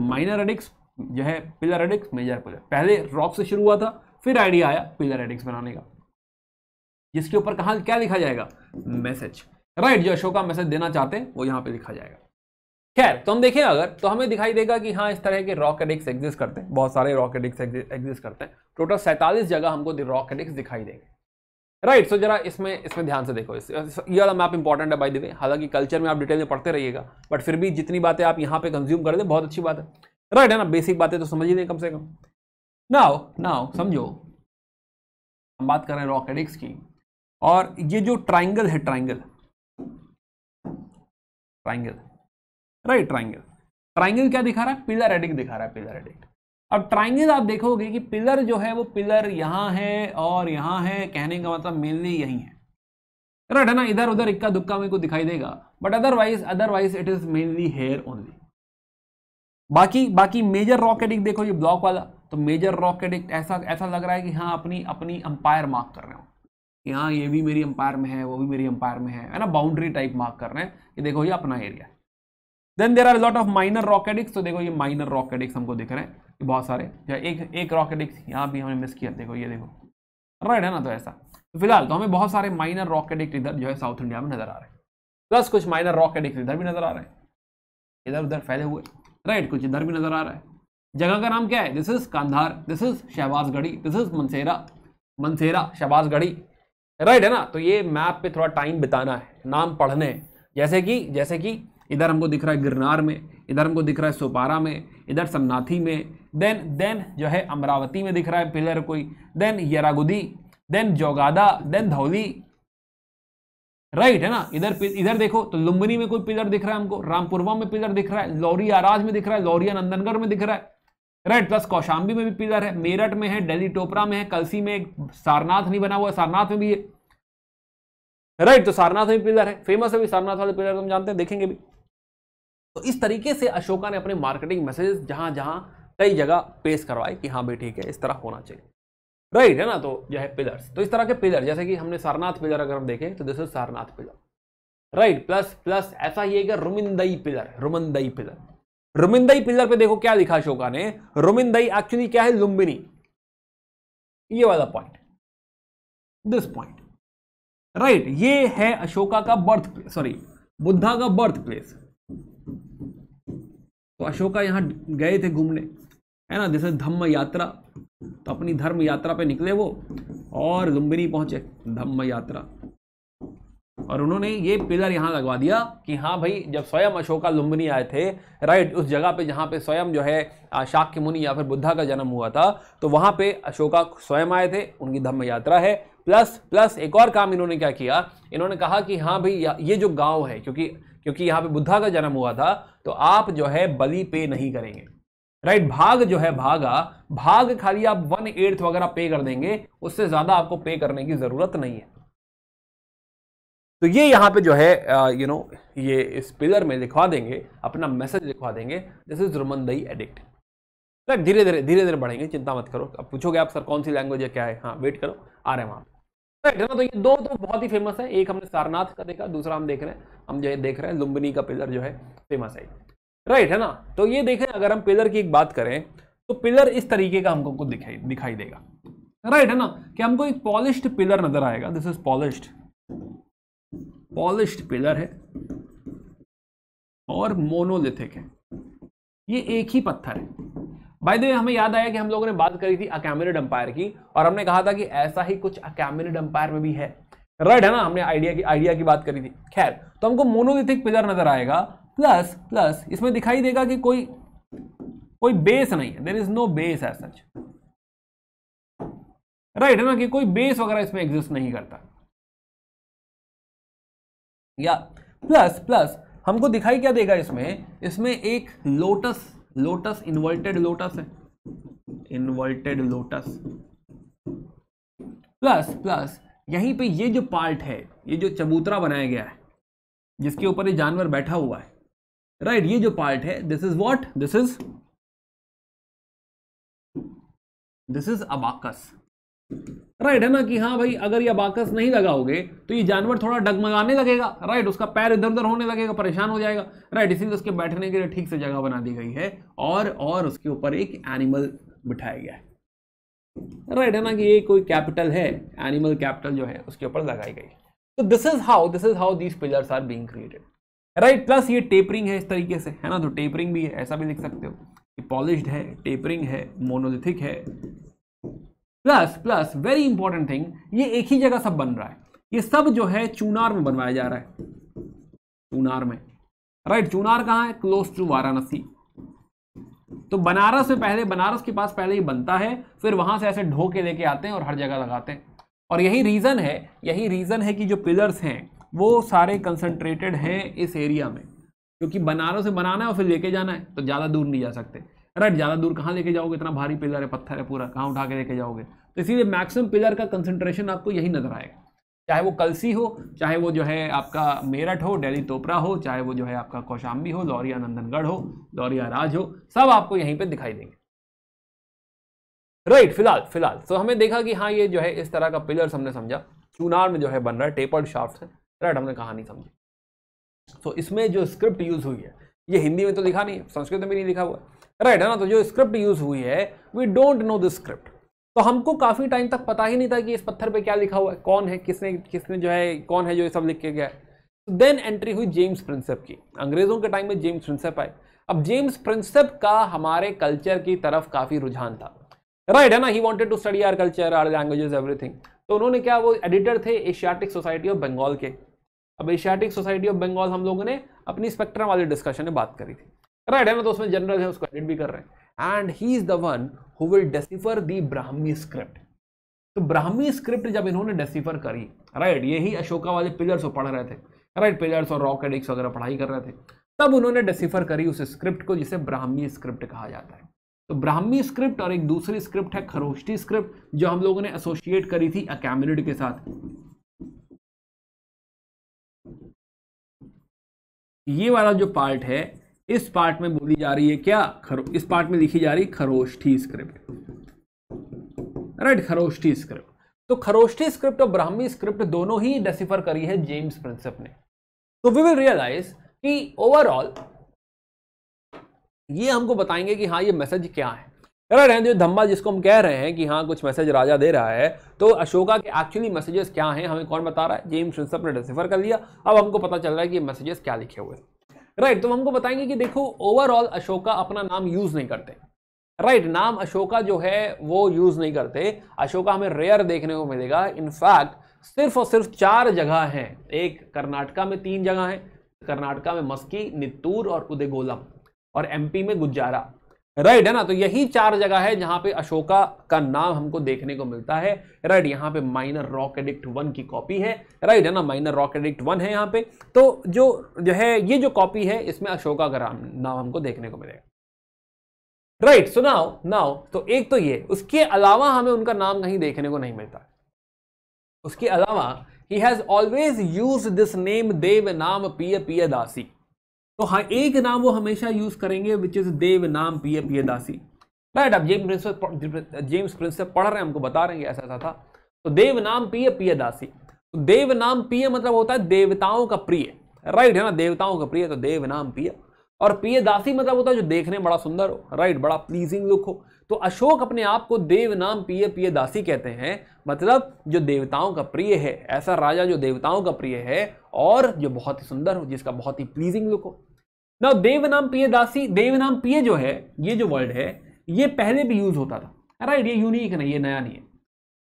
माइनर एडिक्स जो है पिलर एडिक्स, मेजर पिलर, पहले रॉक से शुरू हुआ था, फिर आइडिया आया पिलर एडिक्स बनाने का, जिसके ऊपर कहां क्या लिखा जाएगा, मैसेज, राइट, जो अशोका मैसेज देना चाहते हैं वो यहां पे लिखा जाएगा। खैर तो हम देखें अगर, तो हमें दिखाई देगा कि हाँ इस तरह के रॉक एडिक्ट्स एग्जिस्ट करते हैं, बहुत सारे रॉक एडिक्ट्स एग्जिस्ट करते हैं, टोटल 47 जगह हमको रॉक एडिक्ट्स दिखाई देंगे, राइट। सो जरा इसमें ध्यान से देखो, ये वाला मैप इंपॉर्टेंट है बाय द वे, हालांकि कल्चर में आप डिटेल में पढ़ते रहिएगा, बट फिर भी जितनी बातें आप यहाँ पे कंज्यूम कर ले बहुत अच्छी बात है, राइट है ना, बेसिक बातें तो समझ ही नहीं कम से कम। नाउ समझो, हम बात कर रहे हैं रॉक एडिक्ट्स की, और ये जो ट्राइंगल है, ट्राइंगल, राइट, ट्राइंगल क्या दिखा रहा है, पिलर एडिक्ट दिखा रहा है, पिलर एडिक्ट। अब ट्राइंगल आप देखोगे कि पिलर जो है वो पिलर यहां है और यहां है, कहने का मतलब मेनली यही है, राइट है ना, इधर उधर इक्का दुक्का में को दिखाई देगा, but otherwise it is mainly here only. बाकी मेजर रॉक एडिक्ट देखो, ये ब्लॉक वाला, तो मेजर रॉक एडिक्ट ऐसा लग रहा है कि हाँ अपनी अंपायर मार्क कर रहे हो, यहाँ ये भी मेरी अंपायर में है, वो भी मेरी अंपायर में है ना, बाउंड्री टाइप मार्क कर रहे हैं कि देखो ये अपना area. Then there are lot of minor rock edicts, तो देखो ये माइनर रॉक एडिक्ट्स हमको दिख रहे हैं बहुत सारे, एक रॉक एडिक्ट यहाँ भी हमने मिस किया, देखो ये देखो, राइट है ना। तो ऐसा तो फिलहाल तो हमें बहुत सारे माइनर रॉक एडिक्ट इधर जो है साउथ इंडिया में नजर आ रहे हैं, प्लस कुछ माइनर रॉक एडिक्ट इधर भी नजर आ रहे हैं, इधर उधर फैले हुए, राइट, कुछ इधर भी नजर आ रहा है। जगह का नाम क्या है, this is Kandahar, this is Shahbazgarhi, this is Mansera Shahbazgarhi, right है ना। तो ये मैप पे थोड़ा टाइम बिताना है, नाम पढ़ने, जैसे कि इधर हमको दिख रहा है गिरनार में, इधर हमको दिख रहा है सोपारा में, इधर समनाथी में, देन जो है अमरावती में दिख रहा है पिलर कोई, then Yerragudi, then Jaugada, then Dhauli, right है ना। इधर देखो तो लुम्बिनी में कोई पिलर दिख रहा है हमको, रामपुरवा में पिलर दिख रहा है, लौरिया राज में दिख रहा है, लौरिया नंदनगढ़ में दिख रहा है, राइट, प्लस कौशाम्बी में भी पिलर है, मेरठ में है, दिल्ली टोपरा में है, कलसी में एक सारनाथ नहीं बना हुआ है, सारनाथ में भी है, राइट। तो सारनाथ में भी पिलर है, फेमस है भी सारनाथ वाले पिलर, हम जानते हैं, देखेंगे भी। तो इस तरीके से अशोका ने अपने मार्केटिंग मैसेजेस जहां जहां कई जगह पेश करवाए कि हाँ भाई ठीक है इस तरह होना चाहिए, राइट है ना। तो जो है पिलर्स, तो इस तरह के पिलर, जैसे कि हमने सारनाथ पिलर अगर हम देखें तो this is Sarnath pillar, right, plus ऐसा ही है रुमिंदई पिलर पे देखो क्या लिखा अशोका ने, रुमिंदई एक्चुअली क्या है, लुम्बिनी, ये वाला पॉइंट, दिस पॉइंट, राइट, ये है अशोका का बुद्धा का बर्थ प्लेस। तो अशोका यहां गए थे घूमने, है ना, जैसे धम्म यात्रा, तो अपनी धर्म यात्रा पे निकले वो और लुम्बिनी पहुंचे, धम्म यात्रा, और उन्होंने ये पिलर यहां लगवा दिया कि हाँ भाई जब स्वयं अशोका लुम्बिनी आए थे, राइट, उस जगह पे जहां पे स्वयं जो है शाक्य मुनि या फिर बुद्धा का जन्म हुआ था, तो वहां पे अशोका स्वयं आए थे, उनकी धम्म यात्रा है। प्लस एक और काम इन्होंने क्या किया, इन्होंने कहा कि हाँ भाई ये जो गांव है, क्योंकि यहाँ पे बुद्धा का जन्म हुआ था, तो आप जो है बलि पे नहीं करेंगे, राइट, भाग जो है भाग खाली आप 1/8 वगैरह पे कर देंगे, उससे ज्यादा आपको पे करने की जरूरत नहीं है, तो ये यहाँ पे जो है ये इस पिलर में लिखवा देंगे, अपना मैसेज लिखवा देंगे, दिस इज रुमनदई एडिक्ट। राइट, धीरे धीरे बढ़ेंगे, चिंता मत करो। अब पूछोगे आप सर कौन सी लैंग्वेज है क्या है, हाँ वेट करो, आ रहे हैं वहां पे। राइट है ना, तो ये दो तो बहुत ही फेमस है, एक हमने सारनाथ का देखा, दूसरा हम देख रहे हैं, हम जो है देख रहे हैं लुम्बिनी का पिलर जो है फेमस है। राइट है ना, तो ये देखें, अगर हम पिलर की एक बात करें तो पिलर इस तरीके का हमको दिखाई देगा। राइट है ना, कि हमको एक पॉलिश्ड पिलर नजर आएगा, दिस इज पॉलिश्ड पिलर है और मोनोलिथिक है, ये एक ही पत्थर है। बाय द वे, हमें याद आया कि हम लोगों ने बात करी थी अकैमेनिड एम्पायर की, और हमने कहा था कि ऐसा ही कुछ अकैमेनिड एम्पायर में भी है। राइट है ना, हमने आइडिया की बात करी थी। खैर, तो हमको मोनोलिथिक पिलर नजर आएगा, प्लस इसमें दिखाई देगा कि कोई बेस नहीं है, there is no base as such. Right है ना, कि कोई बेस वगैरह इसमें एग्जिस्ट नहीं करता। या प्लस हमको दिखाई क्या देगा इसमें एक लोटस इन्वर्टेड लोटस है, इन्वर्टेड लोटस। प्लस यहीं पे ये जो पार्ट है, ये जो चबूतरा बनाया गया है जिसके ऊपर ये जानवर बैठा हुआ है, राइट, ये जो पार्ट है, this is what, this is abacus. Right है ना, कि हाँ भाई, अगर ये अबाकस नहीं लगाओगे तो ये जानवर थोड़ा डगमगाने लगेगा। राइट, उसका पैर इधर उधर होने लगेगा, परेशान हो जाएगा। राइट, इसीलिए उसके बैठने के लिए ठीक से जगह बना दी गई है, और उसके ऊपर एक एनिमल बिठाया गया है। राइट है ना, कि ये कोई कैपिटल है, एनिमल कैपिटल जो है उसके ऊपर लगाई गई है। तो this is how these pillars are being created. Right, plus ये टेपरिंग है इस तरीके से, है ना, तो टेपरिंग भी है, ऐसा भी लिख सकते हो कि पॉलिश्ड है, टेपरिंग है, मोनोलिथिक है। प्लस वेरी इंपॉर्टेंट थिंग, ये एक ही जगह सब बन रहा है, ये सब जो है चूनार में बनवाया जा रहा है, चूनार में। राइट, चूनार कहाँ है, क्लोज टू वाराणसी। तो बनारस के पास पहले ही बनता है, फिर वहां से ऐसे ढो के लेके आते हैं और हर जगह लगाते हैं। और यही रीजन है कि जो पिलर्स हैं वो सारे कंसंट्रेटेड हैं इस एरिया में, क्योंकि बनारस से बनाना है और फिर लेके जाना है, तो ज्यादा दूर नहीं जा सकते। राइट, ज्यादा दूर कहाँ लेके जाओगे, इतना भारी पिलर है, पत्थर है पूरा, कहाँ उठा के लेके जाओगे। तो इसीलिए मैक्सिमम पिलर का कंसंट्रेशन आपको यही नजर आएगा, चाहे वो कलसी हो, चाहे वो जो है आपका मेरठ हो, दिल्ली तोपरा हो, चाहे वो जो है आपका कौशाम्बी हो, लौरिया नंदनगढ़ हो, लौरिया राज हो, सब आपको यहीं पे दिखाई देंगे। राइट, फिलहाल तो हमें देखा कि हाँ, ये जो है इस तरह का पिलर्स हमने समझा, चूनार में जो है बन रहा है, टेपर्ड शाफ्ट है। राइट, हमने कहानी समझी। तो इसमें जो स्क्रिप्ट यूज हुई है, ये हिंदी में तो लिखा नहीं है, संस्कृत में भी नहीं लिखा हुआ। राइट है ना, तो जो स्क्रिप्ट यूज हुई है, we don't know this script. तो हमको काफी टाइम तक पता ही नहीं था कि इस पत्थर पे क्या लिखा हुआ है, कौन है, किसने जो है, कौन है जो ये सब लिख के गया है। देन एंट्री हुई जेम्स प्रिंसेप की, अंग्रेजों के टाइम में जेम्स प्रिंसेप आए। अब जेम्स प्रिंसेप का हमारे कल्चर की तरफ काफी रुझान था। राइट है ना, he wanted to study our culture, our languages, everything. तो उन्होंने क्या, वो एडिटर थे एशियाटिक सोसाइटी ऑफ बंगाल के। अब एशियाटिक सोसाइटी ऑफ बंगाल हम लोगों ने अपनी स्पेक्ट्रम वाले डिस्कशन में बात करी थी। राइट है ना, तो उसमें जनरल है, उसको एडिट भी कर रहे हैं, and he is the one who will decipher the Brahmi script. तो ब्राह्मी स्क्रिप्ट जब इन्होंने डेसिफर करी, राइट, यही अशोका वाले पिलर्स को पढ़ रहे थे, राइट, पिलर्स और रॉक एडिक्स वगैरह पढ़ाई कर रहे थे, तब उन्होंने डेसिफर करी उस स्क्रिप्ट को जिसे ब्राह्मी स्क्रिप्ट कहा जाता है। तो ब्राह्मी स्क्रिप्ट और एक दूसरी स्क्रिप्ट है खरोष्टी स्क्रिप्ट, जो हम लोगों ने एसोसिएट करी थी अकैमेनिड के साथ। ये वाला जो पार्ट है, इस पार्ट में बोली जा रही है क्या, इस पार्ट में लिखी जा रही Kharosthi script. Right, Kharosthi script. तो खरोष्ठी स्क्रिप्ट और ब्राह्मी स्क्रिप्ट दोनों ही डेसिफर करी है जेम्स प्रिंसेप ने। तो वी विल रियलाइज कि ओवरऑल ये हमको बताएंगे कि हाँ, ये मैसेज क्या है। राइट, जो धम्मा जिसको हम कह रहे हैं कि हाँ कुछ मैसेज राजा दे रहा है, तो अशोका के एक्चुअली मैसेजेस क्या हैं हमें कौन बता रहा है, जेम्स प्रिंसेप ने डेसिफर कर लिया। अब हमको पता चल रहा है कि मैसेजेस क्या लिखे हुए हैं। राइट, तो हमको बताएंगे कि देखो, ओवरऑल अशोका अपना नाम यूज नहीं करते। राइट, नाम अशोका जो है वो यूज नहीं करते। अशोका हमें रेयर देखने को मिलेगा। इनफैक्ट सिर्फ और सिर्फ 4 जगह हैं, एक कर्नाटका में 3 जगह हैं, कर्नाटका में मस्की, नित्तूर और उदयगोलम, और एमपी में गुज्जारा। राइट है ना, तो यही 4 जगह है जहां पे अशोका का नाम हमको देखने को मिलता है। राइट, यहाँ पे माइनर रॉक एडिक्ट 1 की कॉपी है। राइट है ना, माइनर रॉक एडिक्ट 1 है यहाँ पे। तो जो है ये जो कॉपी है, इसमें अशोका का नाम हमको देखने को मिलेगा। राइट, सो नाउ तो एक तो ये, उसके अलावा हमें उनका नाम कहीं देखने को नहीं मिलता। उसके अलावा he has always used this name Devanampiya पियदासी। तो हाँ, एक नाम वो हमेशा यूज करेंगे विच इज देव नाम पिय पियदासी। राइट, अब जेम्स प्रिंस पढ़ रहे हैं, हमको बता रहे हैं ऐसा ऐसा था। तो देव नाम पिय पियदासी, तो देव नाम पिय मतलब होता है देवताओं का प्रिय, राइट है ना, देवताओं का प्रिय, तो देव नाम पिय। और पियदासी मतलब होता है जो देखने में बड़ा सुंदर हो, राइट, बड़ा प्लीजिंग लुक हो। तो अशोक अपने आप को देव नाम पिय पियदासी कहते हैं, मतलब जो देवताओं का प्रिय है, ऐसा राजा जो देवताओं का प्रिय है और जो बहुत ही सुंदर हो, जिसका बहुत ही प्लीजिंग लुक हो। ना देव नाम पियदासी, देव नाम पिय जो है, ये जो वर्ड है ये पहले भी यूज होता था, राइट, ये यूनिक नहीं, ये नया नहीं है।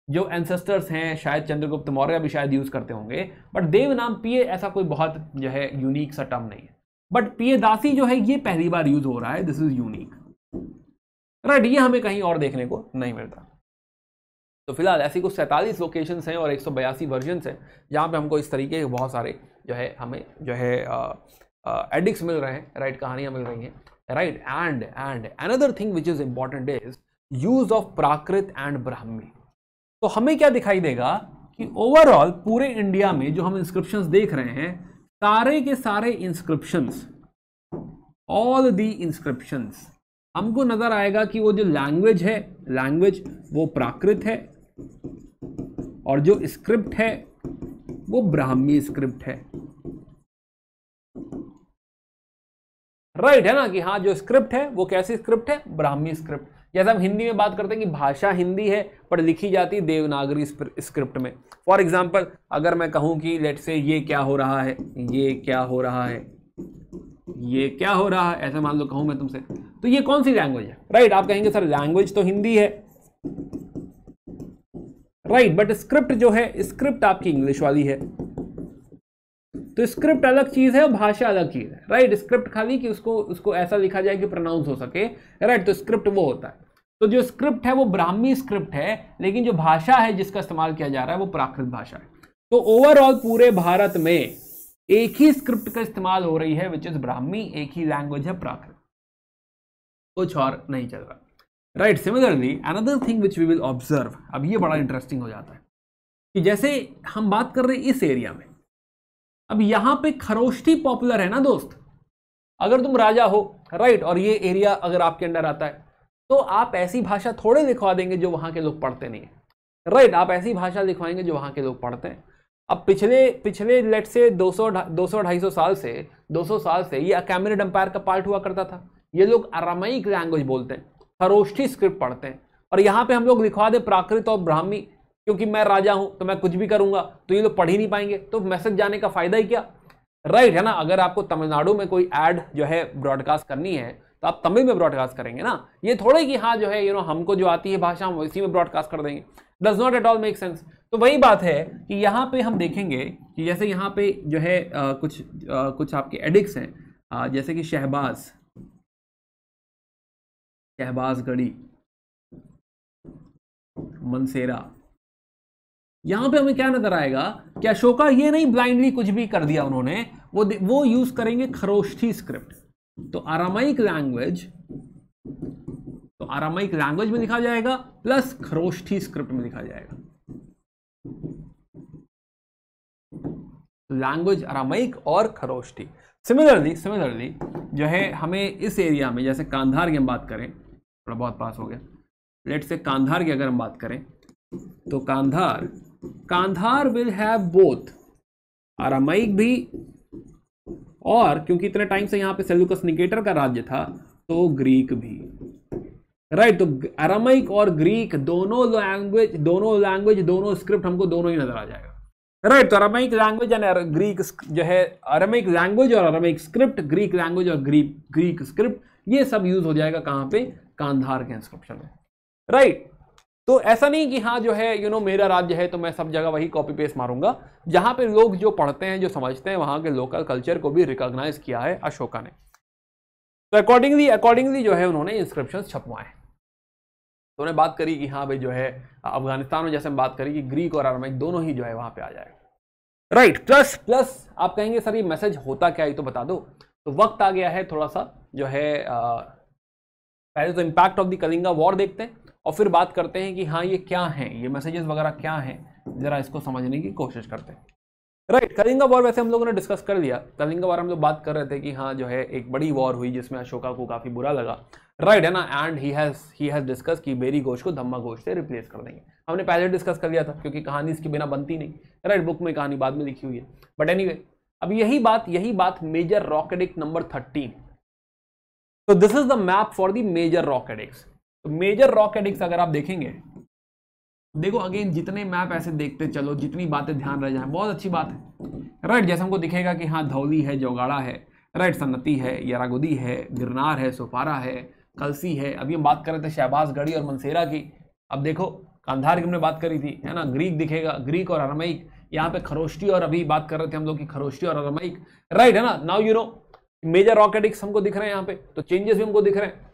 जो एंसेस्टर्स हैं शायद चंद्रगुप्त मौर्य भी शायद यूज करते होंगे, बट देव नाम पिय ऐसा कोई बहुत जो है यूनिक सा टर्म नहीं है। बट पियदासी जो है ये पहली बार यूज हो रहा है, दिस इज यूनिक, राइट, ये हमें कहीं और देखने को नहीं मिलता। तो फिलहाल ऐसी कुछ 47 लोकेशंस हैं और 182 वर्जन्स हैं जहाँ पे हमको इस तरीके के बहुत सारे जो है हमें जो है एडिक्स मिल रहे हैं, राइट, कहानियाँ मिल रही हैं, right. And another thing which is important is use of Prakrit and Brahmi. तो हमें क्या दिखाई देगा कि ओवरऑल पूरे इंडिया में जो हम इंस्क्रिप्शंस देख रहे हैं, सारे के सारे इंस्क्रिप्शंस, ऑल दी इंस्क्रिप्शंस, हमको नजर आएगा कि वो जो लैंग्वेज है, लैंग्वेज वो प्राकृत है और जो स्क्रिप्ट है वो ब्राह्मी स्क्रिप्ट है, राइट है ना, कि हाँ जो स्क्रिप्ट है वो कैसी स्क्रिप्ट है, ब्राह्मी स्क्रिप्ट। जैसे हम हिंदी में बात करते हैं कि भाषा हिंदी है पर लिखी जाती है देवनागरी स्क्रिप्ट में। फॉर एग्जाम्पल अगर मैं कहूं कि लेट से ये क्या हो रहा है, ये क्या हो रहा है, ये क्या हो रहा है, ऐसे मान लो कहूं मैं तुमसे, तो ये कौन सी लैंग्वेज है, राइट, आप कहेंगे सर लैंग्वेज तो हिंदी है, राइट, बट स्क्रिप्ट जो है, स्क्रिप्ट आपकी इंग्लिश वाली है। तो स्क्रिप्ट अलग चीज है और भाषा अलग चीज है, राइट। स्क्रिप्ट खाली कि उसको ऐसा लिखा जाए कि प्रोनाउंस हो सके, राइट, तो स्क्रिप्ट वो होता है। तो जो स्क्रिप्ट है वो ब्राह्मी स्क्रिप्ट है, लेकिन जो भाषा है जिसका इस्तेमाल किया जा रहा है वो प्राकृत भाषा है। तो ओवरऑल पूरे भारत में एक ही स्क्रिप्ट का इस्तेमाल हो रही है विच इज ब्राह्मी, एक ही लैंग्वेज है प्राकृत, कुछ और नहीं चल रहा, right. Similarly another thing which we will observe, अब ये बड़ा इंटरेस्टिंग हो जाता है कि जैसे हम बात कर रहे हैं इस एरिया में, अब यहां पे खरोष्ठी पॉपुलर है ना दोस्त। अगर तुम राजा हो, राइट, और ये एरिया अगर आपके अंडर आता है, तो आप ऐसी भाषा थोड़े लिखवा देंगे जो वहां के लोग पढ़ते नहीं है, राइट, आप ऐसी भाषा लिखवाएंगे जो वहां के लोग पढ़ते हैं। अब पिछले लेट से 200-250 साल से 200 साल से ये अकैमेनिड एम्पायर का पार्ट हुआ करता था। ये लोग अरामाइक लैंग्वेज बोलते हैं, खरोष्ठी स्क्रिप्ट पढ़ते हैं, और यहाँ पे हम लोग लिखवा दे प्राकृत और ब्राह्मी, क्योंकि मैं राजा हूं तो मैं कुछ भी करूंगा तो ये लोग पढ़ ही नहीं पाएंगे, तो मैसेज जाने का फायदा ही क्या, राइट है ना। अगर आपको तमिलनाडु में कोई एड जो है ब्रॉडकास्ट करनी है तो आप तमिल में ब्रॉडकास्ट करेंगे ना, ये थोड़े कि हाँ जो है हमको जो आती है भाषा हम इसी में ब्रॉडकास्ट कर देंगे, does not at all make sense. तो वही बात है कि यहाँ पे हम देखेंगे कि जैसे यहाँ पे जो है कुछ आपके एडिक्स हैं, जैसे कि शहबाजगढ़ी, मनसेरा, यहां पे हमें क्या नजर आएगा कि अशोका ये नहीं ब्लाइंडली कुछ भी कर दिया उन्होंने, वो यूज करेंगे खरोष्ठी स्क्रिप्ट। तो अरामाइक लैंग्वेज में लिखा जाएगा प्लस खरोष्ठी स्क्रिप्ट में लिखा जाएगा। लैंग्वेज अरामाइक और खरोष्ठी। सिमिलरली जो है हमें इस एरिया में, जैसे कांधार की हम बात करें, थोड़ा बहुत पास हो गया, लेट से कांधार की अगर हम बात करें तो Kandahar will have both Aramaic भी, और क्योंकि इतने टाइम से यहाँ पे सेल्यूकस निकेटर का राज्य था तो ग्रीक भी, राइट। तो अरामाइक और ग्रीक दोनों लैंग्वेज दोनों स्क्रिप्ट हमको दोनों ही नजर आ जाएगा, राइट। तो अरामाइक लैंग्वेज एंड ग्रीक जो है, अरामाइक लैंग्वेज और अरामाइक स्क्रिप्ट, ग्रीक लैंग्वेज और ग्रीक स्क्रिप्ट, ये सब यूज हो जाएगा कहाँ पे, कांधार के इंस्क्रिप्शन में, राइट। तो ऐसा नहीं कि हाँ जो है मेरा राज्य है तो मैं सब जगह वही कॉपी पेस्ट मारूंगा, जहां पे लोग जो पढ़ते हैं, जो समझते हैं, वहां के लोकल कल्चर को भी रिकॉग्नाइज किया है अशोका ने। तो अकॉर्डिंगली जो है उन्होंने इंस्क्रिप्शंस छपवाए। तो उन्होंने बात करी कि हाँ भाई जो है अफगानिस्तान में जैसे हम बात करी कि ग्रीक और अरामाइक दोनों ही जो है वहां पे आ जाएगा, राइट। प्लस आप कहेंगे सर ये मैसेज होता क्या है तो बता दो। तो वक्त आ गया है थोड़ा सा जो है पहले तो impact of the Kalinga war देखते हैं और फिर बात करते हैं कि हाँ ये क्या है, ये मैसेजेस वगैरह क्या हैं जरा इसको समझने की कोशिश करते हैं। राइट, कलिंगा वॉर वैसे हम लोगों ने डिस्कस कर लिया। कलिंगा वॉर हम लोग बात कर रहे थे कि हाँ जो है एक बड़ी वॉर हुई जिसमें अशोका को काफी बुरा लगा, राइट है ना, एंड ही हैज डिस्कस कि बेरी घोष को धम्मा घोष से रिप्लेस कर देंगे। हमने पहले डिस्कस कर लिया था क्योंकि कहानी इसके बिना बनती नहीं, राइट, बुक में कहानी बाद में लिखी हुई है। बट एनीवे, अब यही बात मेजर रॉक एडिक्ट नंबर 13। तो this is the map for the major rock edicts. तो मेजर रॉक एडिक्ट्स अगर आप देखेंगे, देखो अगेन जितने मैप ऐसे देखते चलो, जितनी बातें ध्यान रह जाए बहुत अच्छी बात है, राइट। जैसे हमको दिखेगा कि हाँ धौली है, जोगाड़ा है, राइट, सन्नती है, यारागुदी है, गिरनार है, सोपारा है, कलसी है। अभी हम बात कर रहे थे शहबाजगढ़ी और मनसेरा की। अब देखो कांधार की हमने बात करी थी, है ना, ग्रीक दिखेगा, ग्रीक और अरमैक। यहाँ पे खरोष्टी, और अभी बात कर रहे थे हम लोग की खरोष्टी और अरमैक, राइट है ना। Now you know major rock edicts हमको दिख रहे हैं यहाँ पे, तो चेंजेस भी हमको दिख रहे हैं।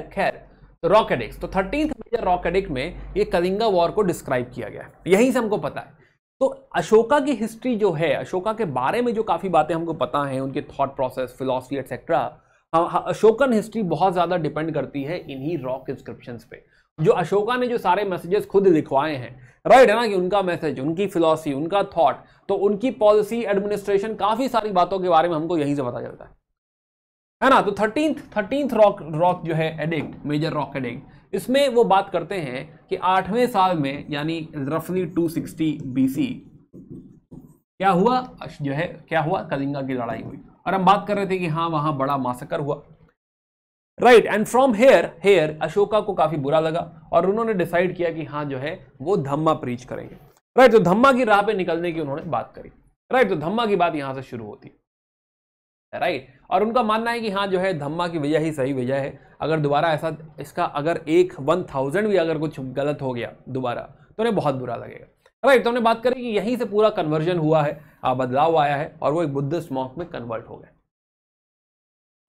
खैर तो रॉक एडिक्ट्स, तो 13th मेजर रॉक एडिक्ट में ये कलिंगा वॉर को डिस्क्राइब किया गया है, यहीं से हमको पता है। तो अशोका की हिस्ट्री जो है, अशोका के बारे में जो काफी बातें हमको पता हैं, उनके thought process, philosophy etcetera, Ashokan history बहुत ज्यादा डिपेंड करती है इन्हीं रॉक इंस्क्रिप्शंस पे। जो अशोका ने जो सारे मैसेजेस खुद लिखवाए हैं, राइट है ना, कि उनका मैसेज, उनकी फिलॉसफी, उनका थॉट, तो उनकी पॉलिसी, एडमिनिस्ट्रेशन, काफी सारी बातों के बारे में हमको यहीं से पता चलता है ना। तो 13th रॉक जो है एडिक्ट, मेजर रॉक एडिक्ट, इसमें वो बात करते हैं कि 8वें साल में यानी रफली 260 BC क्या हुआ, जो है क्या हुआ, कलिंगा की लड़ाई हुई। और हम बात कर रहे थे कि हाँ वहां बड़ा मासकर हुआ, right. And from here Ashoka को काफी बुरा लगा और उन्होंने डिसाइड किया कि हाँ जो है वो धम्मा प्रीच करेंगे, राइट। तो धम्मा की राह पे निकलने की उन्होंने बात करी, राइट। तो धम्मा की बात यहां से शुरू होती है, राइट। और उनका मानना है कि हाँ जो है धम्मा की वजह ही सही वजह है। अगर दोबारा ऐसा इसका अगर 1000 भी अगर कुछ गलत हो गया दोबारा तो उन्हें बहुत बुरा लगेगा, राइट। तो हमने बात करी कि यहीं से पूरा कन्वर्जन हुआ है, बदलाव आया है और वो एक बुद्धिस्ट मॉन्क में कन्वर्ट हो गए।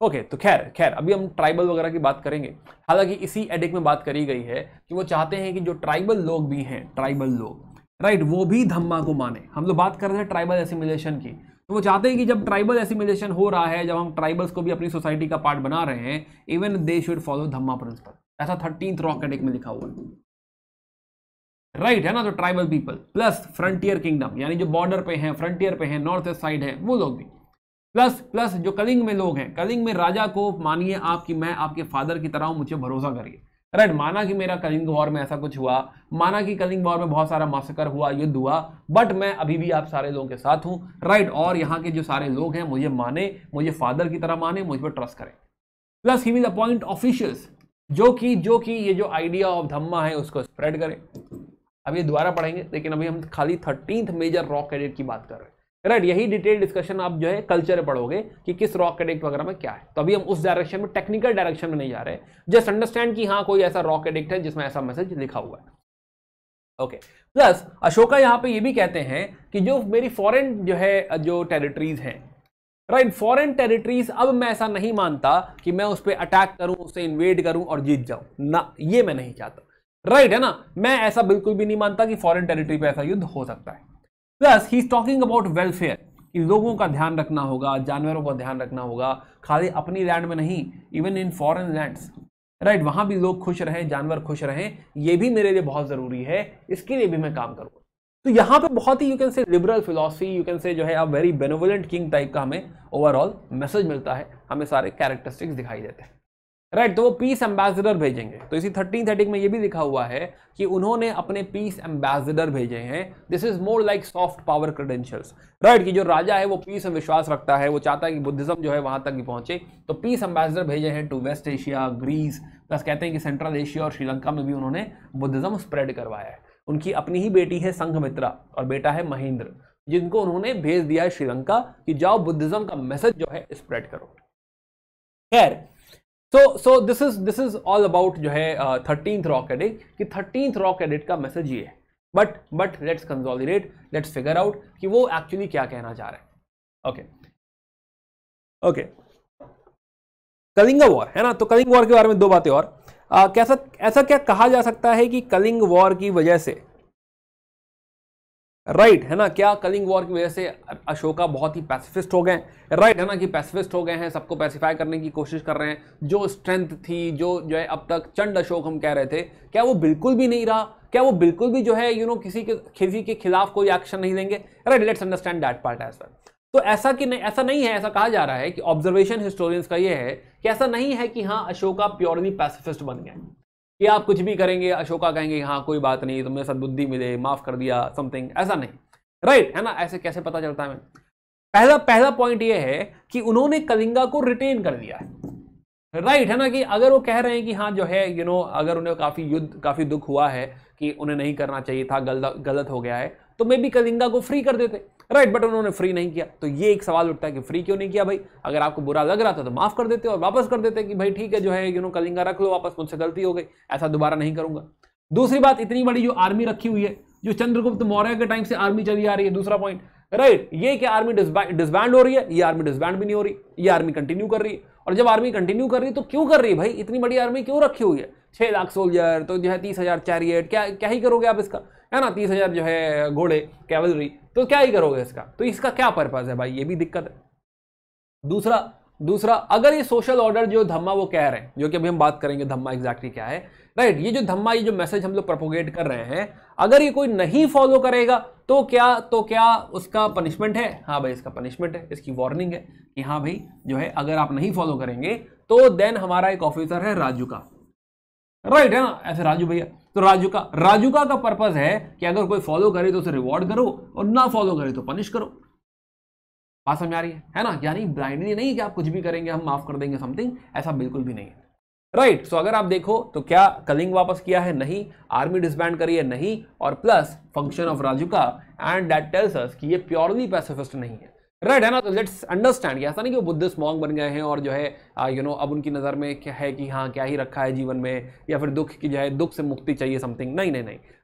ओके, तो खैर अभी हम ट्राइबल वगैरह की बात करेंगे। हालांकि इसी एडिक्ट में बात करी गई है कि वो चाहते हैं कि जो ट्राइबल लोग भी हैं, ट्राइबल लोग, राइट, वो भी धम्मा को माने। हम लोग बात कर रहे हैं ट्राइबल एसिमिलेशन की, तो वो चाहते हैं कि जब ट्राइबल एसिमिलेशन हो रहा है, जब हम ट्राइबल्स को भी अपनी सोसाइटी का पार्ट बना रहे हैं, even they should follow Dhamma principle. ऐसा 13th रॉक एडिक्ट में लिखा हुआ है, राइट है ना। तो tribal people plus frontier kingdom, यानी जो बॉर्डर पे हैं, फ्रंटियर पे हैं, नॉर्थ ईस्ट साइड है, वो लोग भी, प्लस जो कलिंग में लोग हैं, कलिंग में राजा को मानिए आप कि मैं आपके फादर की तरह हूं, मुझे भरोसा करिए, राइट। माना कि मेरा कलिंग वॉर में ऐसा कुछ हुआ, माना कि कलिंग वॉर में बहुत सारा मासकर हुआ, युद्ध हुआ, बट मैं अभी भी आप सारे लोगों के साथ हूं, राइट। और यहाँ के जो सारे लोग हैं मुझे माने, मुझे फादर की तरह माने, मुझ पर ट्रस्ट करें। Plus he will appoint officials जो कि ये जो आइडिया ऑफ धम्मा है उसको स्प्रेड करें। अब ये दोबारा पढ़ेंगे, लेकिन अभी हम खाली 13th मेजर रॉक एडिक्ट की बात कर रहे हैं, राइट। यही डिटेल डिस्कशन आप जो है कल्चर पढ़ोगे कि किस रॉक एडिक्ट वगैरह में क्या है। तो अभी हम उस डायरेक्शन में, टेक्निकल डायरेक्शन में नहीं जा रहे, जस्ट अंडरस्टैंड कि हाँ कोई ऐसा रॉक एडिक्ट है जिसमें ऐसा मैसेज लिखा हुआ है, ओके। प्लस अशोका यहाँ पे ये भी कहते हैं कि जो मेरी फॉरेन जो है जो टेरिटरीज हैं, राइट, फॉरेन टेरिटरीज, अब मैं ऐसा नहीं मानता कि मैं उस पर अटैक करूं, उससे इन्वेड करूं और जीत जाऊं ना, ये मैं नहीं चाहता, राइट है ना। मैं ऐसा बिल्कुल भी नहीं मानता कि फॉरेन टेरिटरी पे ऐसा युद्ध हो सकता है। Plus he is talking about welfare, कि लोगों का ध्यान रखना होगा, जानवरों का ध्यान रखना होगा, खाली अपनी लैंड में नहीं, even in foreign lands, right, वहां भी लोग खुश रहें, जानवर खुश रहें, ये भी मेरे लिए बहुत जरूरी है, इसके लिए भी मैं काम करूंगा। तो यहाँ पे बहुत ही you can say liberal philosophy, you can say जो है वेरी बेनेवोलेंट किंग टाइप का हमें ओवरऑल मैसेज मिलता है, हमें सारे कैरेक्टरिस्टिक्स दिखाई देते हैं, राइट। तो वो पीस एम्बेसडर भेजेंगे। तो इसी 13th एडिक्ट में ये भी लिखा हुआ है कि उन्होंने अपने पीस एम्बेसडर भेजे हैं। This is more like soft power credentials, right, कि जो राजा है वो पीस में विश्वास रखता है, वो चाहता है कि बुद्धिज्म जो है वहां तक भी पहुंचे। तो पीस एम्बेसडर भेजे हैं to West Asia, Greece, plus कहते हैं कि सेंट्रल एशिया और श्रीलंका में भी उन्होंने बुद्धिज्म स्प्रेड करवाया है। उनकी अपनी ही बेटी है संघमित्रा और बेटा है महेंद्र, जिनको उन्होंने भेज दिया है श्रीलंका कि जाओ बुद्धिज्म का मैसेज जो है स्प्रेड करो। खैर, so this is all about जो है 13th रॉक एडिक्ट, कि 13th रॉक एडिक्ट का मैसेज ये है। But let's consolidate, let's figure out कि वो एक्चुअली क्या कहना चाह रहे हैं। ओके, कलिंगा वॉर है ना। तो कलिंग वॉर के बारे में दो बातें और, ऐसा क्या कहा जा सकता है कि कलिंग वॉर की वजह से, राइट है ना, क्या कलिंग वॉर की वजह से अशोका बहुत ही पैसिफिस्ट हो गए, राइट है ना, कि पैसिफिस्ट हो गए हैं, सबको पैसिफाई करने की कोशिश कर रहे हैं, जो स्ट्रेंथ थी, जो है अब तक चंड अशोक हम कह रहे थे, क्या वो बिल्कुल भी नहीं रहा, क्या वो बिल्कुल भी जो है किसी के खिलाफ कोई एक्शन नहीं लेंगे? Right, let's understand that part as well. तो ऐसा नहीं है, ऐसा कहा जा रहा है कि ऑब्जर्वेशन हिस्टोरियंस का ये है कि ऐसा नहीं है कि हाँ अशोका प्योरली पैसिफिस्ट बन गया कि आप कुछ भी करेंगे अशोका कहेंगे हाँ कोई बात नहीं, तुम्हें सद्बुद्धि मिले, माफ कर दिया, समथिंग, ऐसा नहीं। राइट है ना, ऐसे कैसे पता चलता है? पहला पॉइंट ये है कि उन्होंने कलिंगा को रिटेन कर लिया है। राइट है ना, कि अगर वो कह रहे हैं कि हाँ जो है अगर उन्हें काफी दुख हुआ है कि उन्हें नहीं करना चाहिए था, गलत हो गया है, तो मे भी कलिंगा को फ्री कर देते। राइट, बट उन्होंने फ्री नहीं किया। तो ये एक सवाल उठता है कि फ्री क्यों नहीं किया भाई? अगर आपको बुरा लग रहा था तो माफ कर देते और वापस कर देते कि भाई ठीक है जो है कलिंगा रख लो वापस, मुझसे गलती हो गई, ऐसा दोबारा नहीं करूंगा। दूसरी बात, इतनी बड़ी जो आर्मी रखी हुई है, जो चंद्रगुप्त मौर्य के टाइम से आर्मी चली आ रही है, दूसरा पॉइंट। राइट, ये क्या आर्मी डिसबैंड हो रही है? ये आर्मी डिसबैंड भी नहीं हो रही, ये आर्मी कंटिन्यू कर रही है। और जब आर्मी कंटिन्यू कर रही है तो क्यों कर रही है भाई? इतनी बड़ी आर्मी क्यों रखी हुई है? 6 लाख सोल्जर, तो जो है 30,000 चैरियट, क्या ही करोगे आप इसका, है ना? 30,000 जो है घोड़े, कैवलरी, तो क्या ही करोगे इसका? तो इसका क्या पर्पज है भाई? ये भी दिक्कत है। दूसरा अगर ये सोशल ऑर्डर जो धम्मा वो कह रहे हैं, जो कि अभी हम बात करेंगे धम्मा एग्जैक्टली क्या है, राइट, ये जो धम्मा, ये जो मैसेज हम लोग प्रोपोगेट कर रहे हैं, अगर ये कोई नहीं फॉलो करेगा तो क्या उसका पनिशमेंट है? हाँ भाई, इसका पनिशमेंट है, इसकी वार्निंग है कि हाँ भाई जो है अगर आप नहीं फॉलो करेंगे तो देन हमारा एक ऑफिसर है राजू का, राइट है ना, ऐसे राजू भैया, तो राजुका का पर्पस है कि अगर कोई फॉलो करे तो उसे रिवॉर्ड करो और ना फॉलो करे तो पनिश करो। बात समझ आ रही है ना? यानी ब्लाइंडली नहीं कि आप कुछ भी करेंगे हम माफ कर देंगे समथिंग, ऐसा बिल्कुल भी नहीं है। राइट, सो अगर आप देखो तो क्या कलिंग वापस किया है? नहीं। आर्मी डिसबैंड करी है? नहीं। और plus function of Rajuka, and that tells us कि ये प्योरली पैसिफिस्ट नहीं है। राइट है ना, तो लेट्स अंडरस्टैंड, ऐसा नहीं कि वो बुद्धिस्ट मॉन्क बन गए हैं और जो है अब उनकी नज़र में क्या है कि हाँ क्या ही रखा है जीवन में, या फिर दुख की जो है दुख से मुक्ति चाहिए समथिंग। नहीं,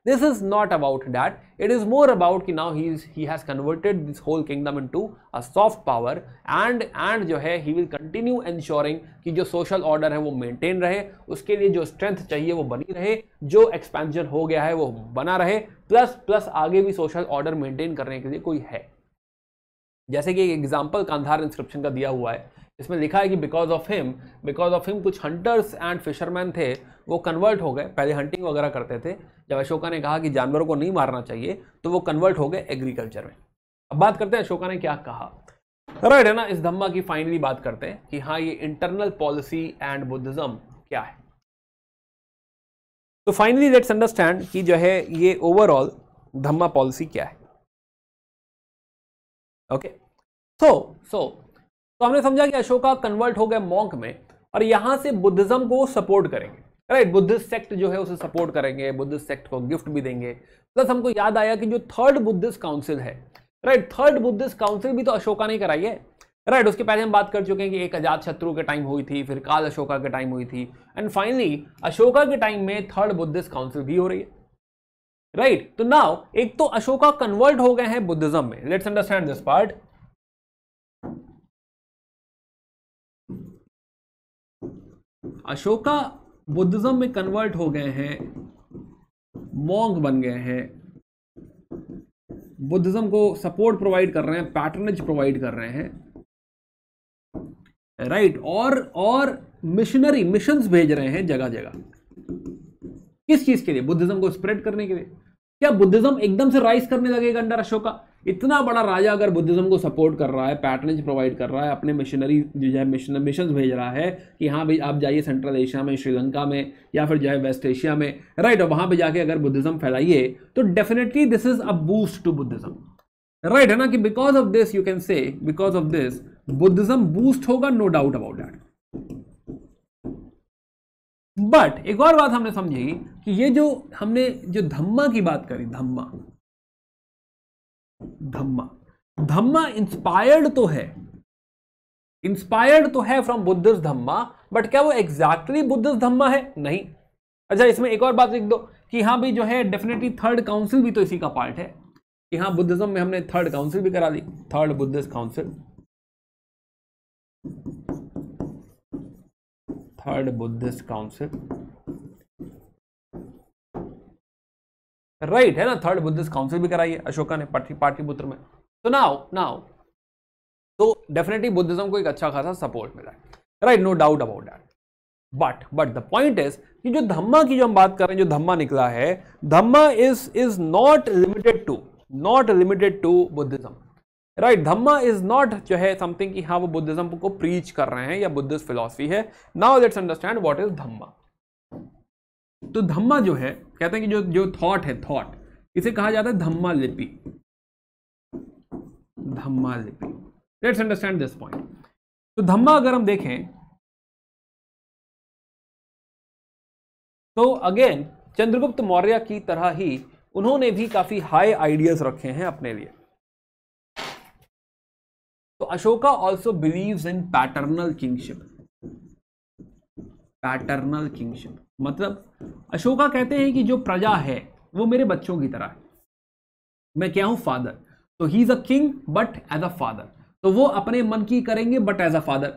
this is not about that, it is more about कि now he has converted this whole kingdom into a soft power, and जो है ही विल कंटिन्यू एंश्योरिंग कि जो सोशल ऑर्डर है वो मेंटेन रहे, उसके लिए जो स्ट्रेंथ चाहिए वो बनी रहे, जो एक्सपेंशन हो गया है वो बना रहे, प्लस आगे भी सोशल ऑर्डर मेंटेन करने के लिए कोई है। जैसे कि एक एग्जाम्पल कांधार इंस्क्रिप्शन का दिया हुआ है, इसमें लिखा है कि बिकॉज ऑफ हिम कुछ हंटर्स एंड फिशरमैन थे, वो कन्वर्ट हो गए, पहले हंटिंग वगैरह करते थे, जब अशोका ने कहा कि जानवरों को नहीं मारना चाहिए तो वो कन्वर्ट हो गए एग्रीकल्चर में। अब बात करते हैं अशोका ने क्या कहा। राइट है ना, इस धम्मा की फाइनली बात करते हैं कि हाँ ये इंटरनल पॉलिसी एंड बुद्धिज्म क्या है। तो फाइनली लेट्स अंडरस्टैंड कि जो है ये ओवरऑल धम्मा पॉलिसी क्या है। ओके, तो हमने समझा कि अशोका कन्वर्ट हो गए मॉन्क में और यहां से बुद्धिज्म को सपोर्ट करेंगे। राइट, बुद्धिस्ट सेक्ट जो है उसे सपोर्ट करेंगे, बुद्धिस्ट सेक्ट को गिफ्ट भी देंगे। प्लस हमको याद आया कि जो थर्ड बुद्धिस्ट काउंसिल है, राइट, थर्ड बुद्धिस्ट काउंसिल भी तो अशोका ने कराई है। राइट, उसके पहले हम बात कर चुके हैं कि एक अजात शत्रु के टाइम हुई थी, फिर काल अशोका के टाइम हुई थी, एंड फाइनली अशोका के टाइम में थर्ड बुद्धिस्ट काउंसिल भी हो रही है। राइट, तो नाउ एक तो अशोका कन्वर्ट हो गए हैं बुद्धिज्म में, let's understand this part. Ashoka Buddhism में कन्वर्ट हो गए हैं, मॉन्क बन गए हैं, बुद्धिज्म को सपोर्ट प्रोवाइड कर रहे हैं, पैटर्नेज प्रोवाइड कर रहे हैं, राइट, और मिशंस भेज रहे हैं जगह जगह। किस चीज के लिए? बुद्धिज्म को स्प्रेड करने के लिए। क्या बुद्धिज्म एकदम से राइज करने लगेगा अंडर अशोका? इतना बड़ा राजा अगर बुद्धिज्म को सपोर्ट कर रहा है, पैटर्नेज प्रोवाइड कर रहा है, अपने मिशनरी जो है मिशंस भेज रहा है कि हाँ भाई आप जाइए सेंट्रल एशिया में, श्रीलंका में, या फिर जो है वेस्ट एशिया में, राइट, और वहां पे जाके अगर बुद्धिज्म फैलाइए तो definitely this is a boost to Buddhism. Right है ना, कि because of this you can say, because of this Buddhism boost होगा, no doubt about that. But एक और बात हमने समझी कि ये जो हमने जो धम्मा की बात करी, धम्मा इंस्पायर्ड तो है फ्रॉम बुद्धिस्ट धम्मा, बट क्या वो एग्जैक्टली बुद्धिस्ट धम्मा है? नहीं। अच्छा, इसमें एक और बात लिख दो कि हाँ भाई जो है डेफिनेटली थर्ड काउंसिल भी तो इसी का पार्ट है कि हाँ बुद्धिज्म में हमने थर्ड काउंसिल भी करा ली, third Buddhist council, third Buddhist council, right है ना, थर्ड बुद्धिस्ट काउंसिल भी कराई है अशोका ने पाटलिपुत्र में। तो नाउ तो डेफिनेटली बुद्धिज्म को एक अच्छा खासा सपोर्ट मिला है, right, no doubt about that. But the point is कि जो धम्मा की जो हम बात कर रहे हैं, जो धम्मा निकला है, dhamma is not limited to Buddhism, right. Dhamma is not जो है समथिंग कि हाँ वो बुद्धिज्म को प्रीच कर रहे हैं या बुद्धिस्ट फिलॉसफी है। Now let's understand what is dhamma. तो धम्मा जो है, कहते हैं कि जो थॉट है, थॉट, इसे कहा जाता है धम्मा लिपि। धम्मा लिपि, लेट्स अंडरस्टैंड दिस पॉइंट। तो धम्मा अगर हम देखें तो अगेन चंद्रगुप्त मौर्य की तरह ही उन्होंने भी काफी हाई आइडियाज रखे हैं अपने लिए। तो Ashoka also believes in paternal kingship. Paternal kingship मतलब अशोका कहते हैं कि जो प्रजा है वो मेरे बच्चों की तरह है, मैं क्या हूं, फादर। तो he is a king but as a father. तो वो अपने मन की करेंगे बट एज अ फादर।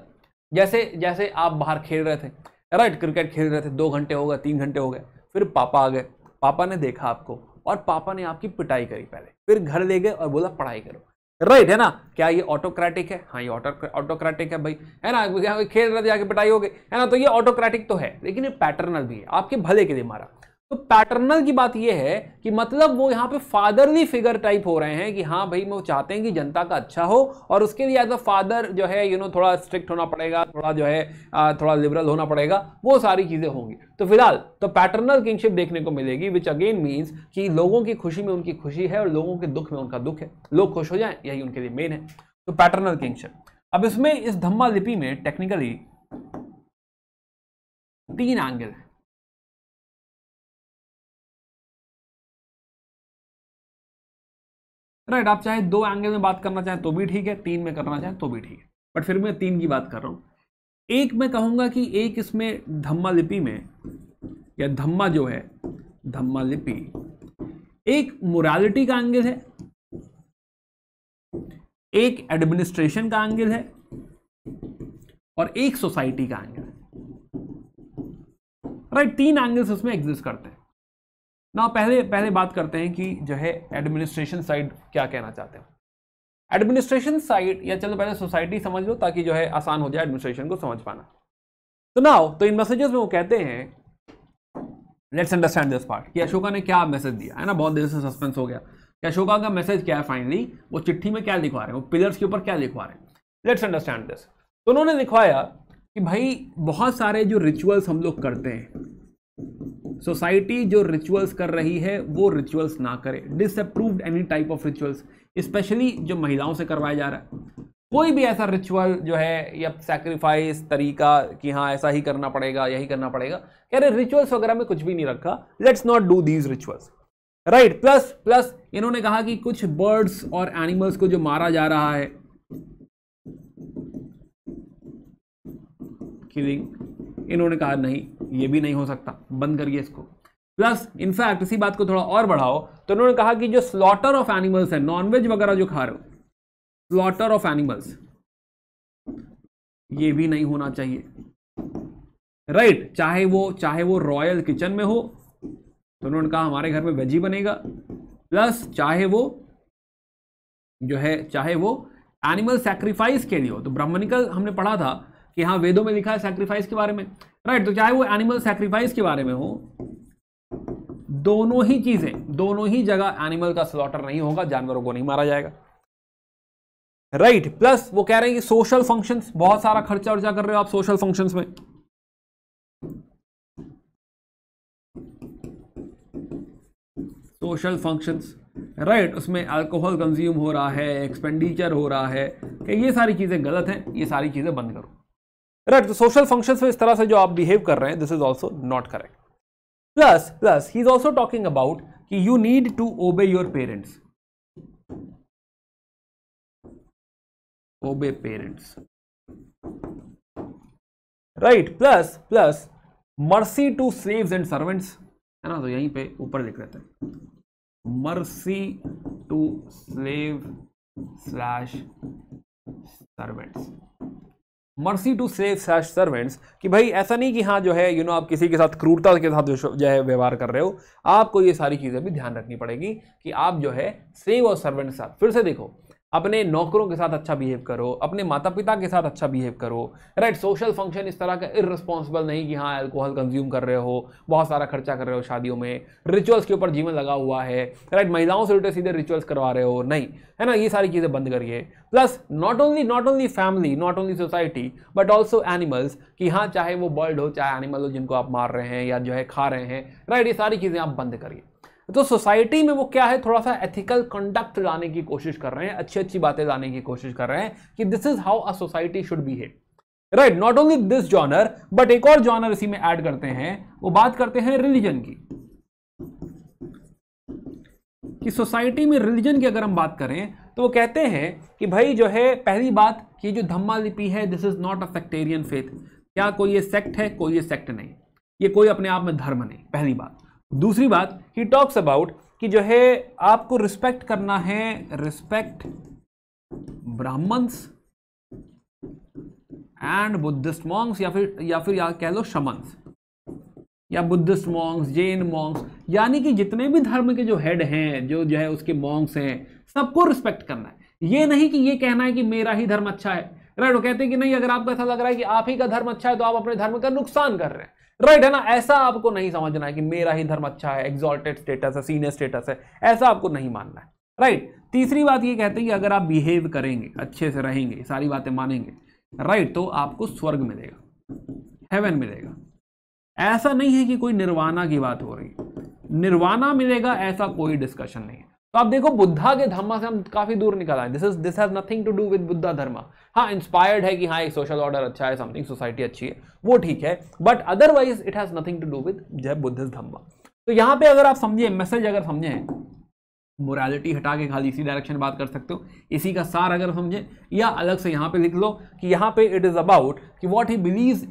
जैसे आप बाहर खेल रहे थे, राइट, क्रिकेट खेल रहे थे, 2 घंटे हो गए, 3 घंटे हो गए, फिर पापा आ गए, पापा ने देखा आपको और पापा ने आपकी पिटाई करी पहले, फिर घर ले गए और बोला पढ़ाई करो, राइट, है ना। क्या ये ऑटोक्रेटिक है? हाँ, ये ऑटोक्रेटिक है भाई, है ना। खेल रहे थे, जाके पिटाई हो गई, है ना। तो ये ऑटोक्रेटिक तो है, लेकिन ये पैटर्नल भी है, आपके भले के लिए मारा। तो पैटर्नल की बात ये है कि मतलब वो यहाँ पे फादरली फिगर टाइप हो रहे हैं कि हाँ भाई वो चाहते हैं कि जनता का अच्छा हो, और उसके लिए एज अ फादर जो है थोड़ा स्ट्रिक्ट होना पड़ेगा, थोड़ा जो है थोड़ा लिबरल होना पड़ेगा, वो सारी चीजें होंगी। तो फिलहाल तो पैटर्नल किंगशिप देखने को मिलेगी, विच अगेन मीन्स कि लोगों की खुशी में उनकी खुशी है और लोगों के दुख में उनका दुख है, लोग खुश हो जाएं यही उनके लिए मेन है। तो पैटर्नल किंगशिप। अब इसमें इस धम्मा लिपि में टेक्निकली 3 एंगल है, राइट। आप चाहे 2 एंगल में बात करना चाहें तो भी ठीक है, 3 में करना चाहें तो भी ठीक है, बट फिर मैं 3 की बात कर रहा हूं। एक मैं कहूंगा कि एक इसमें धम्मा लिपि में, या धम्मा जो है, धम्मा लिपि एक मोरालिटी का एंगल है, एक एडमिनिस्ट्रेशन का एंगल है, और एक सोसाइटी का एंगल है, राइट। 3 एंगल्स उसमें एग्जिस्ट करते हैं ना। पहले बात करते हैं कि जो है एडमिनिस्ट्रेशन साइड क्या कहना चाहते हैं। एडमिनिस्ट्रेशन साइड, या चलो पहले सोसाइटी समझ लो ताकि जो है आसान हो जाए एडमिनिस्ट्रेशन को समझ पाना। तो नाउ तो इन मैसेजेस में वो कहते हैं, लेट्स अंडरस्टैंड दिस पार्ट, कि अशोका ने क्या मैसेज दिया है ना। बहुत देर से सस्पेंस हो गया कि अशोका का मैसेज क्या है फाइनली, वो चिट्ठी में क्या लिखवा रहे हैं, वो पिलर्स के ऊपर क्या लिखवा रहे हैं। Let's understand this. तो उन्होंने लिखवाया कि भाई बहुत सारे जो रिचुअल्स हम लोग करते हैं, सोसाइटी जो रिचुअल्स कर रही है वो रिचुअल्स ना करे। Disapproved any type of rituals, specially जो महिलाओं से करवाया जा रहा है, कोई भी ऐसा रिचुअल जो है या सैक्रिफाइस तरीका कि हाँ ऐसा ही करना पड़ेगा, यही करना पड़ेगा, कह रहे रिचुअल्स वगैरह में कुछ भी नहीं रखा, let's not do these rituals, right. Plus इन्होंने कहा कि कुछ बर्ड्स और एनिमल्स को जो मारा जा रहा है, किलिंग, इन्होंने कहा नहीं, ये भी नहीं हो सकता, बंद करिए इसको। प्लस इनफैक्ट इसी बात को थोड़ा और बढ़ाओ तो इन्होंने कहा कि जो स्लॉटर ऑफ एनिमल्स है, नॉनवेज वगैरह जो खा रहे हो, स्लॉटर ऑफ एनिमल्स, ये भी नहीं होना चाहिए, राइट। चाहे वो रॉयल किचन में हो, तो उन्होंने कहा हमारे घर में वेज ही बनेगा। प्लस चाहे वो एनिमल सैक्रिफाइस के लिए हो, तो ब्राह्मणिकल हमने पढ़ा था कि हाँ वेदों में लिखा है सैक्रिफाइस के बारे में, राइट। तो चाहे वो एनिमल सैक्रिफाइस के बारे में हो, दोनों ही जगह एनिमल का स्लॉटर नहीं होगा, जानवरों को नहीं मारा जाएगा, राइट। प्लस वो कह रहे हैं कि सोशल फंक्शंस, बहुत सारा खर्चा वर्चा कर रहे हो आप सोशल फंक्शंस में, सोशल फंक्शंस, राइट, उसमें अल्कोहल कंज्यूम हो रहा है, एक्सपेंडिचर हो रहा है, कि ये सारी चीजें गलत हैं, ये सारी चीजें बंद करो, राइट। तो सोशल फंक्शंस में इस तरह से जो आप बिहेव कर रहे हैं, this is also not correct. Plus he is also talking about कि you need to obey your parents, obey parents, right. Plus mercy to slaves and servants, है ना। तो यहीं पे ऊपर लिख रहे थे mercy to slave slash servants, mercy to slave slash servants, कि भाई ऐसा नहीं कि हाँ जो है आप किसी के साथ क्रूरता के साथ जो है व्यवहार कर रहे हो, आपको ये सारी चीजें भी ध्यान रखनी पड़ेगी कि आप जो है स्लेव और सर्वेंट के साथ, फिर से देखो अपने नौकरों के साथ अच्छा बिहेव करो, अपने माता पिता के साथ अच्छा बिहेव करो, राइट। सोशल फंक्शन इस तरह का इररिस्पॉन्सिबल नहीं कि हाँ अल्कोहल कंज्यूम कर रहे हो, बहुत सारा खर्चा कर रहे हो शादियों में, रिचुअल्स के ऊपर जीवन लगा हुआ है, राइट। महिलाओं से उल्टे सीधे रिचुअल्स करवा रहे हो, नहीं, है ना, ये सारी चीजें बंद करिए। Plus not only family, not only society, but also animals, कि हाँ चाहे वो बर्ड हो चाहे एनिमल हो जिनको आप मार रहे हैं या जो है खा रहे हैं, राइट, ये सारी चीजें आप बंद करिए। तो सोसाइटी में वो क्या है, थोड़ा सा एथिकल कंडक्ट लाने की कोशिश कर रहे हैं, अच्छी अच्छी बातें लाने की कोशिश कर रहे हैं कि this is how a society should behave, right. Not only this genre, but एक और जॉनर इसी में ऐड करते हैं, वो बात करते हैं रिलीजन की, कि सोसाइटी में रिलीजन की अगर हम बात करें तो वो कहते हैं कि भाई जो है, पहली बात कि जो धम्मा लिपि है this is not a sectarian faith, क्या कोई ये सेक्ट है, कोई ये सेक्ट नहीं, ये कोई अपने आप में धर्म नहीं, पहली बात। दूसरी बात, ही टॉक्स अबाउट कि जो है आपको रिस्पेक्ट करना है, respect Brahmans and Buddhist monks, या फिर कह लो शमन्स, या बुद्धिस्ट मॉन्क्स, जैन मॉन्क्स, यानी कि जितने भी धर्म के जो हेड हैं, जो है उसके मॉन्क्स हैं, सबको रिस्पेक्ट करना है। ये नहीं कि ये कहना है कि मेरा ही धर्म अच्छा है, राइट। वो कहते हैं कि नहीं, अगर आपको ऐसा लग रहा है कि आप ही का धर्म अच्छा है तो आप अपने धर्म का नुकसान कर रहे हैं, राइट, है ना। ऐसा आपको नहीं समझना है कि मेरा ही धर्म अच्छा है, एक्सॉल्टेड स्टेटस है, सीनियर स्टेटस है, ऐसा आपको नहीं मानना है, राइट। तीसरी बात ये कहते हैं कि अगर आप बिहेव करेंगे, अच्छे से रहेंगे, सारी बातें मानेंगे, राइट, तो आपको स्वर्ग मिलेगा, हेवन मिलेगा। ऐसा नहीं है कि कोई निर्वाणा की बात हो रही है, निर्वाणा मिलेगा ऐसा कोई डिस्कशन नहीं है। तो आप देखो बुद्धा के धर्म से हम काफी दूर निकल आए, this has nothing to do with Buddha dharma. हाँ, इंस्पायर्ड है कि हाँ एक सोशल ऑर्डर अच्छा है, समथिंग सोसाइटी अच्छी है, वो ठीक है, but otherwise it has nothing to do with जो है बुद्धिस्ट धर्म। तो यहाँ पे अगर आप समझे मैसेज, अगर समझे, मोरालिटी हटा के खाली इसी डायरेक्शन में बात कर सकते हो, इसी का सार अगर समझे, या अलग से यहाँ पे लिख लो कि यहाँ पे इट इज अबाउट कि what he believes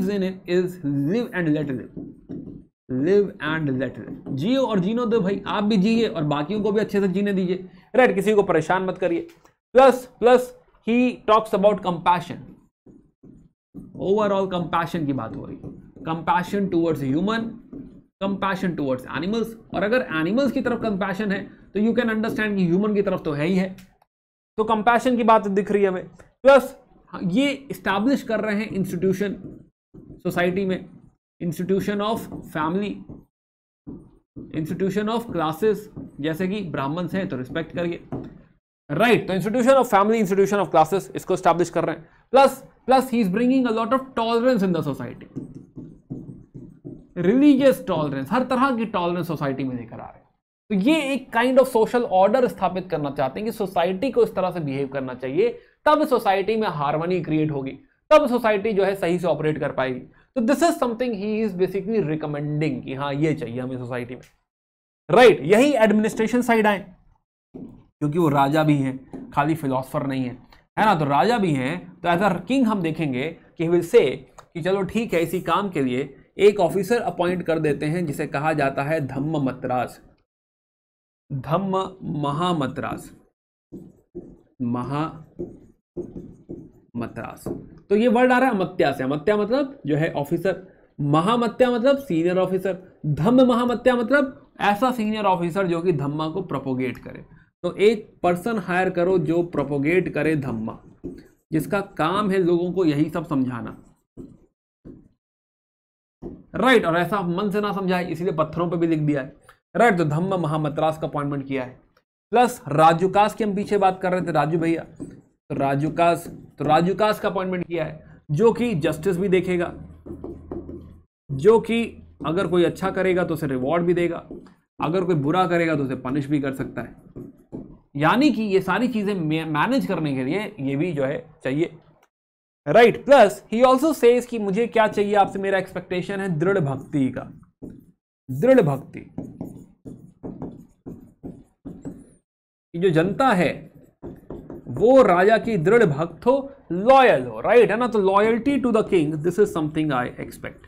in is live and let live, live and let live, जियो और जीनो दो भाई, आप भी जिए और बाकियों को भी अच्छे से जीने दीजिए, राइट, किसी को परेशान मत करिए। Plus he talks about compassion, overall compassion की बात हो रही है, compassion towards human, compassion towards animals, और अगर एनिमल्स की तरफ कंपैशन है तो यू कैन अंडरस्टैंड कि ह्यूमन की तरफ तो है ही है, तो कंपैशन की बात दिख रही है हमें। प्लस ये इस्टेब्लिश कर रहे हैं इंस्टीट्यूशन सोसाइटी में, institution of family, institution of classes, जैसे कि ब्राह्मण्स हैं तो रिस्पेक्ट करिए, राइट। तो institution of family, institution of classes, इसको एस्टैब्लिश कर रहे हैं। Plus he is bringing a lot of tolerance in the society, religious tolerance, हर तरह की टॉलरेंस सोसाइटी में लेकर आ रहे हैं। तो ये एक काइंड ऑफ सोशल ऑर्डर स्थापित करना चाहते हैं कि सोसाइटी को इस तरह से बिहेव करना चाहिए, तब सोसाइटी में हार्मनी क्रिएट होगी, तब सोसाइटी जो है सही से ऑपरेट कर पाएगी। तो this is something he is basically recommending कि हाँ ये चाहिए हमें सोसाइटी में, राइट। यही एडमिनिस्ट्रेशन साइड आए, क्योंकि वो राजा भी हैं, खाली फिलोसफर नहीं है ना, तो राजा भी हैं, तो एज अ किंग हम देखेंगे कि विल से कि चलो ठीक है, इसी काम के लिए एक ऑफिसर अपॉइंट कर देते हैं जिसे कहा जाता है धम्म मतरास, धम्म महामतरास, महामतरास। तो ये वर्ड आ रहा है अमत्या से, अमत्या मतलब जो है ऑफिसर, महामत्या मतलब सीनियर ऑफिसर, धम्म महामत्या मतलब ऐसा सीनियर ऑफिसर जो कि धम्मा को प्रोपोगेट करे। तो एक पर्सन हायर करो जो प्रोपोगेट करे धम्मा, जिसका काम है लोगों को यही सब समझाना, राइट। और ऐसा मन से ना समझाए, इसलिए पत्थरों पे भी लिख दिया है, राइट। तो धम्म महामतरास का अपॉइंटमेंट किया है। प्लस राजुकास की हम पीछे बात कर रहे थे, राजू भैया, तो राजुकास का अपॉइंटमेंट किया है, जो कि जस्टिस भी देखेगा, जो कि अगर कोई अच्छा करेगा तो उसे रिवॉर्ड भी देगा, अगर कोई बुरा करेगा तो उसे पनिश भी कर सकता है। यानी कि ये सारी चीजें मैनेज करने के लिए ये भी जो है चाहिए, right. Plus he also says कि मुझे क्या चाहिए आपसे, मेरा एक्सपेक्टेशन है दृढ़ भक्ति का, दृढ़ भक्ति, जो जनता है वो राजा की दृढ़ भक्त हो, लॉयल हो, राइट, है ना। तो loyalty to the king, this is something I expect.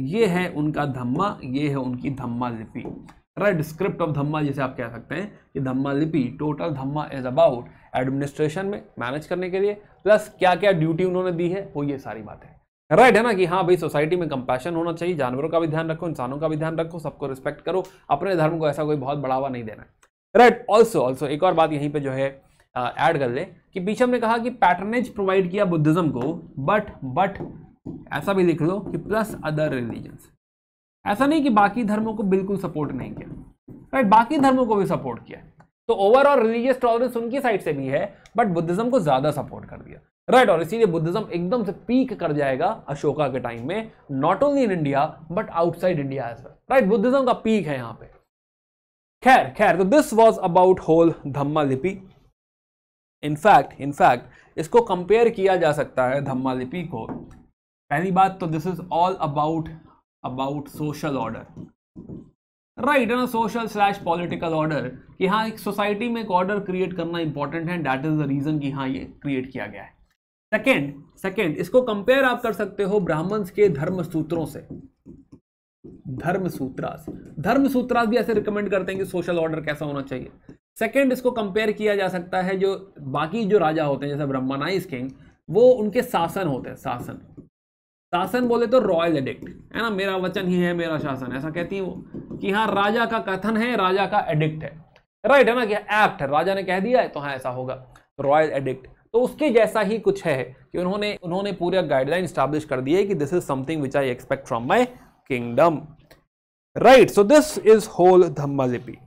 ये है उनका धम्मा, ये है उनकी धम्मा लिपि, राइट, स्क्रिप्ट ऑफ धम्मा जिसे आप कह सकते हैं कि धम्मा लिपि। Total Dhamma is about administration में मैनेज करने के लिए, प्लस क्या क्या ड्यूटी उन्होंने दी है वो ये सारी बातें, राइट, है ना। कि हाँ भाई सोसाइटी में कंपैशन होना चाहिए, जानवरों का भी ध्यान रखो, इंसानों का भी ध्यान रखो, सबको रिस्पेक्ट करो, अपने धर्म को ऐसा कोई बहुत बढ़ावा नहीं देना है, राइट। ऑल्सो एक और बात यहीं पे जो है ऐड कर ले कि पीछे हमने कहा कि पैटर्नेज प्रोवाइड किया बुद्धिज्म को, बट ऐसा भी लिख लो कि प्लस अदर रिलीजन्स। ऐसा नहीं कि बाकी धर्मों को बिल्कुल सपोर्ट नहीं किया, राइट, बाकी धर्मों को भी सपोर्ट किया। तो ओवरऑल रिलीजियस टॉलरेंस उनकी साइड से भी है, बट बुद्धिज्म को ज्यादा सपोर्ट कर दिया, राइट। और इसीलिए बुद्धिज्म एकदम से पीक कर जाएगा अशोका के टाइम में, not only in India but outside India as well, right. Buddhism का पीक है यहाँ पे। खैर तो this was about whole Dhamma lipi. In fact इसको कंपेयर किया जा सकता है धम्मा लिपि को। पहली बात तो this is all about social order, right, है ना, सोशल / पॉलिटिकल ऑर्डर, कि हाँ एक सोसाइटी में एक ऑर्डर क्रिएट करना इंपॉर्टेंट है, दैट इज द रीजन कि हाँ ये क्रिएट किया गया है। सेकेंड इसको कंपेयर आप कर सकते हो ब्राह्मण्स के धर्म सूत्रों से, धर्मसूत्रास भी ऐसे रिकमेंड करते हैं कि सोशल ऑर्डर कैसा होना चाहिए। सेकेंड इसको कंपेयर किया जा सकता है जो बाकी जो राजा होते हैं, जैसे ब्रह्मनाइज किंग, वो उनके शासन होते हैं, शासन बोले तो रॉयल एडिक्ट, है ना, मेरा वचन ही है मेरा शासन, ऐसा कहती है वो, कि हाँ राजा का कथन है, राजा का एडिक्ट है, राइट, है ना, कि एक्ट है, राजा ने कह दिया है तो हाँ ऐसा होगा, रॉयल एडिक्ट। तो उसके जैसा ही कुछ है कि उन्होंने पूरा गाइडलाइन स्टैब्लिश कर दी है कि this is something which I expect from my kingdom, right. So this is whole Dhamma lipi.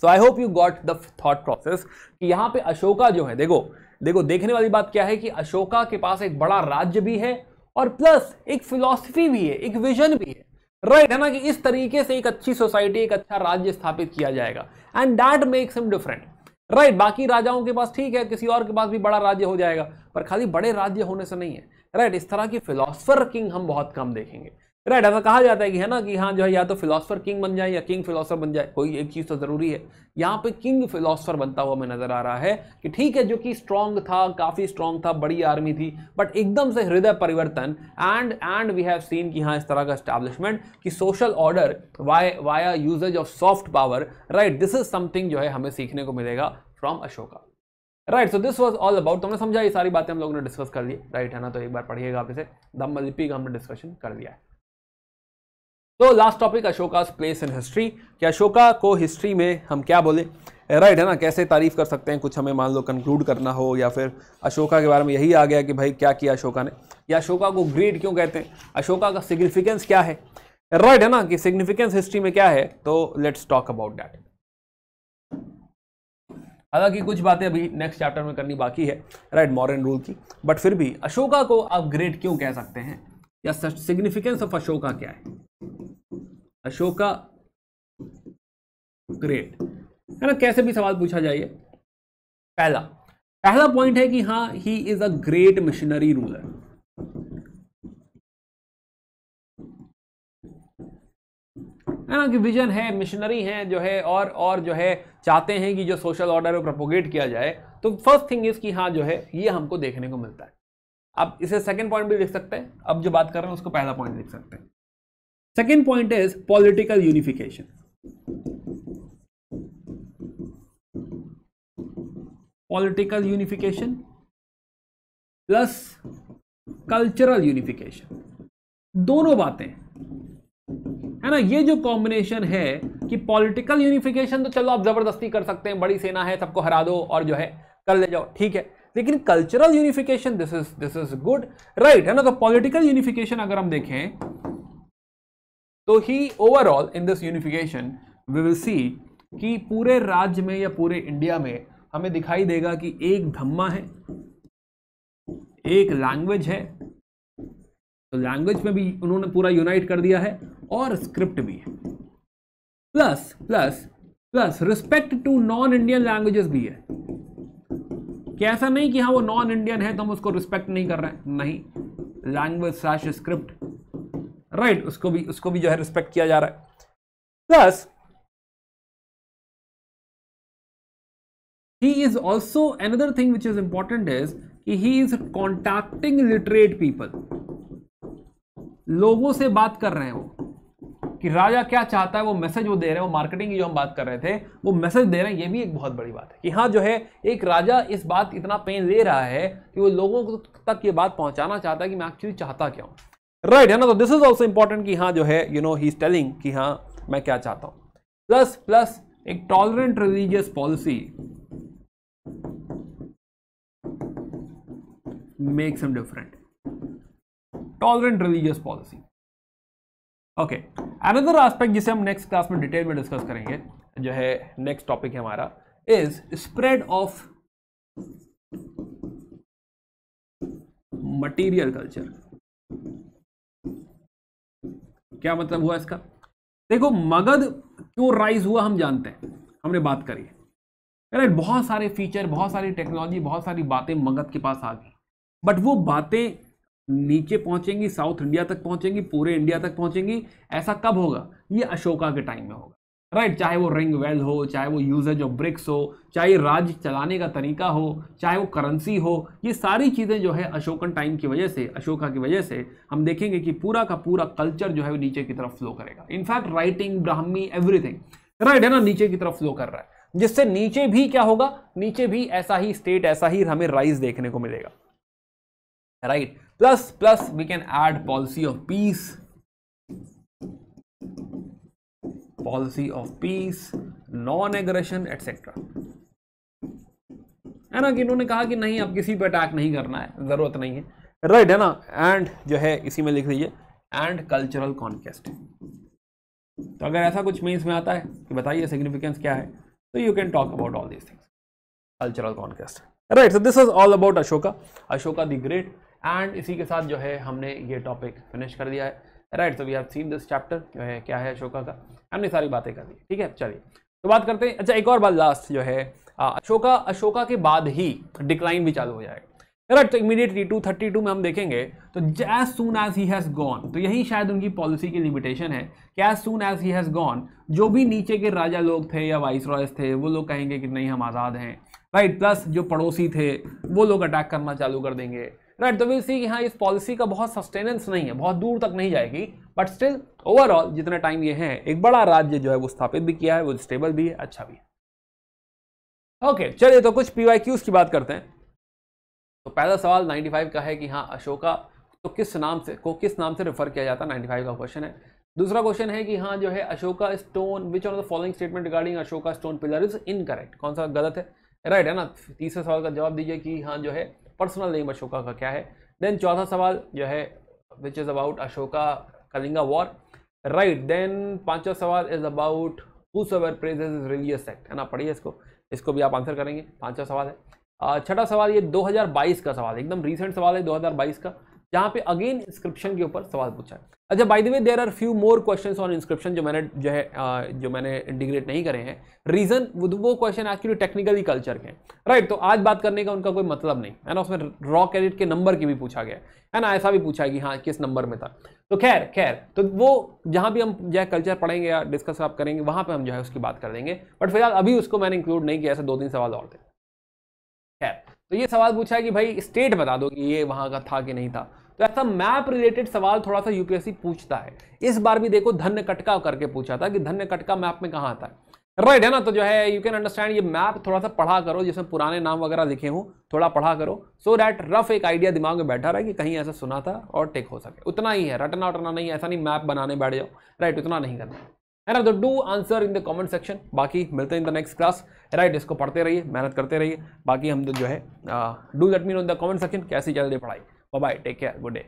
So I hope you got the thought process कि यहाँ पे अशोका जो है, देखो देखने वाली बात क्या है कि अशोका के पास एक बड़ा राज्य भी है और प्लस एक फिलॉसफी भी है, एक विजन भी है, राइट, है ना, कि इस तरीके से एक अच्छी सोसाइटी, एक अच्छा राज्य स्थापित किया जाएगा, and that makes him different, right. बाकी राजाओं के पास ठीक है, किसी और के पास भी बड़ा राज्य हो जाएगा, पर खाली बड़े राज्य होने से नहीं है, राइट। इस तरह की फिलोसफर किंग हम बहुत कम देखेंगे, राइट। ऐसा कहा जाता है कि, है ना, कि हाँ जो है या तो फिलोसफर किंग बन जाए या किंग फिलोसफर बन जाए, कोई एक चीज तो जरूरी है। यहाँ पे किंग फिलोसफर बनता हुआ हमें नजर आ रहा है कि ठीक है, जो कि स्ट्रांग था, काफी स्ट्रांग था, बड़ी आर्मी थी, बट एकदम से हृदय परिवर्तन, एंड वी हैव सीन कि हाँ इस तरह का एस्टैब्लिशमेंट कि social order via usage of soft power, right, this is something जो है हमें सीखने को मिलेगा from Ashoka, right. So this was all about, तुमने समझा, ये सारी बातें हम लोगों ने डिस्कस कर ली, राइट, है ना। तो एक बार पढ़िएगा आप इसे, धम्मा लिपि का हमने डिस्कशन कर लिया है। तो last topic, Ashoka's place in history, कि अशोका को हिस्ट्री में हम क्या बोले, राइट, है ना, कैसे तारीफ कर सकते हैं, कुछ हमें मान लो कंक्लूड करना हो, या फिर अशोका के बारे में यही आ गया कि भाई क्या किया अशोका ने, या अशोका को ग्रेट क्यों कहते हैं, अशोका का सिग्निफिकेंस क्या है, राइट, है ना, कि सिग्निफिकेंस हिस्ट्री में क्या है। तो लेट्स टॉक अबाउट दैट। हालांकि कुछ बातें अभी नेक्स्ट चैप्टर में करनी बाकी है, राइट, मॉडर्न रूल की, बट फिर भी अशोका को आप ग्रेट क्यों कह सकते हैं, या सिग्निफिकेंस ऑफ अशोका क्या है, अशोका ग्रेट, है ना, कैसे भी सवाल पूछा जाइए। पहला पॉइंट है कि हाँ ही is a great missionary ruler, है ना, कि विजन है, मिशनरी है जो है, और जो है चाहते हैं कि जो सोशल ऑर्डर है प्रोपोगेट किया जाए। तो फर्स्ट थिंग इज कि हाँ जो है ये हमको देखने को मिलता है। आप इसे सेकंड पॉइंट भी लिख सकते हैं, अब जो बात कर रहे हैं उसको पहला पॉइंट लिख सकते हैं। Second point is political unification, political unification plus cultural unification, दोनों बातें, है ना, ये जो कॉम्बिनेशन है कि पॉलिटिकल यूनिफिकेशन तो चलो आप जबरदस्ती कर सकते हैं, बड़ी सेना है, सबको हरा दो और जो है कर ले जाओ, ठीक है, लेकिन cultural unification this is good, right, है ना। तो पॉलिटिकल यूनिफिकेशन अगर हम देखें तो he overall in this unification we will see कि पूरे राज्य में या पूरे इंडिया में हमें दिखाई देगा कि एक धम्मा है, एक लैंग्वेज है, तो लैंग्वेज में भी उन्होंने पूरा यूनाइट कर दिया है, और स्क्रिप्ट भी है, plus plus plus respect to non Indian languages भी है, कि ऐसा नहीं कि हाँ वो नॉन इंडियन है तो हम उसको रिस्पेक्ट नहीं कर रहे हैं, नहीं, लैंग्वेज / स्क्रिप्ट, राइट, उसको भी जो है रिस्पेक्ट किया जा रहा है। Plus he is also another thing which is important is कि he is contacting literate people, लोगों से बात कर रहे हैं वो, कि राजा क्या चाहता है वो मैसेज वो दे रहे हैं, वो मार्केटिंग की जो हम बात कर रहे थे वो मैसेज दे रहे हैं। ये भी एक बहुत बड़ी बात है कि हाँ जो है एक राजा इस बात इतना पेन ले रहा है कि वो लोगों तक ये बात पहुंचाना चाहता है कि मैं एक्चुअली चाहता क्या हूं, राइट, है ना। तो दिस इज ऑल्सो इंपॉर्टेंट कि हाँ जो है ही इज टेलिंग कि हाँ मैं क्या चाहता हूं। प्लस एक tolerant religious policy makes him different. Tolerant religious policy. Okay, another aspect जिसे हम नेक्स्ट क्लास में डिटेल में डिस्कस करेंगे, जो है नेक्स्ट टॉपिक है हमारा, is spread of material culture. क्या मतलब हुआ इसका? देखो, मगध क्यों राइज हुआ हम जानते हैं, हमने बात करी है, राइट। बहुत सारे फीचर, बहुत सारी टेक्नोलॉजी, बहुत सारी बातें मगध के पास आ गई, बट वो बातें नीचे पहुंचेंगी, साउथ इंडिया तक पहुंचेंगी, पूरे इंडिया तक पहुंचेंगी। ऐसा कब होगा? ये अशोका के टाइम में होगा, राइट। चाहे वो रिंग वेल हो, चाहे वो यूजेज ऑफ ब्रिक्स हो, चाहे राज्य चलाने का तरीका हो, चाहे वो करेंसी हो, ये सारी चीजें जो है अशोकन टाइम की वजह से, अशोका की वजह से हम देखेंगे कि पूरा का पूरा कल्चर जो है वो नीचे की तरफ फ्लो करेगा। In fact writing, Brahmi, everything, right, है ना, नीचे की तरफ फ्लो कर रहा है, जिससे नीचे भी क्या होगा, नीचे भी ऐसा ही स्टेट, ऐसा ही हमें राइज देखने को मिलेगा, right. Plus we can add policy of peace, policy of peace, non aggression etcetera, है ना, कि इन्होंने कहा कि नहीं, अब किसी पे अटैक नहीं करना है, जरूरत नहीं है, राइट, है ना। एंड जो है इसी में लिख लीजिए, एंड कल्चरल कॉन्क्वेस्ट। तो अगर ऐसा कुछ मीन्स में आता है कि बताइए सिग्निफिकेंस क्या है, तो you can talk about all these things, cultural conquest, right. So this is all about Ashoka, Ashoka the great. And इसी के साथ जो है हमने ये टॉपिक फिनिश कर दिया है, right. So we have seen this chapter, जो है क्या है अशोका का, हमने सारी बातें कर दी, ठीक है। चलिए तो बात करते हैं, अच्छा एक और बात लास्ट जो है, अशोका के बाद ही डिक्लाइन भी चालू हो जाएगा, राइट। तो इमीडिएटली 232 में हम देखेंगे तो as soon as he has gone, तो यही शायद उनकी पॉलिसी की लिमिटेशन है कि as soon as he has gone, जो भी नीचे के राजा लोग थे या वाइस रॉयस थे, वो लोग कहेंगे कि नहीं हम आज़ाद हैं, राइट। प्लस जो पड़ोसी थे वो लोग अटैक करना चालू कर देंगे, राइट। तो विल सी कि हाँ, इस पॉलिसी का बहुत सस्टेनेंस नहीं है, बहुत दूर तक नहीं जाएगी, बट स्टिल ओवरऑल जितना टाइम ये है, एक बड़ा राज्य जो है वो स्थापित भी किया है, वो स्टेबल भी है, अच्छा भी है। ओके, चलिए तो कुछ PYQs की बात करते हैं। तो पहला सवाल 95 का है कि हाँ, अशोका तो किस नाम से रेफर किया जाता है, 95 का क्वेश्चन है। दूसरा क्वेश्चन है कि हाँ जो है, Ashoka stone, which of the following statement regarding Ashoka stone pillar is incorrect, कौन सा गलत है, राइट, है ना। तीसरे सवाल का जवाब दीजिए कि हाँ जो है, पर्सनल नेम अशोका का क्या है। देन चौथा सवाल जो है, which is about Ashoka Kalinga war, right. Then पांचवा सवाल is about whosoever praises religious sect, है ना, पढ़िए इसको भी आप आंसर करेंगे, पांचवा सवाल है। छठा सवाल ये 2022 का सवाल, एकदम रिसेंट सवाल है 2022 का, जहाँ पे अगेन इंस्क्रिप्शन के ऊपर सवाल पूछा है। अच्छा, by the way there are few more questions on inscription जो मैंने इंटीग्रेट नहीं करे हैं। रीजन, वो क्वेश्चन एक्चुअली टेक्निकली कल्चर के हैं, राइट। तो आज बात करने का उनका कोई मतलब नहीं है ना, उसमें रॉ क्रेडिट के नंबर की भी पूछा गया है ना, ऐसा भी पूछा है कि हाँ किस नंबर में था। तो खैर तो वो जहाँ भी हम जो है कल्चर पढ़ेंगे या डिस्कस आप करेंगे, वहाँ पर हम जो है उसकी बात कर देंगे, बट फिलहाल अभी उसको मैंने इंक्लूड नहीं किया, ऐसे 2-3 सवाल और थे। खैर, तो ये सवाल पूछा है कि भाई स्टेट बता दो कि ये वहाँ का था कि नहीं था। तो ऐसा मैप रिलेटेड सवाल थोड़ा सा यूपीएससी पूछता है। इस बार भी देखो धन्य कटका करके पूछा था कि धन्य कटका मैप में कहाँ आता है, राइट, है ना। तो जो है यू कैन अंडरस्टैंड, ये मैप थोड़ा सा पढ़ा करो, जिसमें पुराने नाम वगैरह लिखे हों, थोड़ा पढ़ा करो, सो दैट रफ एक आइडिया दिमाग में बैठा रहे कि कहीं ऐसा सुना था और टिक हो सके, उतना ही है, रटना उटना नहीं, ऐसा नहीं मैप बनाने बैठ जाओ, राइट, उतना नहीं करना है ना। तो do answer in the comment section, बाकी मिलते हैं in the next class, right. इसको पढ़ते रहिए, मेहनत करते रहिए, बाकी हम जो है do let me know in the comment section कैसी चल रही है पढ़ाई। Bye bye, take care, good day.